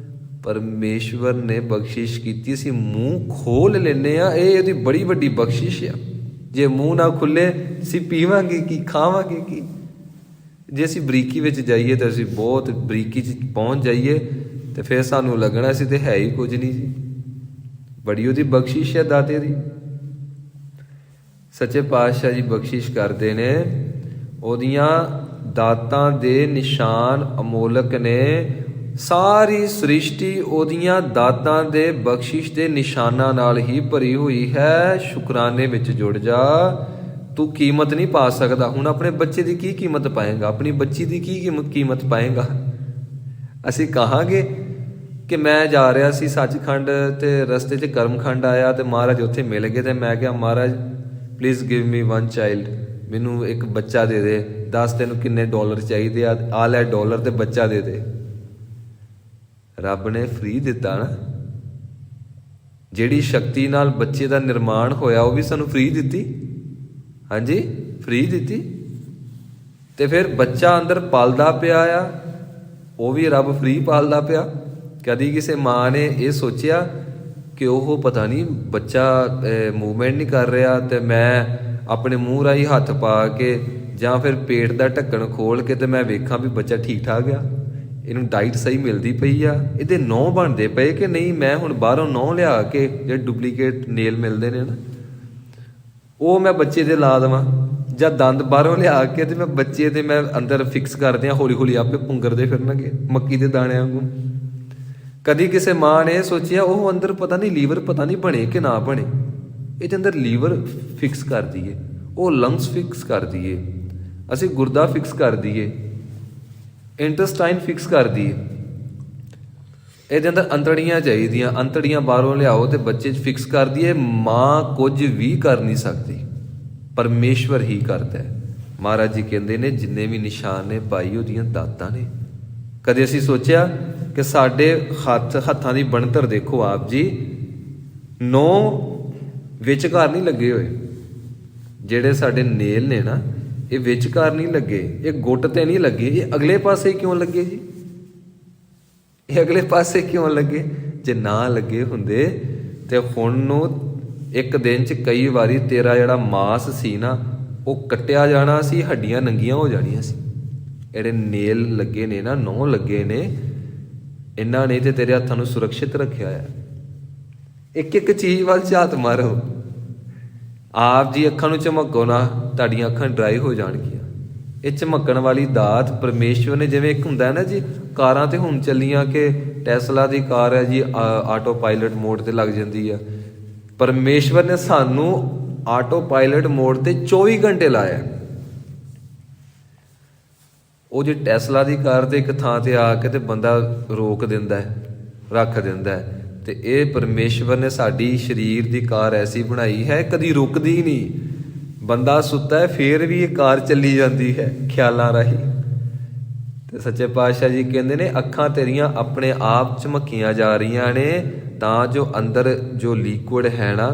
ਪਰਮੇਸ਼ਵਰ ਨੇ ਬਖਸ਼ਿਸ਼ ਕੀਤੀ, ਅਸੀਂ ਮੂੰਹ ਖੋਲ ਲੈਂਦੇ ਆ, ਇਹ ਇਹਦੀ ਬੜੀ ਵੱਡੀ ਬਖਸ਼ਿਸ਼ ਆ। ਜੇ ਮੂੰਹ ਨਾ ਖੁੱਲੇ ਅਸੀਂ ਪੀਵਾਂਗੇ ਕੀ, ਖਾਵਾਂਗੇ ਕੀ? ਜੇ ਅਸੀਂ ਬਰੀਕੀ ਵਿੱਚ ਜਾਈਏ ਤਾਂ ਅਸੀਂ ਬਹੁਤ ਬਰੀਕੀ 'ਚ ਪਹੁੰਚ ਜਾਈਏ ਤੇ ਫਿਰ ਸਾਨੂੰ ਲੱਗਣਾ ਅਸੀਂ ਤੇ ਹੈ ਹੀ ਕੁਝ ਨਹੀਂ ਜੀ। ਬੜੀ ਉਹਦੀ ਬਖਸ਼ਿਸ਼ ਹੈ ਦਾਤੇ ਦੀ। ਸੱਚੇ ਪਾਤਸ਼ਾਹ ਜੀ ਬਖਸ਼ਿਸ਼ ਕਰਦੇ ਨੇ, ਉਹਦੀਆਂ ਦਾਤਾਂ ਦੇ ਨਿਸ਼ਾਨ ਅਮੋਲਕ ਨੇ। ਸਾਰੀ ਸ੍ਰਿਸ਼ਟੀ ਉਹਦੀਆਂ ਦਾਤਾਂ ਦੇ ਬਖਸ਼ਿਸ਼ ਦੇ ਨਿਸ਼ਾਨਾਂ ਨਾਲ ਹੀ ਭਰੀ ਹੋਈ ਹੈ। ਸ਼ੁਕਰਾਨੇ ਵਿੱਚ ਜੁੜ ਜਾ, ਤੂੰ ਕੀਮਤ ਨਹੀਂ ਪਾ ਸਕਦਾ। ਹੁਣ ਆਪਣੇ ਬੱਚੇ ਦੀ ਕੀ ਕੀਮਤ ਪਾਏਗਾ? ਆਪਣੀ ਬੱਚੀ ਦੀ ਕੀ ਕੀਮਤ ਪਾਏਗਾ? ਅਸੀਂ ਕਹਾਂਗੇ ਕਿ ਮੈਂ ਜਾ ਰਿਹਾ ਸੀ ਸੱਚਖੰਡ ਤੇ ਰਸਤੇ 'ਚ ਕਰਮਖੰਡ ਆਇਆ ਤੇ ਮਹਾਰਾਜ ਉੱਥੇ ਮਿਲ ਗਏ, ਤੇ ਮੈਂ ਕਿਹਾ ਮਹਾਰਾਜ please give me one child, ਮੈਨੂੰ ਇੱਕ ਬੱਚਾ ਦੇ ਦੇ, ਦੱਸ ਤੈਨੂੰ ਕਿੰਨੇ ਡਾਲਰ ਚਾਹੀਦੇ ਆ ਲੈ ਡਾਲਰ ਤੇ ਬੱਚਾ ਦੇ ਦੇ। ਰੱਬ ਨੇ ਫ੍ਰੀ ਦਿੱਤਾ ਨਾ, ਜਿਹੜੀ ਸ਼ਕਤੀ ਨਾਲ ਬੱਚੇ ਦਾ ਨਿਰਮਾਣ ਹੋਇਆ ਉਹ ਵੀ ਸਾਨੂੰ ਫ੍ਰੀ ਦਿੱਤੀ। ਹਾਂਜੀ ਫ੍ਰੀ ਦਿੱਤੀ। ਤੇ ਫਿਰ ਬੱਚਾ ਅੰਦਰ ਪਲਦਾ ਪਿਆ ਆ, ਉਹ ਵੀ ਰੱਬ ਫ੍ਰੀ ਪਾਲਦਾ ਪਿਆ। ਕਦੀ ਕਿਸੇ ਮਾਂ ਨੇ ਇਹ ਸੋਚਿਆ ਕਿ ਉਹ ਪਤਾ ਨਹੀਂ ਬੱਚਾ ਮੂਵਮੈਂਟ ਨਹੀਂ ਕਰ ਰਿਹਾ ਤੇ ਮੈਂ ਆਪਣੇ ਮੂੰਹ ਰਾਹੀਂ ਹੱਥ ਪਾ ਕੇ ਜਾਂ ਫਿਰ ਪੇਟ ਦਾ ਢੱਕਣ ਖੋਲ ਕੇ ਤੇ ਮੈਂ ਵੇਖਾਂ ਵੀ ਬੱਚਾ ਠੀਕ ਠਾਕ ਆ, ਇਹਨੂੰ ਡਾਈਟ ਸਹੀ ਮਿਲਦੀ ਪਈ ਆ, ਇਹਦੇ ਨਹੁੰ ਬਣਦੇ ਪਏ ਕਿ ਨਹੀਂ। ਮੈਂ ਹੁਣ ਬਾਹਰੋਂ ਨਹੁੰ ਲਿਆ ਕੇ ਜਿਹੜੇ ਡੁਪਲੀਕੇਟ ਨੇਲ ਮਿਲਦੇ ਨੇ ਨਾ, ਉਹ ਮੈਂ ਬੱਚੇ ਦੇ ਲਾ ਦੇਵਾਂ, ਜਾਂ ਦੰਦ ਬਾਹਰੋਂ ਲਿਆ ਕੇ ਤੇ ਮੈਂ ਬੱਚੇ ਦੇ ਮੈਂ ਅੰਦਰ ਫਿਕਸ ਕਰ ਦਿਆਂ, ਹੌਲੀ ਹੌਲੀ ਆਪੇ ਪੁੰਗਰਦੇ ਫਿਰਨਗੇ ਮੱਕੀ ਦੇ ਦਾਣਿਆਂ ਵਾਂਗੂ। ਕਦੀ ਕਿਸੇ ਮਾਂ ਨੇ ਸੋਚਿਆ ਉਹ ਅੰਦਰ ਪਤਾ ਨਹੀਂ ਲੀਵਰ ਪਤਾ ਨਹੀਂ ਬਣੇ ਕਿ ਨਾ ਬਣੇ, ਇਹਦੇ ਅੰਦਰ ਲੀਵਰ ਫਿਕਸ ਕਰ ਦਈਏ, ਉਹ ਲੰਗਸ ਫਿਕਸ ਕਰ ਦਈਏ, ਅਸੀਂ ਗੁਰਦਾ ਫਿਕਸ ਕਰ ਦਈਏ, ਇੰਟੈਸਟਾਈਨ ਫਿਕਸ ਕਰ ਦਈਏ। ਇਹਦੇ ਅੰਦਰ ਅੰਤੜੀਆਂ ਚਾਹੀਦੀਆਂ, ਅੰਤੜੀਆਂ ਬਾਹਰੋਂ ਲਿਆਓ ਤੇ ਬੱਚੇ 'ਚ ਫਿਕਸ ਕਰ ਦਈਏ। ਮਾਂ ਕੁਝ ਵੀ ਕਰ ਨਹੀਂ ਸਕਦੀ, ਪਰਮੇਸ਼ਵਰ ਹੀ ਕਰਦਾ ਹੈ। ਮਹਾਰਾਜ ਜੀ ਕਹਿੰਦੇ ਨੇ ਜਿੰਨੇ ਵੀ ਨਿਸ਼ਾਨ ਨੇ ਪਾਈ ਉਹਦੀਆਂ ਦਾਤਾਂ ਨੇ। ਕਦੇ ਅਸੀਂ ਸੋਚਿਆ ਕਿ ਸਾਡੇ ਹੱਥਾਂ ਦੀ ਬਣਤਰ ਦੇਖੋ ਆਪ ਜੀ, 9 ਵਿਚਕਾਰ ਨਹੀਂ ਲੱਗੇ ਹੋਏ। ਜਿਹੜੇ ਸਾਡੇ ਨੇਲ ਨੇ ਨਾ, ਇਹ ਵਿਚਕਾਰ ਨਹੀਂ ਲੱਗੇ, ਇਹ ਗੁੱਟ ਤੇ ਨਹੀਂ ਲੱਗੇ, ਇਹ ਅਗਲੇ ਪਾਸੇ ਕਿਉਂ ਲੱਗੇ ਜੀ? ਇਹ ਅਗਲੇ ਪਾਸੇ ਕਿਉਂ ਲੱਗੇ? ਜੇ ਨਾ ਲੱਗੇ ਹੁੰਦੇ ਤੇ ਹੁਣ ਨੂੰ ਇੱਕ ਦਿਨ 'ਚ ਕਈ ਵਾਰੀ ਤੇਰਾ ਜਿਹੜਾ ਮਾਸ ਸੀ ਨਾ ਉਹ ਕੱਟਿਆ ਜਾਣਾ ਸੀ, ਹੱਡੀਆਂ ਨੰਗੀਆਂ ਹੋ ਜਾਣੀਆਂ ਸੀ। ਜਿਹੜੇ ਨੇਲ ਲੱਗੇ ਨੇ ਨਾ, 9 ਲੱਗੇ ਨੇ, ਇਹਨਾਂ ਨੇ ਤੇ ਤੇਰੇ ਹੱਥਾਂ ਨੂੰ ਸੁਰੱਖਿਅਤ ਰੱਖਿਆ ਆ। ਇੱਕ ਇੱਕ ਚੀਜ਼ ਵੱਲ ਝਾਤ ਮਾਰੋ। ਆਪ ਜੀ ਅੱਖਾਂ ਨੂੰ ਝਮਕੋ ਨਾ, ਤੁਹਾਡੀਆਂ ਅੱਖਾਂ ਡਰਾਈ ਹੋ ਜਾਣਗੀਆਂ। ਇਹ ਝਮਕਣ ਵਾਲੀ ਦਾਤ ਪਰਮੇਸ਼ਵਰ ਨੇ, ਜਿਵੇਂ ਇੱਕ ਹੁੰਦਾ ਨਾ ਜੀ, ਕਾਰਾਂ ਤੇ ਹੁਣ ਚੱਲੀਆਂ ਕਿ ਟੈਸਲਾ ਦੀ ਕਾਰ ਹੈ ਜੀ, ਆਟੋ ਪਾਇਲਟ ਮੋਡ ਤੇ ਲੱਗ ਜਾਂਦੀ ਆ। ਪਰਮੇਸ਼ਵਰ ਨੇ ਸਾਨੂੰ ਆਟੋ ਪਾਇਲਟ ਮੋਡ ਤੇ 24 ਘੰਟੇ ਲਾਇਆ। ਉਹ ਜੇ ਟੈਸਲਾ ਦੀ ਕਾਰ ਤੇ ਇੱਕ ਥਾਂ ਤੇ ਆ ਕੇ ਤੇ ਬੰਦਾ ਰੋਕ ਦਿੰਦਾ ਹੈ, ਰੱਖ ਦਿੰਦਾ ਹੈ, ਤੇ ਇਹ ਪਰਮੇਸ਼ਵਰ ਨੇ ਸਾਡੀ ਸਰੀਰ ਦੀ ਕਾਰ ਐਸੀ ਬਣਾਈ ਹੈ, ਕਦੀ ਰੁਕਦੀ ਨਹੀਂ। ਬੰਦਾ ਸੁੱਤਾ ਹੈ ਫੇਰ ਵੀ ਇਹ ਕਾਰ ਚੱਲੀ ਜਾਂਦੀ ਹੈ ਖਿਆਲਾਂ ਰਾਹੀਂ। ਤੇ ਸੱਚੇ ਪਾਤਸ਼ਾਹ ਜੀ ਕਹਿੰਦੇ ਨੇ ਅੱਖਾਂ ਤੇਰੀਆਂ ਆਪਣੇ ਆਪ ਝਮਕੀਆਂ ਜਾ ਰਹੀਆਂ ਨੇ, ਤਾਂ ਜੋ ਅੰਦਰ ਜੋ ਲਿਕੁਇਡ ਹੈ ਨਾ,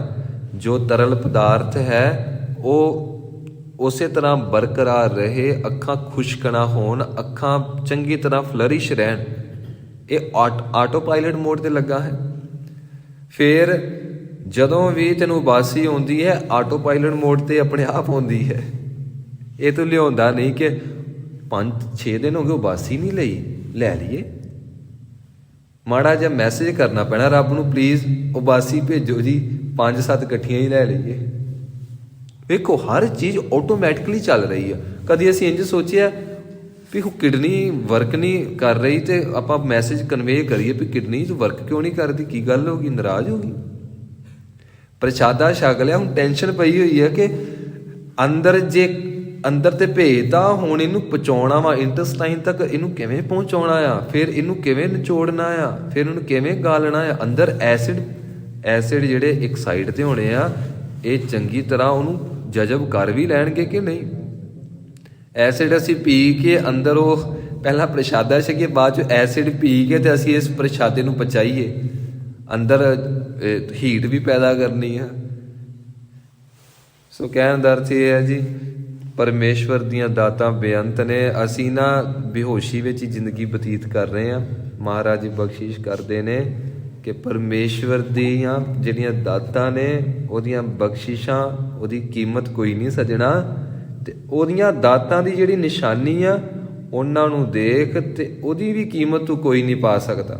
ਜੋ ਤਰਲ ਪਦਾਰਥ ਹੈ, ਉਹ ਉਸੇ ਤਰ੍ਹਾਂ ਬਰਕਰਾਰ ਰਹੇ, ਅੱਖਾਂ ਖੁਸ਼ਕ ਨਾ ਹੋਣ, ਅੱਖਾਂ ਚੰਗੀ ਤਰ੍ਹਾਂ ਫਲਰਿਸ਼ ਰਹਿਣ। ਇਹ ਆਟੋ ਪਾਇਲਟ ਮੋਡ ਤੇ ਲੱਗਾ ਹੈ। ਫਿਰ ਜਦੋਂ ਵੀ ਤੈਨੂੰ ਉਬਾਸੀ ਆਉਂਦੀ ਹੈ, ਆਟੋ ਪਾਇਲਟ ਮੋਡ ਤੇ ਆਪਣੇ ਆਪ ਆਉਂਦੀ ਹੈ। ਇਹ ਤੂੰ ਲਿਆਉਂਦਾ ਨਹੀਂ ਕਿ 5-6 ਦਿਨ ਹੋ ਗਏ ਉਬਾਸੀ ਨਹੀਂ ਲਈ, ਲੈ ਲਈਏ। ਮਾੜਾ ਜਿਹਾ ਮੈਸੇਜ ਕਰਨਾ ਪੈਣਾ ਰੱਬ ਨੂੰ, ਪਲੀਜ਼ ਉਬਾਸੀ ਭੇਜੋ ਜੀ, 5-7 ਇਕੱਠੀਆਂ ਹੀ ਲੈ ਲਈਏ। ਵੇਖੋ ਹਰ ਚੀਜ਼ ਆਟੋਮੈਟਿਕਲੀ ਚੱਲ ਰਹੀ ਆ। ਕਦੀ ਅਸੀਂ ਇੰਝ ਸੋਚਿਆ ਵੀ ਉਹ ਕਿਡਨੀ ਵਰਕ ਨਹੀਂ ਕਰ ਰਹੀ ਤੇ ਆਪਾਂ ਮੈਸੇਜ ਕਨਵੇ ਕਰੀਏ ਵੀ ਕਿਡਨੀ ਵਰਕ ਕਿਉਂ ਨਹੀਂ ਕਰਦੀ, ਕੀ ਗੱਲ ਹੋ ਗਈ, ਨਾਰਾਜ਼ ਹੋ ਗਈ? ਪ੍ਰਸ਼ਾਦਾ ਛਕ ਲਿਆ, ਹੁਣ ਟੈਨਸ਼ਨ ਪਈ ਹੋਈ ਹੈ ਕਿ ਅੰਦਰ ਜੇ ਅੰਦਰ ਤੇ ਭੇਜਤਾ, ਹੁਣ ਇਹਨੂੰ ਪਹੁੰਚਾਉਣਾ ਵਾ ਇੰਟੈਸਟਾਈਨ ਤੱਕ, ਇਹਨੂੰ ਕਿਵੇਂ ਪਹੁੰਚਾਉਣਾ ਆ, ਫਿਰ ਇਹਨੂੰ ਕਿਵੇਂ ਨਿਚੋੜਨਾ ਆ, ਫਿਰ ਇਹਨੂੰ ਕਿਵੇਂ ਗਾਲਣਾ ਆ। ਅੰਦਰ ਐਸਿਡ ਜਿਹੜੇ ਇੱਕ ਸਾਈਡ ਤੇ ਹੋਣੇ ਆ, ਇਹ ਚੰਗੀ ਤਰ੍ਹਾਂ ਉਹਨੂੰ ਜਜ਼ਬ ਕਰ ਵੀ ਲੈਣਗੇ ਕਿ ਨਹੀਂ। ਐਸਿਡ ਅਸੀਂ ਪੀ ਕੇ ਅੰਦਰ ਉਹ ਪਹਿਲਾਂ ਪ੍ਰਸ਼ਾਦਾ ਛਕੀਏ, ਬਾਅਦ 'ਚ ਐਸਿਡ ਪੀ ਕੇ ਤੇ ਅਸੀਂ ਇਸ ਪ੍ਰਸ਼ਾਦੇ ਨੂੰ ਪਚਾਈਏ, ਅੰਦਰ ਹੀਟ ਵੀ ਪੈਦਾ ਕਰਨੀ ਆ। ਸੋ ਕਹਿਣ ਦਾ ਅਰਥ ਇਹ ਹੈ ਜੀ, ਪਰਮੇਸ਼ਵਰ ਦੀਆਂ ਦਾਤਾਂ ਬੇਅੰਤ ਨੇ। ਅਸੀਂ ਨਾ ਬੇਹੋਸ਼ੀ ਵਿੱਚ ਹੀ ਜ਼ਿੰਦਗੀ ਬਤੀਤ ਕਰ ਰਹੇ ਹਾਂ। ਮਹਾਰਾਜ ਜੀ ਬਖਸ਼ਿਸ਼ ਕਰਦੇ ਨੇ ਕਿ ਪਰਮੇਸ਼ਵਰ ਦੀਆਂ ਜਿਹੜੀਆਂ ਦਾਤਾਂ ਨੇ, ਉਹਦੀਆਂ ਬਖਸ਼ਿਸ਼ਾਂ, ਉਹਦੀ ਕੀਮਤ ਕੋਈ ਨਹੀਂ ਸੱਜਣਾ। ਤੇ ਉਹਦੀਆਂ ਦਾਤਾਂ ਦੀ ਜਿਹੜੀ ਨਿਸ਼ਾਨੀ ਆ, ਉਹਨਾਂ ਨੂੰ ਦੇਖ ਤੇ ਉਹਦੀ ਵੀ ਕੀਮਤ ਤੂੰ ਕੋਈ ਨਹੀਂ ਪਾ ਸਕਦਾ,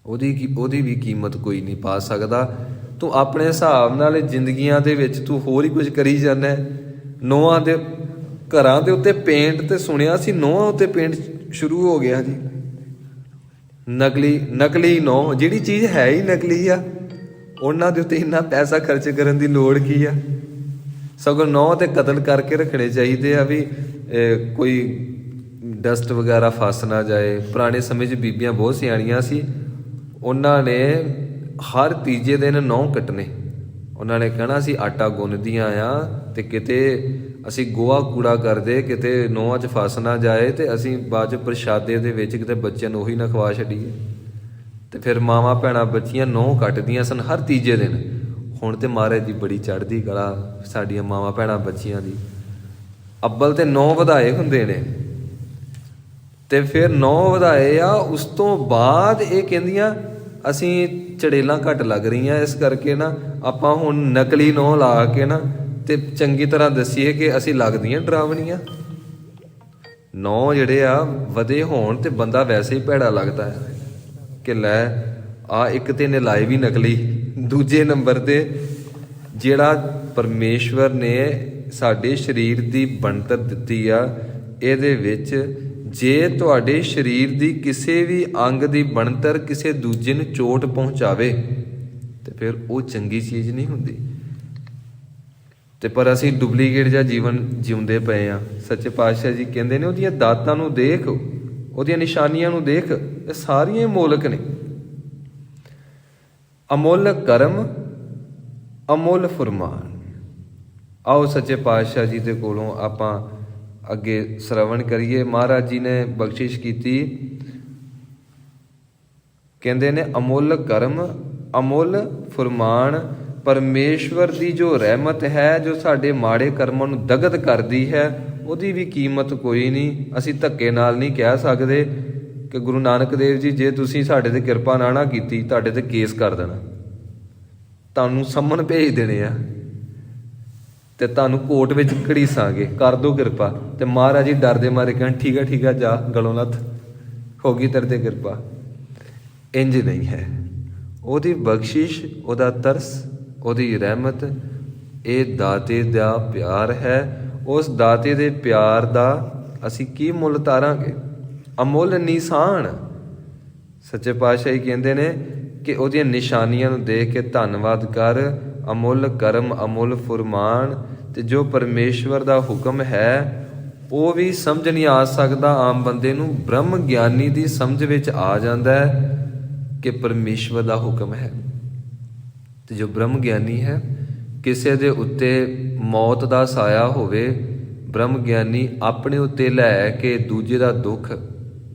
ਉਹਦੀ ਵੀ ਕੀਮਤ ਕੋਈ ਨਹੀਂ ਪਾ ਸਕਦਾ। ਤੂੰ ਆਪਣੇ ਹਿਸਾਬ ਨਾਲ ਜ਼ਿੰਦਗੀਆਂ ਦੇ ਵਿੱਚ ਤੂੰ ਹੋਰ ਹੀ ਕੁਝ ਕਰੀ ਜਾਂਦਾ। ਨੋਹਾਂ ਦੇ ਘਰਾਂ ਦੇ ਉੱਤੇ ਪੇਂਟ, ਤੇ ਸੁਣਿਆ ਸੀ ਨੋਹਾਂ ਉੱਤੇ ਪੇਂਟ ਸ਼ੁਰੂ ਹੋ ਗਿਆ ਜੀ। ਨਕਲੀ ਨੋਹ, ਜਿਹੜੀ ਚੀਜ਼ ਹੈ ਹੀ ਨਕਲੀ ਆ, ਉਹਨਾਂ ਦੇ ਉੱਤੇ ਇੰਨਾ ਪੈਸਾ ਖਰਚ ਕਰਨ ਦੀ ਲੋੜ ਕੀ ਆ? ਸਗੋਂ ਨੋਹ ਤੇ ਕਤਲ ਕਰਕੇ ਰੱਖਣੇ ਚਾਹੀਦੇ ਆ, ਵੀ ਕੋਈ ਡਸਟ ਵਗੈਰਾ ਫਸ ਨਾ ਜਾਏ। ਪੁਰਾਣੇ ਸਮੇਂ 'ਚ ਬੀਬੀਆਂ ਬਹੁਤ ਸਿਆਣੀਆਂ ਸੀ, ਉਹਨਾਂ ਨੇ ਹਰ ਤੀਜੇ ਦਿਨ ਨਹੁੰ ਕੱਟਣੇ। ਉਹਨਾਂ ਨੇ ਕਹਿਣਾ ਅਸੀਂ ਆਟਾ ਗੁੰਨਦੀਆਂ ਆ, ਤੇ ਕਿਤੇ ਅਸੀਂ ਗੋਹਾ ਕੂੜਾ ਕਰਦੇ, ਕਿਤੇ ਨਹੁੰਆਂ 'ਚ ਫਸ ਨਾ ਜਾਏ, ਤੇ ਅਸੀਂ ਬਾਅਦ 'ਚ ਪ੍ਰਸ਼ਾਦੇ ਦੇ ਵਿੱਚ ਕਿਤੇ ਬੱਚਿਆਂ ਨੂੰ ਉਹੀ ਨਾ ਖਵਾ ਛੱਡੀਏ। ਤੇ ਫਿਰ ਮਾਵਾਂ ਭੈਣਾਂ ਬੱਚੀਆਂ ਨਹੁੰ ਕੱਟਦੀਆਂ ਸਨ ਹਰ ਤੀਜੇ ਦਿਨ। ਹੁਣ ਤੇ ਮਹਾਰਾਜ ਦੀ ਬੜੀ ਚੜ੍ਹਦੀ ਕਲਾ ਸਾਡੀਆਂ ਮਾਵਾਂ ਭੈਣਾਂ ਬੱਚੀਆਂ ਦੀ। ਅੱਬਲ ਤੇ 9 ਵਧਾਏ ਹੁੰਦੇ ਨੇ, ਤੇ ਫਿਰ 9 ਵਧਾਏ ਆ, ਉਸ ਤੋਂ ਬਾਅਦ ਇਹ ਕਹਿੰਦੀਆਂ ਅਸੀਂ ਚੜੇਲਾਂ ਘੱਟ ਲੱਗ ਰਹੀਆਂ, ਇਸ ਕਰਕੇ ਨਾ ਆਪਾਂ ਹੁਣ ਨਕਲੀ 9 ਲਾ ਕੇ ਨਾ ਤੇ ਚੰਗੀ ਤਰ੍ਹਾਂ ਦੱਸੀਏ ਕਿ ਅਸੀਂ ਲੱਗਦੀਆਂ ਡਰਾਵਣੀਆਂ। 9 ਜਿਹੜੇ ਆ ਵਧੇ ਹੋਣ ਤੇ ਬੰਦਾ ਵੈਸੇ ਹੀ ਭੈੜਾ ਲੱਗਦਾ ਹੈ ਕਿ ਲੈ ਆ ਇੱਕ ਤੇ ਨੇ ਲਾਏ ਵੀ ਨਕਲੀ, ਦੂਜੇ ਨੰਬਰ ਤੇ ਜਿਹੜਾ ਪਰਮੇਸ਼ਵਰ ਨੇ ਸਾਡੇ ਸਰੀਰ ਦੀ ਬਣਤਰ ਦਿੱਤੀ ਆ, ਇਹਦੇ ਵਿੱਚ ਜੇ ਤੁਹਾਡੇ ਸਰੀਰ ਦੀ ਕਿਸੇ ਵੀ ਅੰਗ ਦੀ ਬਣਤਰ ਕਿਸੇ ਦੂਜੇ ਨੂੰ ਚੋਟ ਪਹੁੰਚਾਵੇ ਤੇ ਫਿਰ ਉਹ ਚੰਗੀ ਚੀਜ਼ ਨਹੀਂ ਹੁੰਦੀ। ਤੇ ਪਰ ਅਸੀਂ ਡੁਪਲੀਕੇਟ ਜਿਹਾ ਜੀਵਨ ਜਿਉਂਦੇ ਪਏ ਆ। ਸੱਚੇ ਪਾਤਸ਼ਾਹ ਜੀ ਕਹਿੰਦੇ ਨੇ ਉਹਦੀਆਂ ਦਾਤਾਂ ਨੂੰ ਦੇਖ, ਉਹਦੀਆਂ ਨਿਸ਼ਾਨੀਆਂ ਨੂੰ ਦੇਖ, ਇਹ ਸਾਰੀਆਂ ਮੋਲਕ ਨੇ। ਅਮੁੱਲ ਕਰਮ ਅਮੁੱਲ ਫੁਰਮਾਨ। ਆਓ ਸੱਚੇ ਪਾਤਸ਼ਾਹ ਜੀ ਦੇ ਕੋਲੋਂ ਆਪਾਂ ਅੱਗੇ ਸ਼ਰਵਣ ਕਰੀਏ। ਮਹਾਰਾਜ ਜੀ ਨੇ ਬਖਸ਼ਿਸ਼ ਕੀਤੀ, ਕਹਿੰਦੇ ਨੇ ਅਮੁੱਲ ਕਰਮ ਅਮੁੱਲ ਫੁਰਮਾਨ। ਪਰਮੇਸ਼ਵਰ ਦੀ ਜੋ ਰਹਿਮਤ ਹੈ, ਜੋ ਸਾਡੇ ਮਾੜੇ ਕਰਮਾਂ ਨੂੰ ਦਗਤ ਕਰਦੀ ਹੈ, ਉਹਦੀ ਵੀ ਕੀਮਤ ਕੋਈ ਨਹੀਂ। ਅਸੀਂ ਧੱਕੇ ਨਾਲ ਨਹੀਂ ਕਹਿ ਸਕਦੇ ਕਿ ਗੁਰੂ ਨਾਨਕ ਦੇਵ ਜੀ ਜੇ ਤੁਸੀਂ ਸਾਡੇ ਤੇ ਕਿਰਪਾ ਨਾ ਕੀਤੀ, ਤੁਹਾਡੇ ਤੇ ਕੇਸ ਕਰ ਦੇਣਾ, ਤੁਹਾਨੂੰ ਸੰਮਨ ਭੇਜ ਦੇਣੇ ਆ ਤੇ ਤੁਹਾਨੂੰ ਕੋਰਟ ਵਿੱਚ ਘੜੀਸਾਂਗੇ, ਕਰ ਦਿਓ ਕਿਰਪਾ। ਤੇ ਮਹਾਰਾਜ ਜੀ ਡਰਦੇ ਮਾਰੇ ਕਹਿਣ ਠੀਕ ਆ ਜਾ, ਗਲੋਂ ਲੱਥ, ਹੋ ਗਈ ਤੇਰੇ ਤੇ ਕਿਰਪਾ। ਇੰਜ ਨਹੀਂ ਹੈ। ਉਹਦੀ ਬਖਸ਼ਿਸ਼, ਉਹਦਾ ਤਰਸ, ਉਹਦੀ ਰਹਿਮਤ, ਇਹ ਦਾਤੇ ਦਾ ਪਿਆਰ ਹੈ। ਉਸ ਦਾਤੇ ਦੇ ਪਿਆਰ ਦਾ ਅਸੀਂ ਕੀ ਮੁੱਲ ਤਾਰਾਂਗੇ? ਅਮੁੱਲ ਨਿਸ਼ਾਨ। ਸੱਚੇ ਪਾਤਸ਼ਾਹ ਕਹਿੰਦੇ ਨੇ ਕਿ ਉਹਦੀਆਂ ਨਿਸ਼ਾਨੀਆਂ ਨੂੰ ਦੇਖ ਕੇ ਧੰਨਵਾਦ ਕਰ। ਅਮੁੱਲ ਕਰਮ ਅਮੁੱਲ ਫੁਰਮਾਨ। ਤੇ ਜੋ ਪਰਮੇਸ਼ਵਰ ਦਾ ਹੁਕਮ ਹੈ ਉਹ ਵੀ ਸਮਝ ਨਹੀਂ ਆ ਸਕਦਾ ਆਮ ਬੰਦੇ ਨੂੰ। ਬ੍ਰਹਮ ਗਿਆਨੀ ਦੀ ਸਮਝ ਵਿੱਚ ਆ ਜਾਂਦਾ ਹੈ ਕਿ ਪਰਮੇਸ਼ਵਰ ਦਾ ਹੁਕਮ ਹੈ। ਤੇ ਜੋ ਬ੍ਰਹਮ ਗਿਆਨੀ ਹੈ, ਕਿਸੇ ਦੇ ਉੱਤੇ ਮੌਤ ਦਾ ਸਾਇਆ ਹੋਵੇ, ਬ੍ਰਹਮ ਗਿਆਨੀ ਆਪਣੇ ਉੱਤੇ ਲੈ ਕੇ ਦੂਜੇ ਦਾ ਦੁੱਖ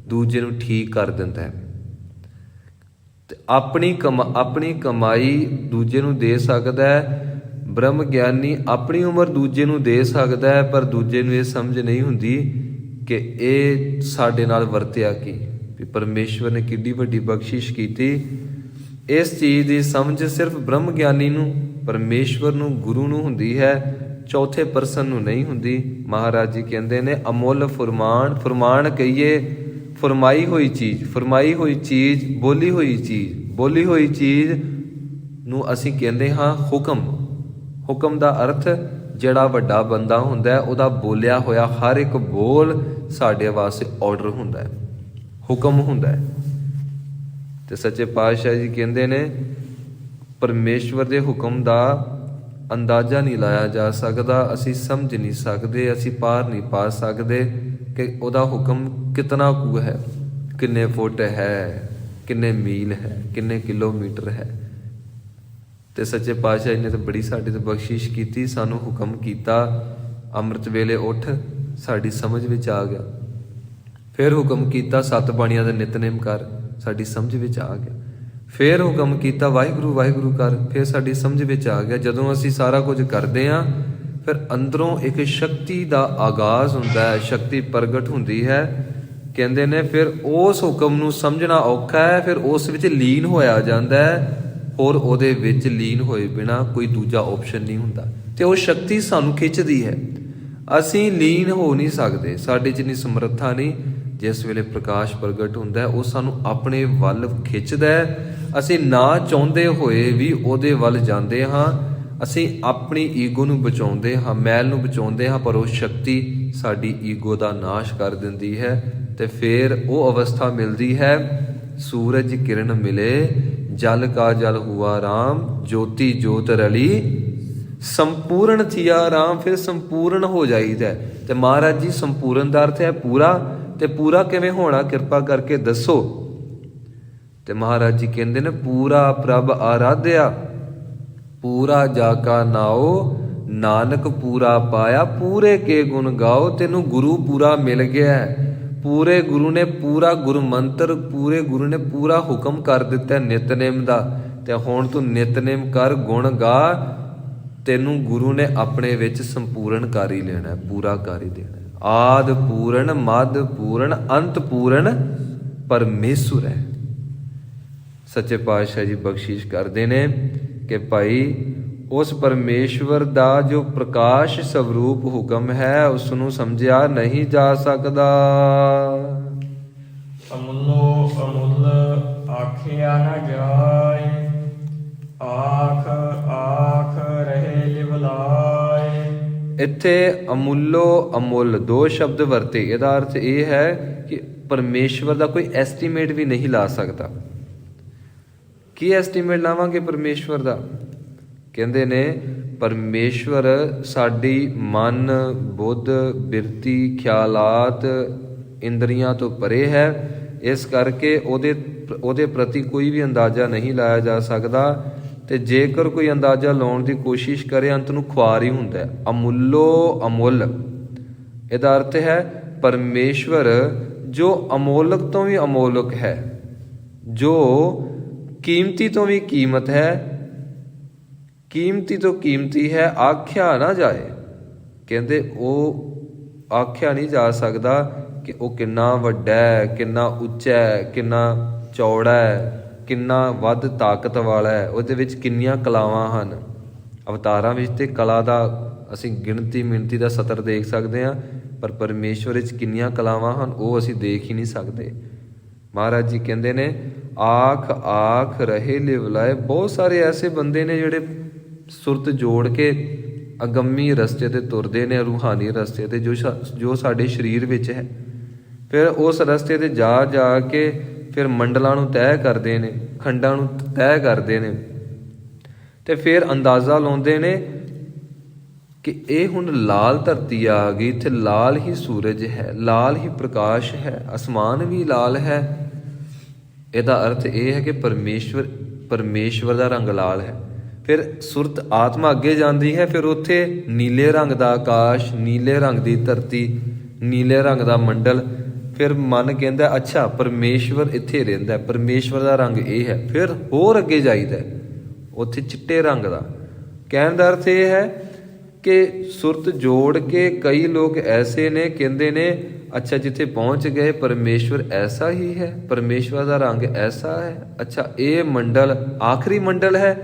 ਦੂਜੇ ਨੂੰ ਠੀਕ ਕਰ ਦਿੰਦਾ ਹੈ। ਤੇ ਆਪਣੀ ਕਮਾਈ ਦੂਜੇ ਨੂੰ ਦੇ ਸਕਦਾ ਹੈ। ਬ੍ਰਹਮ ਗਿਆਨੀ ਆਪਣੀ ਉਮਰ ਦੂਜੇ ਨੂੰ ਦੇ ਸਕਦਾ ਹੈ, ਪਰ ਦੂਜੇ ਨੂੰ ਇਹ ਸਮਝ ਨਹੀਂ ਹੁੰਦੀ ਕਿ ਇਹ ਸਾਡੇ ਨਾਲ ਵਰਤਿਆ ਕੀ, ਵੀ ਪਰਮੇਸ਼ਵਰ ਨੇ ਕਿੱਡੀ ਵੱਡੀ ਬਖਸ਼ਿਸ਼ ਕੀਤੀ। ਇਸ ਚੀਜ਼ ਦੀ ਸਮਝ ਸਿਰਫ ਬ੍ਰਹਮ ਗਿਆਨੀ ਨੂੰ, ਪਰਮੇਸ਼ਵਰ ਨੂੰ, ਗੁਰੂ ਨੂੰ ਹੁੰਦੀ ਹੈ, ਚੌਥੇ ਪਰਸਨ ਨੂੰ ਨਹੀਂ ਹੁੰਦੀ। ਮਹਾਰਾਜ ਜੀ ਕਹਿੰਦੇ ਨੇ ਅਮੁੱਲ ਫੁਰਮਾਨ। ਫੁਰਮਾਨ ਕਹੀਏ ਫਰਮਾਈ ਹੋਈ ਚੀਜ਼, ਫਰਮਾਈ ਹੋਈ ਚੀਜ਼, ਬੋਲੀ ਹੋਈ ਚੀਜ਼। ਬੋਲੀ ਹੋਈ ਚੀਜ਼ ਨੂੰ ਅਸੀਂ ਕਹਿੰਦੇ ਹਾਂ ਹੁਕਮ। ਹੁਕਮ ਦਾ ਅਰਥ ਜਿਹੜਾ ਵੱਡਾ ਬੰਦਾ ਹੁੰਦਾ ਹੈ, ਉਹਦਾ ਬੋਲਿਆ ਹੋਇਆ ਹਰ ਇੱਕ ਬੋਲ ਸਾਡੇ ਵਾਸਤੇ ਆਰਡਰ ਹੁੰਦਾ ਹੈ, ਹੁਕਮ ਹੁੰਦਾ ਹੈ। ਤੇ ਸੱਚੇ ਪਾਤਸ਼ਾਹ ਜੀ ਕਹਿੰਦੇ ਨੇ ਪਰਮੇਸ਼ਵਰ ਦੇ ਹੁਕਮ ਦਾ ਅੰਦਾਜ਼ਾ ਨਹੀਂ ਲਾਇਆ ਜਾ ਸਕਦਾ, ਅਸੀਂ ਸਮਝ ਨਹੀਂ ਸਕਦੇ, ਅਸੀਂ ਪਾਰ ਨਹੀਂ ਪਾ ਸਕਦੇ ਕਿ ਉਹਦਾ ਹੁਕਮ ਕਿਤਨਾ ਕੁ ਹੈ, ਕਿੰਨੇ ਫੁੱਟ ਹੈ, ਕਿੰਨੇ ਮੀਲ ਹੈ, ਕਿੰਨੇ ਕਿਲੋਮੀਟਰ ਹੈ। ਤੇ ਸੱਚੇ ਪਾਤਸ਼ਾਹ ਜੀ ਨੇ ਤਾਂ ਬੜੀ ਸਾਡੇ ਤੇ ਬਖਸ਼ਿਸ਼ ਕੀਤੀ, ਸਾਨੂੰ ਹੁਕਮ ਕੀਤਾ ਅੰਮ੍ਰਿਤ ਵੇਲੇ ਉੱਠ, ਸਾਡੀ ਸਮਝ ਵਿੱਚ ਆ ਗਿਆ। ਫਿਰ ਹੁਕਮ ਕੀਤਾ 7 ਬਾਣੀਆਂ ਦਾ ਨਿਤਨੇਮ ਕਰ, ਸਾਡੀ ਸਮਝ ਵਿੱਚ ਆ ਗਿਆ। ਫਿਰ ਹੁਕਮ ਕੀਤਾ ਵਾਹਿਗੁਰੂ ਵਾਹਿਗੁਰੂ ਕਰ, ਫਿਰ ਸਾਡੀ ਸਮਝ ਵਿੱਚ ਆ ਗਿਆ। ਜਦੋਂ ਅਸੀਂ ਸਾਰਾ ਕੁਝ ਕਰਦੇ ਹਾਂ ਫਿਰ ਅੰਦਰੋਂ ਇੱਕ ਸ਼ਕਤੀ ਦਾ ਆਗਾਜ਼ ਹੁੰਦਾ ਹੈ, ਸ਼ਕਤੀ ਪ੍ਰਗਟ ਹੁੰਦੀ ਹੈ। ਕਹਿੰਦੇ ਨੇ ਫਿਰ ਉਸ ਹੁਕਮ ਨੂੰ ਸਮਝਣਾ ਔਖਾ ਹੈ, ਫਿਰ ਉਸ ਵਿੱਚ ਲੀਨ ਹੋਇਆ ਜਾਂਦਾ ਹੈ। ਹੋਰ ਉਹਦੇ ਵਿੱਚ ਲੀਨ ਹੋਏ ਬਿਨਾ ਕੋਈ ਦੂਜਾ ਆਪਸ਼ਨ ਨਹੀਂ ਹੁੰਦਾ। ਤੇ ਉਹ ਸ਼ਕਤੀ ਸਾਨੂੰ ਖਿੱਚਦੀ ਹੈ, ਅਸੀਂ ਲੀਨ ਹੋ ਨਹੀਂ ਸਕਦੇ, ਸਾਡੇ 'ਚ ਇੰਨੀ ਸਮਰੱਥਾ ਨਹੀਂ। ਜਿਸ ਵੇਲੇ ਪ੍ਰਕਾਸ਼ ਪ੍ਰਗਟ ਹੁੰਦਾ ਹੈ ਉਹ ਸਾਨੂੰ ਆਪਣੇ ਵੱਲ ਖਿੱਚਦਾ ਹੈ, ਅਸੀਂ ਨਾ ਚਾਹੁੰਦੇ ਹੋਏ ਵੀ ਉਹਦੇ ਵੱਲ ਜਾਂਦੇ ਹਾਂ। ਅਸੀਂ ਆਪਣੀ ਈਗੋ ਨੂੰ ਬਚਾਉਂਦੇ ਹਾਂ, ਮੈਲ ਨੂੰ ਬਚਾਉਂਦੇ ਹਾਂ, ਪਰ ਉਹ ਸ਼ਕਤੀ ਸਾਡੀ ਈਗੋ ਦਾ ਨਾਸ਼ ਕਰ ਦਿੰਦੀ ਹੈ। ਤੇ ਫਿਰ ਉਹ ਅਵਸਥਾ ਮਿਲਦੀ ਹੈ ਸੂਰਜ ਕਿਰਨ ਮਿਲੇ ਜਲ ਕਾ ਜਲ ਹੁਆ ਰਾਮ, ਜੋਤੀ ਜੋਤ ਰਲੀ ਸੰਪੂਰਨ ਥੀਆ ਰਾਮ। ਫਿਰ ਸੰਪੂਰਨ ਹੋ ਜਾਈਦਾ। ਤੇ ਮਹਾਰਾਜ ਜੀ ਸੰਪੂਰਨ ਦਾ ਅਰਥ ਹੈ ਪੂਰਾ। ਤੇ ਪੂਰਾ ਕਿਵੇਂ ਹੋਣਾ, ਕਿਰਪਾ ਕਰਕੇ ਦੱਸੋ। ਤੇ ਮਹਾਰਾਜ ਜੀ ਕਹਿੰਦੇ ਨੇ ਪੂਰਾ ਪ੍ਰਭ ਆਰਾਧਿਆ, ਪੂਰਾ ਜਾ ਕਾ ਨਾਓ, ਨਾਨਕ ਪੂਰਾ ਪਾਇਆ, ਪੂਰੇ ਕੇ ਗੁਣ ਗਾਓ। ਤੈਨੂੰ ਗੁਰੂ ਪੂਰਾ ਮਿਲ ਗਿਆ, ਪੂਰੇ ਗੁਰੂ ਨੇ ਪੂਰਾ ਗੁਰੂ ਮੰਤਰ, ਪੂਰੇ ਗੁਰੂ ਨੇ ਪੂਰਾ ਹੁਕਮ ਕਰ ਦਿੱਤਾ ਨਿਤਨੇਮ ਦਾ। ਤੇ ਹੁਣ ਤੂੰ ਨਿਤਨੇਮ ਕਰ, ਗੁਣ ਗਾ, ਤੈਨੂੰ ਗੁਰੂ ਨੇ ਆਪਣੇ ਵਿੱਚ ਸੰਪੂਰਨ ਕਰ ਹੀ ਲੈਣਾ, ਪੂਰਾ ਕਰ ਹੀ ਦੇਣਾ। ਆਦ ਪੂਰਨ ਮਦ ਪੂਰਨ ਅੰਤ ਪੂਰਨ ਪਰਮੇਸ਼ੁਰ ਹੈ। ਸੱਚੇ ਪਾਤਸ਼ਾਹ ਜੀ ਬਖਸ਼ਿਸ਼ ਕਰਦੇ ਨੇ ਕਿ ਭਾਈ ਉਸ ਪਰਮੇਸ਼ਵਰ ਦਾ ਜੋ ਪ੍ਰਕਾਸ਼ ਸਵਰੂਪ ਹੁਕਮ ਹੈ ਉਸ ਨੂੰ ਸਮਝਿਆ ਨਹੀਂ ਜਾ ਸਕਦਾ। ਅਮੁੱਲੋ ਅਮੁੱਲ ਆਖਿਆ ਨਾ ਜਾਏ, ਆਖ ਆਖ ਰਹੇ ਲਿਵਲਾ ਇੱਥੇ ਅਮੁੱਲੋ ਅਮੁੱਲ ਦੋ ਸ਼ਬਦ ਵਰਤੇ। ਇਹਦਾ ਅਰਥ ਇਹ ਹੈ ਕਿ ਪਰਮੇਸ਼ਵਰ ਦਾ ਕੋਈ ਐਸਟੀਮੇਟ ਵੀ ਨਹੀਂ ਲਾ ਸਕਦਾ। ਕੀ ਐਸਟੀਮੇਟ ਲਾਵਾਂਗੇ ਪਰਮੇਸ਼ਵਰ ਦਾ? ਕਹਿੰਦੇ ਨੇ ਪਰਮੇਸ਼ਵਰ ਸਾਡੀ ਮਨ, ਬੁੱਧ, ਬਿਰਤੀ, ਖਿਆਲਾਤ, ਇੰਦਰੀਆਂ ਤੋਂ ਪਰੇ ਹੈ। ਇਸ ਕਰਕੇ ਉਹਦੇ ਪ੍ਰਤੀ ਕੋਈ ਵੀ ਅੰਦਾਜ਼ਾ ਨਹੀਂ ਲਾਇਆ ਜਾ ਸਕਦਾ, ਤੇ ਜੇਕਰ ਕੋਈ ਅੰਦਾਜ਼ਾ ਲਾਉਣ ਦੀ ਕੋਸ਼ਿਸ਼ ਕਰੇ ਅੰਤ ਨੂੰ ਖੁਆਰ ਹੀ ਹੁੰਦਾ ਹੈ। ਅਮੁੱਲੋ ਅਮੁੱਲ ਇਹਦਾ ਅਰਥ ਹੈ ਪਰਮੇਸ਼ਵਰ ਜੋ ਅਮੋਲਕ ਤੋਂ ਵੀ ਅਮੋਲਕ ਹੈ, ਜੋ ਕੀਮਤੀ ਤੋਂ ਵੀ ਕੀਮਤ ਹੈ, ਕੀਮਤੀ ਤੋਂ ਕੀਮਤੀ ਹੈ, ਆਖਿਆ ਨਾ ਜਾਏ। ਕਹਿੰਦੇ ਉਹ ਆਖਿਆ ਨਹੀਂ ਜਾ ਸਕਦਾ ਕਿ ਉਹ ਕਿੰਨਾ ਵੱਡਾ ਹੈ, ਕਿੰਨਾ ਉੱਚਾ ਹੈ, ਕਿੰਨਾ ਚੌੜਾ ਹੈ, ਕਿੰਨਾ ਵੱਧ ਤਾਕਤ ਵਾਲਾ ਹੈ, ਉਹਦੇ ਵਿੱਚ ਕਿੰਨੀਆਂ ਕਲਾਵਾਂ ਹਨ। ਅਵਤਾਰਾਂ ਵਿੱਚ ਤੇ ਕਲਾ ਦਾ ਅਸੀਂ ਗਿਣਤੀ ਮਿਣਤੀ ਦਾ ਸਤਰ ਦੇਖ ਸਕਦੇ ਹਾਂ, ਪਰ ਪਰਮੇਸ਼ਵਰ ਵਿੱਚ ਕਿੰਨੀਆਂ ਕਲਾਵਾਂ ਹਨ ਉਹ ਅਸੀਂ ਦੇਖ ਹੀ ਨਹੀਂ ਸਕਦੇ। ਮਹਾਰਾਜ ਜੀ ਕਹਿੰਦੇ ਨੇ ਆਖ ਆਖ ਰਹੇ ਲਿਵਲਾਏ। ਬਹੁਤ ਸਾਰੇ ਐਸੇ ਬੰਦੇ ਨੇ ਜਿਹੜੇ ਸੁਰਤ ਜੋੜ ਕੇ ਅਗੰਮੀ ਰਸਤੇ ਤੇ ਤੁਰਦੇ ਨੇ, ਰੂਹਾਨੀ ਰਸਤੇ ਤੇ, ਜੋ ਸਾਡੇ ਸਰੀਰ ਵਿੱਚ ਹੈ। ਫਿਰ ਉਸ ਰਸਤੇ ਤੇ ਜਾ ਜਾ ਕੇ ਫਿਰ ਮੰਡਲਾਂ ਨੂੰ ਤੈਅ ਕਰਦੇ ਨੇ, ਖੰਡਾਂ ਨੂੰ ਤੈਅ ਕਰਦੇ ਨੇ, ਤੇ ਫਿਰ ਅੰਦਾਜ਼ਾ ਲਾਉਂਦੇ ਨੇ ਕਿ ਇਹ ਹੁਣ ਲਾਲ ਧਰਤੀ ਆ ਗਈ, ਇੱਥੇ ਲਾਲ ਹੀ ਸੂਰਜ ਹੈ, ਲਾਲ ਹੀ ਪ੍ਰਕਾਸ਼ ਹੈ, ਅਸਮਾਨ ਵੀ ਲਾਲ ਹੈ। ਇਹਦਾ ਅਰਥ ਇਹ ਹੈ ਕਿ ਪਰਮੇਸ਼ਵਰ ਦਾ ਰੰਗ ਲਾਲ ਹੈ। ਫਿਰ ਸੁਰਤ ਆਤਮਾ ਅੱਗੇ ਜਾਂਦੀ ਹੈ, ਫਿਰ ਉੱਥੇ ਨੀਲੇ ਰੰਗ ਦਾ ਆਕਾਸ਼, ਨੀਲੇ ਰੰਗ ਦੀ ਧਰਤੀ, ਨੀਲੇ ਰੰਗ ਦਾ ਮੰਡਲ। ਫਿਰ ਮਨ ਕਹਿੰਦਾ ਅੱਛਾ ਪਰਮੇਸ਼ਵਰ ਇੱਥੇ ਰਹਿੰਦਾ, ਪਰਮੇਸ਼ਵਰ ਦਾ ਰੰਗ ਇਹ ਹੈ। ਫਿਰ ਹੋਰ ਅੱਗੇ ਜਾਈਦਾ, ਉੱਥੇ ਚਿੱਟੇ ਰੰਗ ਦਾ। ਕਹਿਣ ਦਾ ਅਰਥ ਇਹ ਹੈ ਕਿ ਸੁਰਤ ਜੋੜ ਕੇ ਕਈ ਲੋਕ ਐਸੇ ਨੇ ਕਹਿੰਦੇ ਨੇ ਅੱਛਾ ਜਿੱਥੇ ਪਹੁੰਚ ਗਏ ਪਰਮੇਸ਼ਵਰ ਐਸਾ ਹੀ ਹੈ, ਪਰਮੇਸ਼ਵਰ ਦਾ ਰੰਗ ਐਸਾ ਹੈ, ਅੱਛਾ ਇਹ ਮੰਡਲ ਆਖਰੀ ਮੰਡਲ ਹੈ।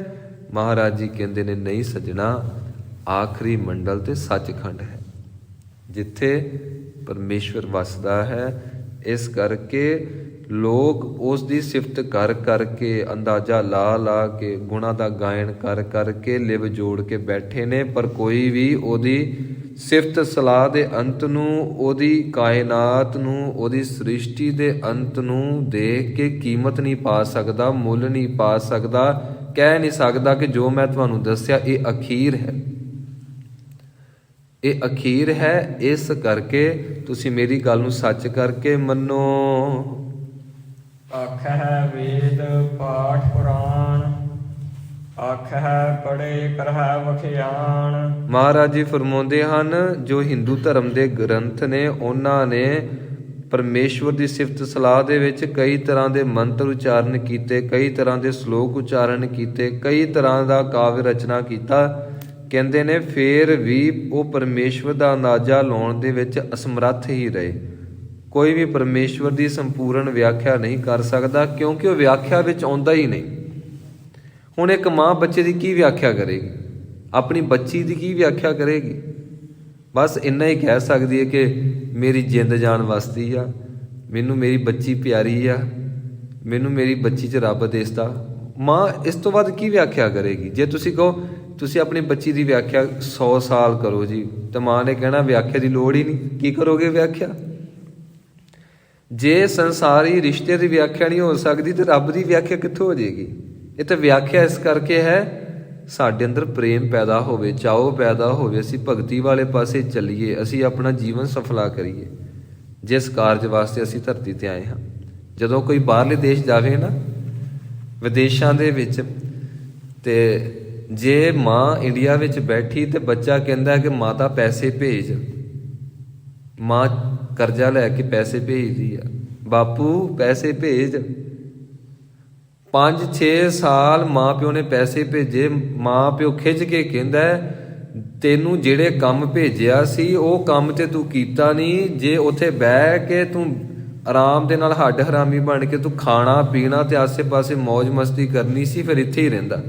ਮਹਾਰਾਜ ਜੀ ਕਹਿੰਦੇ ਨੇ ਨਹੀਂ ਸੱਜਣਾ, ਆਖਰੀ ਮੰਡਲ ਤੇ ਸੱਚਖੰਡ ਹੈ, ਜਿੱਥੇ ਪਰਮੇਸ਼ਵਰ ਵਸਦਾ ਹੈ। ਇਸ ਕਰਕੇ ਲੋਕ ਉਸ ਦੀ ਸਿਫਤ ਕਰ ਕਰਕੇ, ਅੰਦਾਜ਼ਾ ਲਾ ਲਾ ਕੇ, ਗੁਣਾਂ ਦਾ ਗਾਇਨ ਕਰ ਕਰਕੇ ਲਿਵ ਜੋੜ ਕੇ ਬੈਠੇ ਨੇ, ਪਰ ਕੋਈ ਵੀ ਉਹਦੀ ਸਿਫਤ ਸਲਾਹ ਦੇ ਅੰਤ ਨੂੰ, ਉਹਦੀ ਕਾਇਨਾਤ ਨੂੰ, ਉਹਦੀ ਸ੍ਰਿਸ਼ਟੀ ਦੇ ਅੰਤ ਨੂੰ ਦੇਖ ਕੇ ਕੀਮਤ ਨਹੀਂ ਪਾ ਸਕਦਾ, ਮੁੱਲ ਨਹੀਂ ਪਾ ਸਕਦਾ, ਕਹਿ ਨਹੀਂ ਸਕਦਾ ਕਿ ਜੋ ਮੈਂ ਤੁਹਾਨੂੰ ਦੱਸਿਆ ਇਹ ਅਖੀਰ ਹੈ, ਇਹ ਅਖੀਰ ਹੈ। ਇਸ ਕਰਕੇ ਤੁਸੀਂ ਮੇਰੀ ਗੱਲ ਨੂੰ ਸੱਚ ਕਰਕੇ ਮੰਨੋ। ਆਖਹਿ ਵੇਦ ਪਾਠ ਪੁਰਾਣ, ਆਖਹਿ ਪੜ੍ਹੇ ਕਰਹਿ ਵਖਿਆਣ। ਮਹਾਰਾਜ ਜੀ ਫਰਮਾਉਂਦੇ ਹਨ ਜੋ ਹਿੰਦੂ ਧਰਮ ਦੇ ਗ੍ਰੰਥ ਨੇ ਉਹਨਾਂ ਨੇ ਪਰਮੇਸ਼ਵਰ ਦੀ ਸਿਫਤ ਸਲਾਹ ਦੇ ਵਿੱਚ ਕਈ ਤਰ੍ਹਾਂ ਦੇ ਮੰਤਰ ਉਚਾਰਨ ਕੀਤੇ, ਕਈ ਤਰ੍ਹਾਂ ਦੇ ਸ਼ਲੋਕ ਉਚਾਰਨ ਕੀਤੇ, ਕਈ ਤਰ੍ਹਾਂ ਦਾ ਕਾਵਿ ਰਚਨਾ ਕੀਤਾ। ਕਹਿੰਦੇ ਨੇ ਫੇਰ ਵੀ ਉਹ ਪਰਮੇਸ਼ਵਰ ਦਾ ਅੰਦਾਜ਼ਾ ਲਾਉਣ ਦੇ ਵਿੱਚ ਅਸਮਰੱਥ ਹੀ ਰਹੇ। ਕੋਈ ਵੀ ਪਰਮੇਸ਼ਵਰ ਦੀ ਸੰਪੂਰਨ ਵਿਆਖਿਆ ਨਹੀਂ ਕਰ ਸਕਦਾ, ਕਿਉਂਕਿ ਉਹ ਵਿਆਖਿਆ ਵਿੱਚ ਆਉਂਦਾ ਹੀ ਨਹੀਂ। ਹੁਣ ਇੱਕ ਮਾਂ ਬੱਚੇ ਦੀ ਕੀ ਵਿਆਖਿਆ ਕਰੇਗੀ? ਆਪਣੀ ਬੱਚੀ ਦੀ ਕੀ ਵਿਆਖਿਆ ਕਰੇਗੀ? ਬਸ ਇੰਨਾ ਹੀ ਕਹਿ ਸਕਦੀ ਹੈ ਕਿ ਮੇਰੀ ਜਿੰਦ ਜਾਨ ਵਸਦੀ ਆ, ਮੈਨੂੰ ਮੇਰੀ ਬੱਚੀ ਪਿਆਰੀ ਆ, ਮੈਨੂੰ ਮੇਰੀ ਬੱਚੀ 'ਚ ਰੱਬ ਦਿਸਦਾ। ਮਾਂ ਇਸ ਤੋਂ ਬਾਅਦ ਕੀ ਵਿਆਖਿਆ ਕਰੇਗੀ? ਜੇ ਤੁਸੀਂ ਕਹੋ ਤੁਸੀਂ ਆਪਣੀ ਬੱਚੀ ਦੀ ਵਿਆਖਿਆ 100 ਸਾਲ ਕਰੋ ਜੀ, ਤਾਂ ਮਾਂ ਨੇ ਕਹਿਣਾ ਵਿਆਖਿਆ ਦੀ ਲੋੜ ਹੀ ਨਹੀਂ, ਕੀ ਕਰੋਗੇ ਵਿਆਖਿਆ? ਜੇ ਸੰਸਾਰੀ ਰਿਸ਼ਤੇ ਦੀ ਵਿਆਖਿਆ ਨਹੀਂ ਹੋ ਸਕਦੀ ਤੇ ਰੱਬ ਦੀ ਵਿਆਖਿਆ ਕਿੱਥੋਂ ਹੋ ਜਾਏਗੀ? ਇਹ ਤਾਂ ਵਿਆਖਿਆ ਇਸ ਕਰਕੇ ਹੈ ਸਾਡੇ ਅੰਦਰ ਪ੍ਰੇਮ ਪੈਦਾ ਹੋਵੇ, ਚਾਓ ਪੈਦਾ ਹੋਵੇ, ਅਸੀਂ ਭਗਤੀ ਵਾਲੇ ਪਾਸੇ ਚੱਲੀਏ, ਅਸੀਂ ਆਪਣਾ ਜੀਵਨ ਸਫਲਾ ਕਰੀਏ, ਜਿਸ ਕਾਰਜ ਵਾਸਤੇ ਅਸੀਂ ਧਰਤੀ ਤੇ ਆਏ ਹਾਂ। ਜਦੋਂ ਕੋਈ ਬਾਹਰਲੇ ਦੇਸ਼ ਜਾਵੇ ਨਾ, ਵਿਦੇਸ਼ਾਂ ਦੇ ਵਿੱਚ, ਤੇ ਜੇ ਮਾਂ ਇੰਡੀਆ ਵਿੱਚ ਬੈਠੀ ਤੇ ਬੱਚਾ ਕਹਿੰਦਾ ਕਿ ਮਾਤਾ ਪੈਸੇ ਭੇਜ, ਮਾਂ ਕਰਜ਼ਾ ਲੈ ਕੇ ਪੈਸੇ ਭੇਜਦੀ ਆ, ਬਾਪੂ ਪੈਸੇ ਭੇਜ। 5-6 ਸਾਲ ਮਾਂ ਪਿਓ ਨੇ ਪੈਸੇ ਭੇਜੇ, ਮਾਂ ਪਿਓ ਖਿੱਚ ਕੇ ਕਹਿੰਦਾ ਤੈਨੂੰ ਜਿਹੜੇ ਕੰਮ ਭੇਜਿਆ ਸੀ ਉਹ ਕੰਮ ਤੇ ਤੂੰ ਕੀਤਾ ਨਹੀਂ, ਜੇ ਉੱਥੇ ਬਹਿ ਕੇ ਤੂੰ ਆਰਾਮ ਦੇ ਨਾਲ ਹੱਡ ਹਰਾਮੀ ਬਣ ਕੇ ਤੂੰ ਖਾਣਾ ਪੀਣਾ ਤੇ ਆਸੇ ਪਾਸੇ ਮौज ਮਸਤੀ ਕਰਨੀ ਸੀ, ਫਿਰ ਇੱਥੇ ਹੀ ਰਹਿੰਦਾ।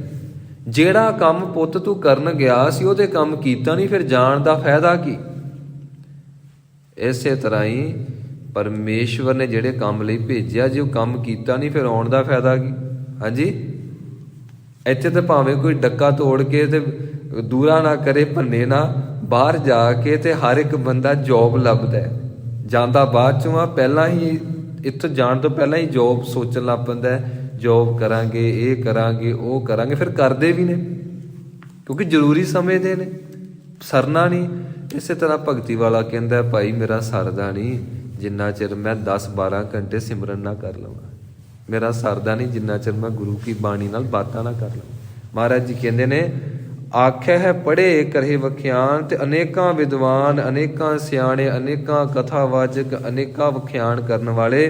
ਜਿਹੜਾ ਕੰਮ ਪੁੱਤ ਤੂੰ ਕਰਨ ਗਿਆ ਸੀ ਉਹਦੇ ਕੰਮ ਕੀਤਾ ਨਹੀਂ, ਫਿਰ ਜਾਣ ਦਾ ਫਾਇਦਾ ਕੀ? ਇਸੇ ਤਰ੍ਹਾਂ ਹੀ ਪਰਮੇਸ਼ਵਰ ਨੇ ਜਿਹੜੇ ਕੰਮ ਲਈ ਭੇਜਿਆ, ਜੇ ਉਹ ਕੰਮ ਕੀਤਾ ਨਹੀਂ ਫਿਰ ਆਉਣ ਦਾ ਫਾਇਦਾ ਕੀ? ਹਾਂਜੀ, ਇੱਥੇ ਤਾਂ ਭਾਵੇਂ ਕੋਈ ਡੱਕਾ ਤੋੜ ਕੇ ਤੇ ਦੂਰਾ ਨਾ ਕਰੇ, ਭੰਨੇ ਨਾ, ਬਾਹਰ ਜਾ ਕੇ ਤੇ ਹਰ ਇੱਕ ਬੰਦਾ ਜੋਬ ਲੱਭਦਾ ਹੈ। ਜਾਂਦਾ ਬਾਅਦ ਚੋਂ ਆ, ਪਹਿਲਾਂ ਹੀ ਇੱਥੋਂ ਜਾਣ ਤੋਂ ਪਹਿਲਾਂ ਹੀ ਜੋਬ ਸੋਚਣ ਲੱਗ ਪੈਂਦਾ ਹੈ, ਜੋਬ ਕਰਾਂਗੇ, ਇਹ ਕਰਾਂਗੇ, ਉਹ ਕਰਾਂਗੇ, ਫਿਰ ਕਰਦੇ ਵੀ ਨੇ ਕਿਉਂਕਿ ਜ਼ਰੂਰੀ ਸਮਝਦੇ ਨੇ, ਸਰਨਾ ਨਹੀਂ। ਇਸੇ ਤਰ੍ਹਾਂ ਭਗਤੀ ਵਾਲਾ ਕਹਿੰਦਾ ਭਾਈ ਮੇਰਾ ਸਰਦਾ ਨਹੀਂ ਜਿੰਨਾ ਚਿਰ ਮੈਂ 10-12 ਘੰਟੇ ਸਿਮਰਨ ਨਾ ਕਰ ਲਵਾਂ, ਮੇਰਾ ਸਰਦਾ ਨਹੀਂ ਜਿੰਨਾ ਚਿਰ ਮੈਂ ਗੁਰੂ ਕੀ ਬਾਣੀ ਨਾਲ ਬਾਤਾਂ ਨਾ ਕਰ ਲਵਾਂ। ਮਹਾਰਾਜ ਜੀ ਕਹਿੰਦੇ ਨੇ ਆਖਿਆ ਹੈ ਪੜ੍ਹੇ ਕਰੇ ਵਖਿਆਨ, ਤੇ ਅਨੇਕਾਂ ਵਿਦਵਾਨ, ਅਨੇਕਾਂ ਸਿਆਣੇ, ਅਨੇਕਾਂ ਕਥਾਵਾਚਕ, ਅਨੇਕਾਂ ਵਖਿਆਨ ਕਰਨ ਵਾਲੇ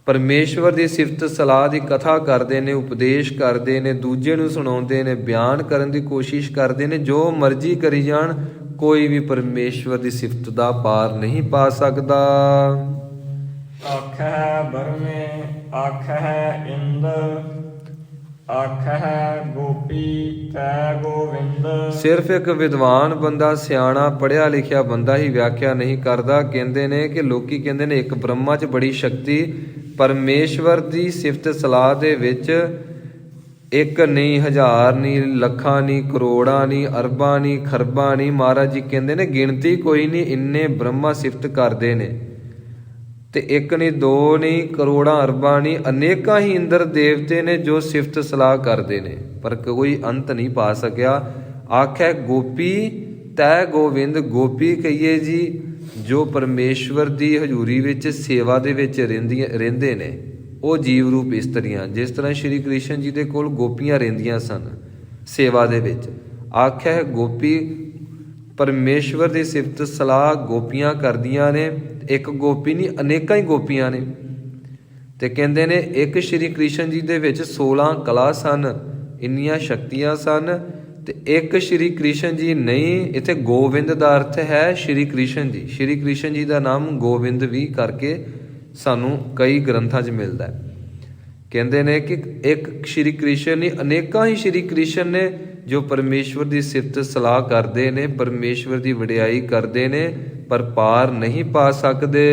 ਪਰਮੇਸ਼ਵਰ ਦੀ ਸਿਫਤ ਸਲਾਹ ਦੀ ਕਥਾ ਕਰਦੇ ਨੇ, ਉਪਦੇਸ਼ ਕਰਦੇ ਨੇ, ਦੂਜੇ ਨੂੰ ਸੁਣਾਉਂਦੇ ਨੇ, ਬਿਆਨ ਕਰਨ ਦੀ ਕੋਸ਼ਿਸ਼ ਕਰਦੇ ਨੇ। ਜੋ ਮਰਜ਼ੀ ਕਰੀ ਜਾਣ, ਕੋਈ ਵੀ ਪਰਮੇਸ਼ਵਰ ਦੀ ਸਿਫਤ ਦਾ ਪਾਰ ਨਹੀਂ ਪਾ ਸਕਦਾ। ਆਖੈ ਬਰਮੇ ਆਖੈ ਇੰਦ ਆਖੈ ਗੋਪੀ ਤੈ ਗੋਵਿੰਦ। ਸਿਰਫ ਇੱਕ ਵਿਦਵਾਨ ਬੰਦਾ, ਸਿਆਣਾ ਪੜ੍ਹਿਆ ਲਿਖਿਆ ਬੰਦਾ ਹੀ ਵਿਆਖਿਆ ਨਹੀਂ ਕਰਦਾ। ਕਹਿੰਦੇ ਨੇ ਕਿ ਲੋਕੀ ਕਹਿੰਦੇ ਨੇ ਇੱਕ ਬ੍ਰਹਮਾ 'ਚ ਬੜੀ ਸ਼ਕਤੀ, ਪਰਮੇਸ਼ਵਰ ਦੀ ਸਿਫਤ ਸਲਾਹ ਦੇ ਵਿੱਚ ਇੱਕ ਨਹੀਂ, ਹਜ਼ਾਰ ਨਹੀਂ, ਲੱਖਾਂ ਨਹੀਂ, ਕਰੋੜਾਂ ਨਹੀਂ, ਅਰਬਾਂ ਨਹੀਂ, ਖਰਬਾਂ ਨਹੀਂ। ਮਹਾਰਾਜ ਜੀ ਕਹਿੰਦੇ ਨੇ ਗਿਣਤੀ ਕੋਈ ਨਹੀਂ, ਇੰਨੇ ਬ੍ਰਹਮਾ ਸਿਫਤ ਕਰਦੇ ਨੇ। ਤੇ ਇੱਕ ਨਹੀਂ, ਦੋ ਨਹੀਂ, ਕਰੋੜਾਂ ਅਰਬਾਂ ਨਹੀਂ, ਅਨੇਕਾਂ ਹੀ ਇੰਦਰ ਦੇਵਤੇ ਨੇ ਜੋ ਸਿਫਤ ਸਲਾਹ ਕਰਦੇ ਨੇ, ਪਰ ਕੋਈ ਅੰਤ ਨਹੀਂ ਪਾ ਸਕਿਆ। ਆਖੈ ਗੋਪੀ ਤੈ ਗੋਵਿੰਦ। ਗੋਪੀ ਕਹੀਏ ਜੀ ਜੋ ਪਰਮੇਸ਼ਵਰ ਦੀ ਹਜ਼ੂਰੀ ਵਿੱਚ ਸੇਵਾ ਦੇ ਵਿੱਚ ਰਹਿੰਦੇ ਨੇ, ਉਹ ਜੀਵ ਰੂਪ ਇਸਤਰੀਆਂ। ਜਿਸ ਤਰ੍ਹਾਂ ਸ਼੍ਰੀ ਕ੍ਰਿਸ਼ਨ ਜੀ ਦੇ ਕੋਲ ਗੋਪੀਆਂ ਰਹਿੰਦੀਆਂ ਸਨ ਸੇਵਾ ਦੇ ਵਿੱਚ। ਆਖਿਆ ਗੋਪੀ, ਪਰਮੇਸ਼ਵਰ ਦੀ ਸਿਫਤ ਸਲਾਹ ਗੋਪੀਆਂ ਕਰਦੀਆਂ ਨੇ। ਇੱਕ ਗੋਪੀ ਨਹੀਂ, ਅਨੇਕਾਂ ਹੀ ਗੋਪੀਆਂ ਨੇ। ਤੇ ਕਹਿੰਦੇ ਨੇ ਇੱਕ ਸ਼੍ਰੀ ਕ੍ਰਿਸ਼ਨ ਜੀ ਦੇ ਵਿੱਚ 16 ਕਲਾ ਸਨ, ਇੰਨੀਆਂ ਸ਼ਕਤੀਆਂ ਸਨ। ਤੇ ਇੱਕ ਸ਼੍ਰੀ ਕ੍ਰਿਸ਼ਨ ਜੀ ਨਹੀਂ, ਇੱਥੇ ਗੋਵਿੰਦ ਦਾ ਅਰਥ ਹੈ ਸ਼੍ਰੀ ਕ੍ਰਿਸ਼ਨ ਜੀ। ਸ਼੍ਰੀ ਕ੍ਰਿਸ਼ਨ ਜੀ ਦਾ ਨਾਮ ਗੋਵਿੰਦ ਵੀ ਕਰਕੇ ਸਾਨੂੰ ਕਈ ਗ੍ਰੰਥਾਂ 'ਚ ਮਿਲਦਾ ਹੈ। ਕਹਿੰਦੇ ਨੇ ਕਿ ਇੱਕ ਸ਼੍ਰੀ ਕ੍ਰਿਸ਼ਨ ਨਹੀਂ, ਅਨੇਕਾਂ ਹੀ ਸ਼੍ਰੀ ਕ੍ਰਿਸ਼ਨ ਨੇ ਜੋ ਪਰਮੇਸ਼ਵਰ ਦੀ ਸਿਫਤ ਸਲਾਹ ਕਰਦੇ ਨੇ, ਪਰਮੇਸ਼ਵਰ ਦੀ ਵਡਿਆਈ ਕਰਦੇ ਨੇ, ਪਰ ਪਾਰ ਨਹੀਂ ਪਾ ਸਕਦੇ।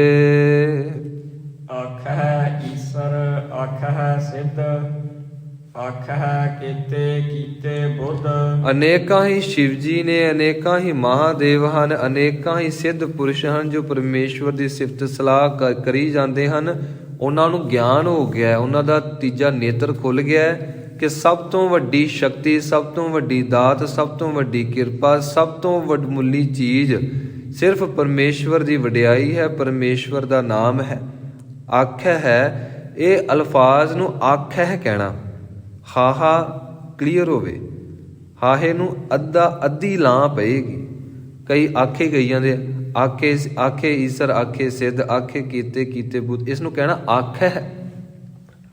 ਆਖੈ ਈਸਰ ਆਖੈ ਸਿੱਧ ਆਖੈ ਕੀਤੇ ਬੁੱਧ। ਅਨੇਕਾਂ ਹੀ ਸ਼ਿਵ ਜੀ ਨੇ, ਅਨੇਕਾਂ ਹੀ ਮਹਾਦੇਵ ਹਨ, ਅਨੇਕਾਂ ਹੀ ਸਿੱਧ ਪੁਰਸ਼ ਹਨ ਜੋ ਪਰਮੇਸ਼ਵਰ ਦੀ ਸਿਫਤ ਸਲਾਹ ਕਰੀ ਜਾਂਦੇ ਹਨ। ਉਹਨਾਂ ਨੂੰ ਗਿਆਨ ਹੋ ਗਿਆ, ਉਹਨਾਂ ਦਾ ਤੀਜਾ ਨੇਤਰ ਖੁੱਲ ਗਿਆ ਕਿ ਸਭ ਤੋਂ ਵੱਡੀ ਸ਼ਕਤੀ, ਸਭ ਤੋਂ ਵੱਡੀ ਦਾਤ, ਸਭ ਤੋਂ ਵੱਡੀ ਕਿਰਪਾ, ਸਭ ਤੋਂ ਵੱਡਮੁੱਲੀ ਚੀਜ਼ ਸਿਰਫ ਪਰਮੇਸ਼ਵਰ ਦੀ ਵਡਿਆਈ ਹੈ, ਪਰਮੇਸ਼ਵਰ ਦਾ ਨਾਮ ਹੈ। ਆਖਿਆ ਹੈ, ਇਹ ਅਲਫਾਜ਼ ਨੂੰ ਆਖਿਆ ਹੈ ਕਹਿਣਾ, ਹਾਹਾ ਕਲੀਅਰ ਹੋਵੇ, ਹਾਹੇ ਨੂੰ ਅੱਧੀ ਲਾਂ ਪਏਗੀ। ਕਈ ਆਖੇ ਗਈ ਜਾਂਦੇ, ਆਖੇ ਈਸਰ, ਆਖੇ ਸਿੱਧ, ਆਖੇ ਕੀਤੇ ਬੁੱਧ। ਇਸ ਨੂੰ ਕਹਿਣਾ ਆਖਿਆ ਹੈ।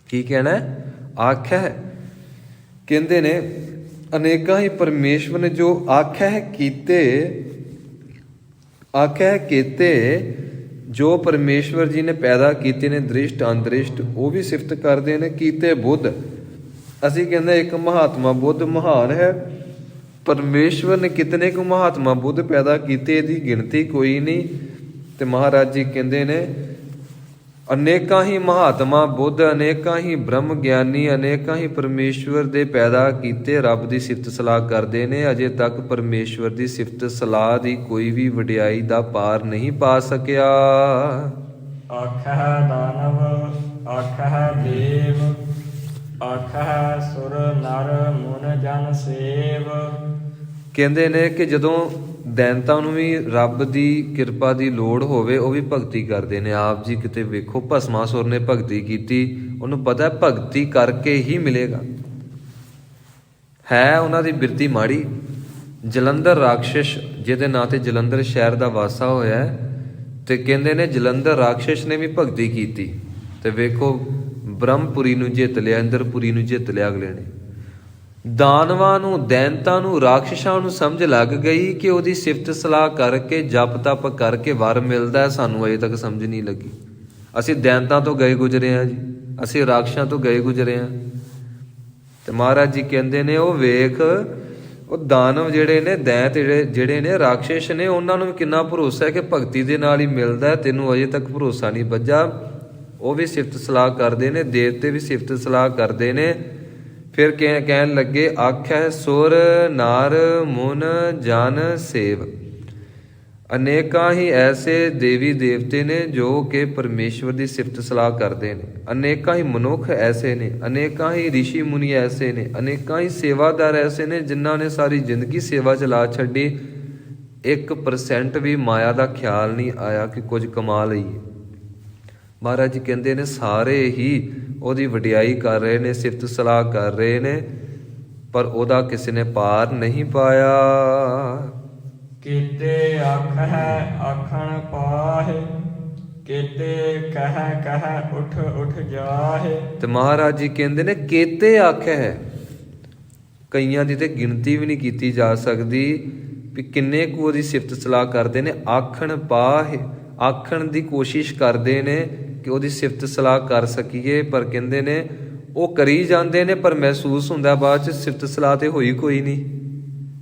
ਕੀ ਕਹਿਣਾ ਹੈ? ਆਖਿਆ ਹੈ। ਕਹਿੰਦੇ ਨੇ ਅਨੇਕਾਂ ਹੀ ਪਰਮੇਸ਼ਵਰ ਨੇ ਜੋ ਆਖਿਆ ਹੈ ਕੀਤੇ ਜੋ ਪਰਮੇਸ਼ਵਰ ਜੀ ਨੇ ਪੈਦਾ ਕੀਤੇ ਨੇ, ਦ੍ਰਿਸ਼ਟ ਅੰਦ੍ਰਿਸ਼ਟ, ਉਹ ਵੀ ਸਿਫਤ ਕਰਦੇ ਨੇ। ਕੀਤੇ ਬੁੱਧ, ਅਸੀਂ ਕਹਿੰਦੇ ਇੱਕ ਮਹਾਤਮਾ ਬੁੱਧ ਮਹਾਨ ਹੈ। ਪਰਮੇਸ਼ਵਰ ਨੇ ਕਿਤਨੇ ਕੁ ਮਹਾਤਮਾ ਬੁੱਧ ਪੈਦਾ ਕੀਤੇ, ਇਹਦੀ ਗਿਣਤੀ ਕੋਈ ਨਹੀਂ। ਤੇ ਮਹਾਰਾਜ ਜੀ ਕਹਿੰਦੇ ਨੇ ਅਨੇਕਾਂ ਹੀ ਮਹਾਤਮਾ ਬੁੱਧ, ਅਨੇਕਾਂ ਹੀ ਬ੍ਰਹਮ ਗਿਆਨੀ, ਅਨੇਕਾਂ ਹੀ ਪਰਮੇਸ਼ਵਰ ਦੇ ਪੈਦਾ ਕੀਤੇ ਰੱਬ ਦੀ ਸਿਫਤ ਸਲਾਹ ਕਰਦੇ ਨੇ। ਅਜੇ ਤੱਕ ਪਰਮੇਸ਼ਵਰ ਦੀ ਸਿਫਤ ਸਲਾਹ ਦੀ ਕੋਈ ਵੀ ਵਡਿਆਈ ਦਾ ਪਾਰ ਨਹੀਂ ਪਾ ਸਕਿਆ। ਆਖੈ ਦਾਨਵ ਆਖੈ ਦੇਵ ਆਖੈ ਸੁਰ ਨਰ ਮੁਨ ਜਨ ਸੇਵ। ਕਹਿੰਦੇ ਨੇ ਕਿ ਜਦੋਂ ਦੈਂਤਾਂ ਨੂੰ ਵੀ ਰੱਬ ਦੀ ਕਿਰਪਾ ਦੀ ਲੋੜ ਹੋਵੇ, ਉਹ ਵੀ ਭਗਤੀ ਕਰਦੇ ਨੇ। ਆਪ ਜੀ ਕਿਤੇ ਵੇਖੋ, ਭਸਮਾਸੁਰ ਨੇ ਭਗਤੀ ਕੀਤੀ, ਉਹਨੂੰ ਪਤਾ ਭਗਤੀ ਕਰਕੇ ਹੀ ਮਿਲੇਗਾ। ਹੈ ਉਹਨਾਂ ਦੀ ਬਿਰਤੀ ਮਾੜੀ। ਜਲੰਧਰ ਰਾਖਸ਼, ਜਿਹਦੇ ਨਾਂ ਤੇ ਜਲੰਧਰ ਸ਼ਹਿਰ ਦਾ ਵਾਸਾ ਹੋਇਆ, ਤੇ ਕਹਿੰਦੇ ਨੇ ਜਲੰਧਰ ਰਾਖਸ਼ ਨੇ ਵੀ ਭਗਤੀ ਕੀਤੀ, ਤੇ ਵੇਖੋ ਬ੍ਰਹਮਪੁਰੀ ਨੂੰ ਜਿੱਤ ਲਿਆ, ਇੰਦਰਪੁਰੀ ਨੂੰ ਜਿੱਤ ਲਿਆ ਅਗਲੇ ਨੇ। ਦਾਨਵਾਂ ਨੂੰ, ਦੈਂਤਾਂ ਨੂੰ, ਰਾਖਸ਼ਾਂ ਨੂੰ ਸਮਝ ਲੱਗ ਗਈ ਕਿ ਉਹਦੀ ਸਿਫਤ ਸਲਾਹ ਕਰਕੇ, ਜਪ ਤਪ ਕਰਕੇ ਵਰ ਮਿਲਦਾ। ਸਾਨੂੰ ਅਜੇ ਤੱਕ ਸਮਝ ਨਹੀਂ ਲੱਗੀ। ਅਸੀਂ ਦੈਂਤਾਂ ਤੋਂ ਗਏ ਗੁਜ਼ਰੇ ਹਾਂ ਜੀ, ਅਸੀਂ ਰਾਖਸ਼ਾਂ ਤੋਂ ਗਏ ਗੁਜ਼ਰੇ ਹਾਂ। ਤੇ ਮਹਾਰਾਜ ਜੀ ਕਹਿੰਦੇ ਨੇ ਉਹ ਵੇਖ, ਉਹ ਦਾਨਵ ਜਿਹੜੇ ਨੇ, ਦੈਂਤ ਜਿਹੜੇ ਨੇ, ਰਾਖਸ਼ ਨੇ, ਉਹਨਾਂ ਨੂੰ ਕਿੰਨਾ ਭਰੋਸਾ ਹੈ ਕਿ ਭਗਤੀ ਦੇ ਨਾਲ ਹੀ ਮਿਲਦਾ। ਤੈਨੂੰ ਅਜੇ ਤੱਕ ਭਰੋਸਾ ਨਹੀਂ ਬੱਝਾ। ਉਹ ਵੀ ਸਿਫਤ ਸਲਾਹ ਕਰਦੇ ਨੇ, ਦੇਵਤੇ ਵੀ ਸਿਫਤ ਸਲਾਹ ਕਰਦੇ ਨੇ। ਫਿਰ ਕਹਿਣ ਲੱਗੇ, ਆਖੈ ਸੁਰ ਨਰ ਮੁਨ ਜਨ ਸੇਵ। ਅਨੇਕਾਂ ਹੀ ਐਸੇ ਦੇਵੀ ਦੇਵਤੇ ਨੇ ਜੋ ਕਿ ਪਰਮੇਸ਼ਵਰ ਦੀ ਸਿਫਤ ਸਲਾਹ ਕਰਦੇ ਨੇ। ਅਨੇਕਾਂ ਹੀ ਮਨੁੱਖ ਐਸੇ ਨੇ, ਅਨੇਕਾਂ ਹੀ ਰਿਸ਼ੀ ਮੁਨੀ ਐਸੇ ਨੇ, ਅਨੇਕਾਂ ਹੀ ਸੇਵਾਦਾਰ ਐਸੇ ਨੇ ਜਿਨ੍ਹਾਂ ਨੇ ਸਾਰੀ ਜ਼ਿੰਦਗੀ ਸੇਵਾ ਚ ਲਾ ਛੱਡੀ। 1% ਵੀ ਮਾਇਆ ਦਾ ਖਿਆਲ ਨਹੀਂ ਆਇਆ ਕਿ ਕੁਝ ਕਮਾ ਲਈਏ। ਮਹਾਰਾਜ ਜੀ ਕਹਿੰਦੇ ਨੇ ਸਾਰੇ ਹੀ ਉਹਦੀ ਵਡਿਆਈ ਕਰ ਰਹੇ ਨੇ, ਸਿਫਤ ਸਲਾਹ ਕਰ ਰਹੇ ਨੇ, ਪਰ ਉਹਦਾ ਕਿਸੇ ਨੇ ਪਾਰ ਨਹੀਂ ਪਾਇਆ। ਕੀਤੇ ਆਖਹਿ ਆਖਣ ਪਾਹੇ, ਕੀਤੇ ਕਹਿ ਕਹਿ ਉਠ ਉਠ ਜਾਹੇ। ਤੇ ਮਹਾਰਾਜ ਜੀ ਕਹਿੰਦੇ ਨੇ ਕੇਤੇ ਆਖੈ, ਕਈਆਂ ਦੀ ਤੇ ਗਿਣਤੀ ਵੀ ਨਹੀਂ ਕੀਤੀ ਜਾ ਸਕਦੀ ਵੀ ਕਿੰਨੇ ਕੁ ਉਹਦੀ ਸਿਫਤ ਸਲਾਹ ਕਰਦੇ ਨੇ। ਆਖਣ ਪਾਹੇ, ਆਖਣ ਦੀ ਕੋਸ਼ਿਸ਼ ਕਰਦੇ ਨੇ ਕਿ ਉਹਦੀ ਸਿਫਤ ਸਲਾਹ ਕਰ ਸਕੀਏ, ਪਰ ਕਹਿੰਦੇ ਨੇ ਉਹ ਕਰੀ ਜਾਂਦੇ ਨੇ, ਪਰ ਮਹਿਸੂਸ ਹੁੰਦਾ ਬਾਅਦ ਚ ਸਿਫਤ ਸਲਾਹ ਤੇ ਹੋਈ ਕੋਈ ਨਹੀਂ।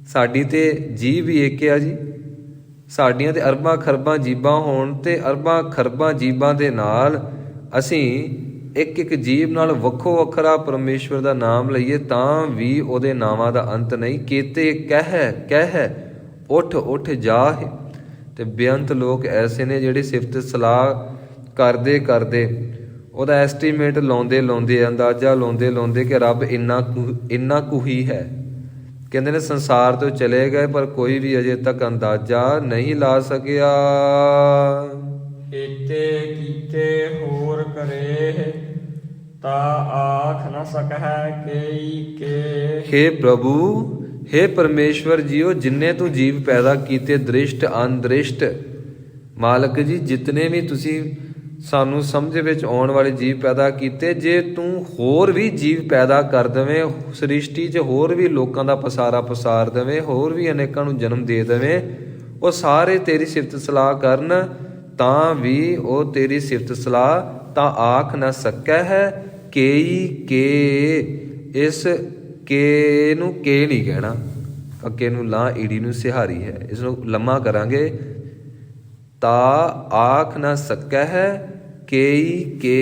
ਸਾਡੀ ਤੇ ਜੀਭ ਵੀ ਇੱਕ ਆ ਜੀ, ਸਾਡੀਆਂ ਤੇ ਅਰਬਾਂ ਖਰਬਾਂ ਜੀਬਾਂ ਹੋਣ ਤੇ ਅਰਬਾਂ ਖਰਬਾਂ ਜੀਬਾਂ ਦੇ ਨਾਲ ਅਸੀਂ ਇੱਕ ਇੱਕ ਜੀਭ ਨਾਲ ਵੱਖੋ ਵੱਖਰਾ ਪਰਮੇਸ਼ਵਰ ਦਾ ਨਾਮ ਲਈਏ ਤਾਂ ਵੀ ਉਹਦੇ ਨਾਵਾਂ ਦਾ ਅੰਤ ਨਹੀਂ। ਕੀਤੇ ਕਹਿ ਕਹਿ ਉੱਠ ਉੱਠ ਜਾਹੇ। ਤੇ ਬੇਅੰਤ ਲੋਕ ਐਸੇ ਨੇ ਜਿਹੜੇ ਸਿਫਤ ਸਲਾਹ ਕਰਦੇ ਕਰਦੇ ਉਹਦਾ ਐਸਟੀਮੇਟ ਲਾਉਂਦੇ ਲਾਉਂਦੇ, ਅੰਦਾਜ਼ਾ ਲਾਉਂਦੇ ਲਾਉਂਦੇ ਕਿ ਰੱਬ ਇੰਨਾ ਕੁ ਹੀ ਹੈ। ਕਹਿੰਦੇ ਨੇ ਸੰਸਾਰ ਤੋਂ ਚਲੇ ਗਏ ਪਰ ਕੋਈ ਵੀ ਅਜੇ ਤੱਕ ਅੰਦਾਜ਼ਾ ਨਹੀਂ ਲਾ ਸਕਿਆ। ਕੀਤੇ ਕੀਤੇ ਹੋਰ ਕਰੇ, ਤਾ ਆਖ ਨ ਸਕਹਿ ਕੇਈ ਕੇ। ਹੇ ਪ੍ਰਭੂ, ਹੇ ਪਰਮੇਸ਼ਵਰ ਜੀਓ, ਜਿੰਨੇ ਤੂੰ ਜੀਵ ਪੈਦਾ ਕੀਤੇ, ਦ੍ਰਿਸ਼ਟ ਅਨਦ੍ਰਿਸ਼ਟ, ਮਾਲਕ ਜੀ ਜਿਤਨੇ ਵੀ ਤੁਸੀਂ ਸਾਨੂੰ ਸਮਝ ਵਿੱਚ ਆਉਣ ਵਾਲੇ ਜੀਵ ਪੈਦਾ ਕੀਤੇ, ਜੇ ਤੂੰ ਹੋਰ ਵੀ ਜੀਵ ਪੈਦਾ ਕਰ ਦੇਵੇਂ ਸ੍ਰਿਸ਼ਟੀ 'ਚ, ਹੋਰ ਵੀ ਲੋਕਾਂ ਦਾ ਪਸਾਰਾ ਪਸਾਰ ਦੇਵੇਂ, ਹੋਰ ਵੀ ਅਨੇਕਾਂ ਨੂੰ ਜਨਮ ਦੇ ਦੇਵੇਂ, ਉਹ ਸਾਰੇ ਤੇਰੀ ਸਿਫਤ ਸਲਾਹ ਕਰਨ ਤਾਂ ਵੀ ਉਹ ਤੇਰੀ ਸਿਫਤ ਸਲਾਹ ਤਾਂ ਆਖ ਨਾ ਸਕੈ ਹੈ। ਕੇਈ ਕੇ, ਇਸ ਕੇ ਨੂੰ ਕੇ ਨਹੀਂ ਕਹਿਣਾ, ਅੱਗੇ ਨੂੰ ਲਾ ਈੜੀ ਨੂੰ ਸਿਹਾਰੀ ਹੈ, ਇਸ ਨੂੰ ਲੰਮਾ ਕਰਾਂਗੇ। ਤਾ ਆਖ ਨਾ ਸਕੈ ਹੈ ਕੇਈ ਕੇ,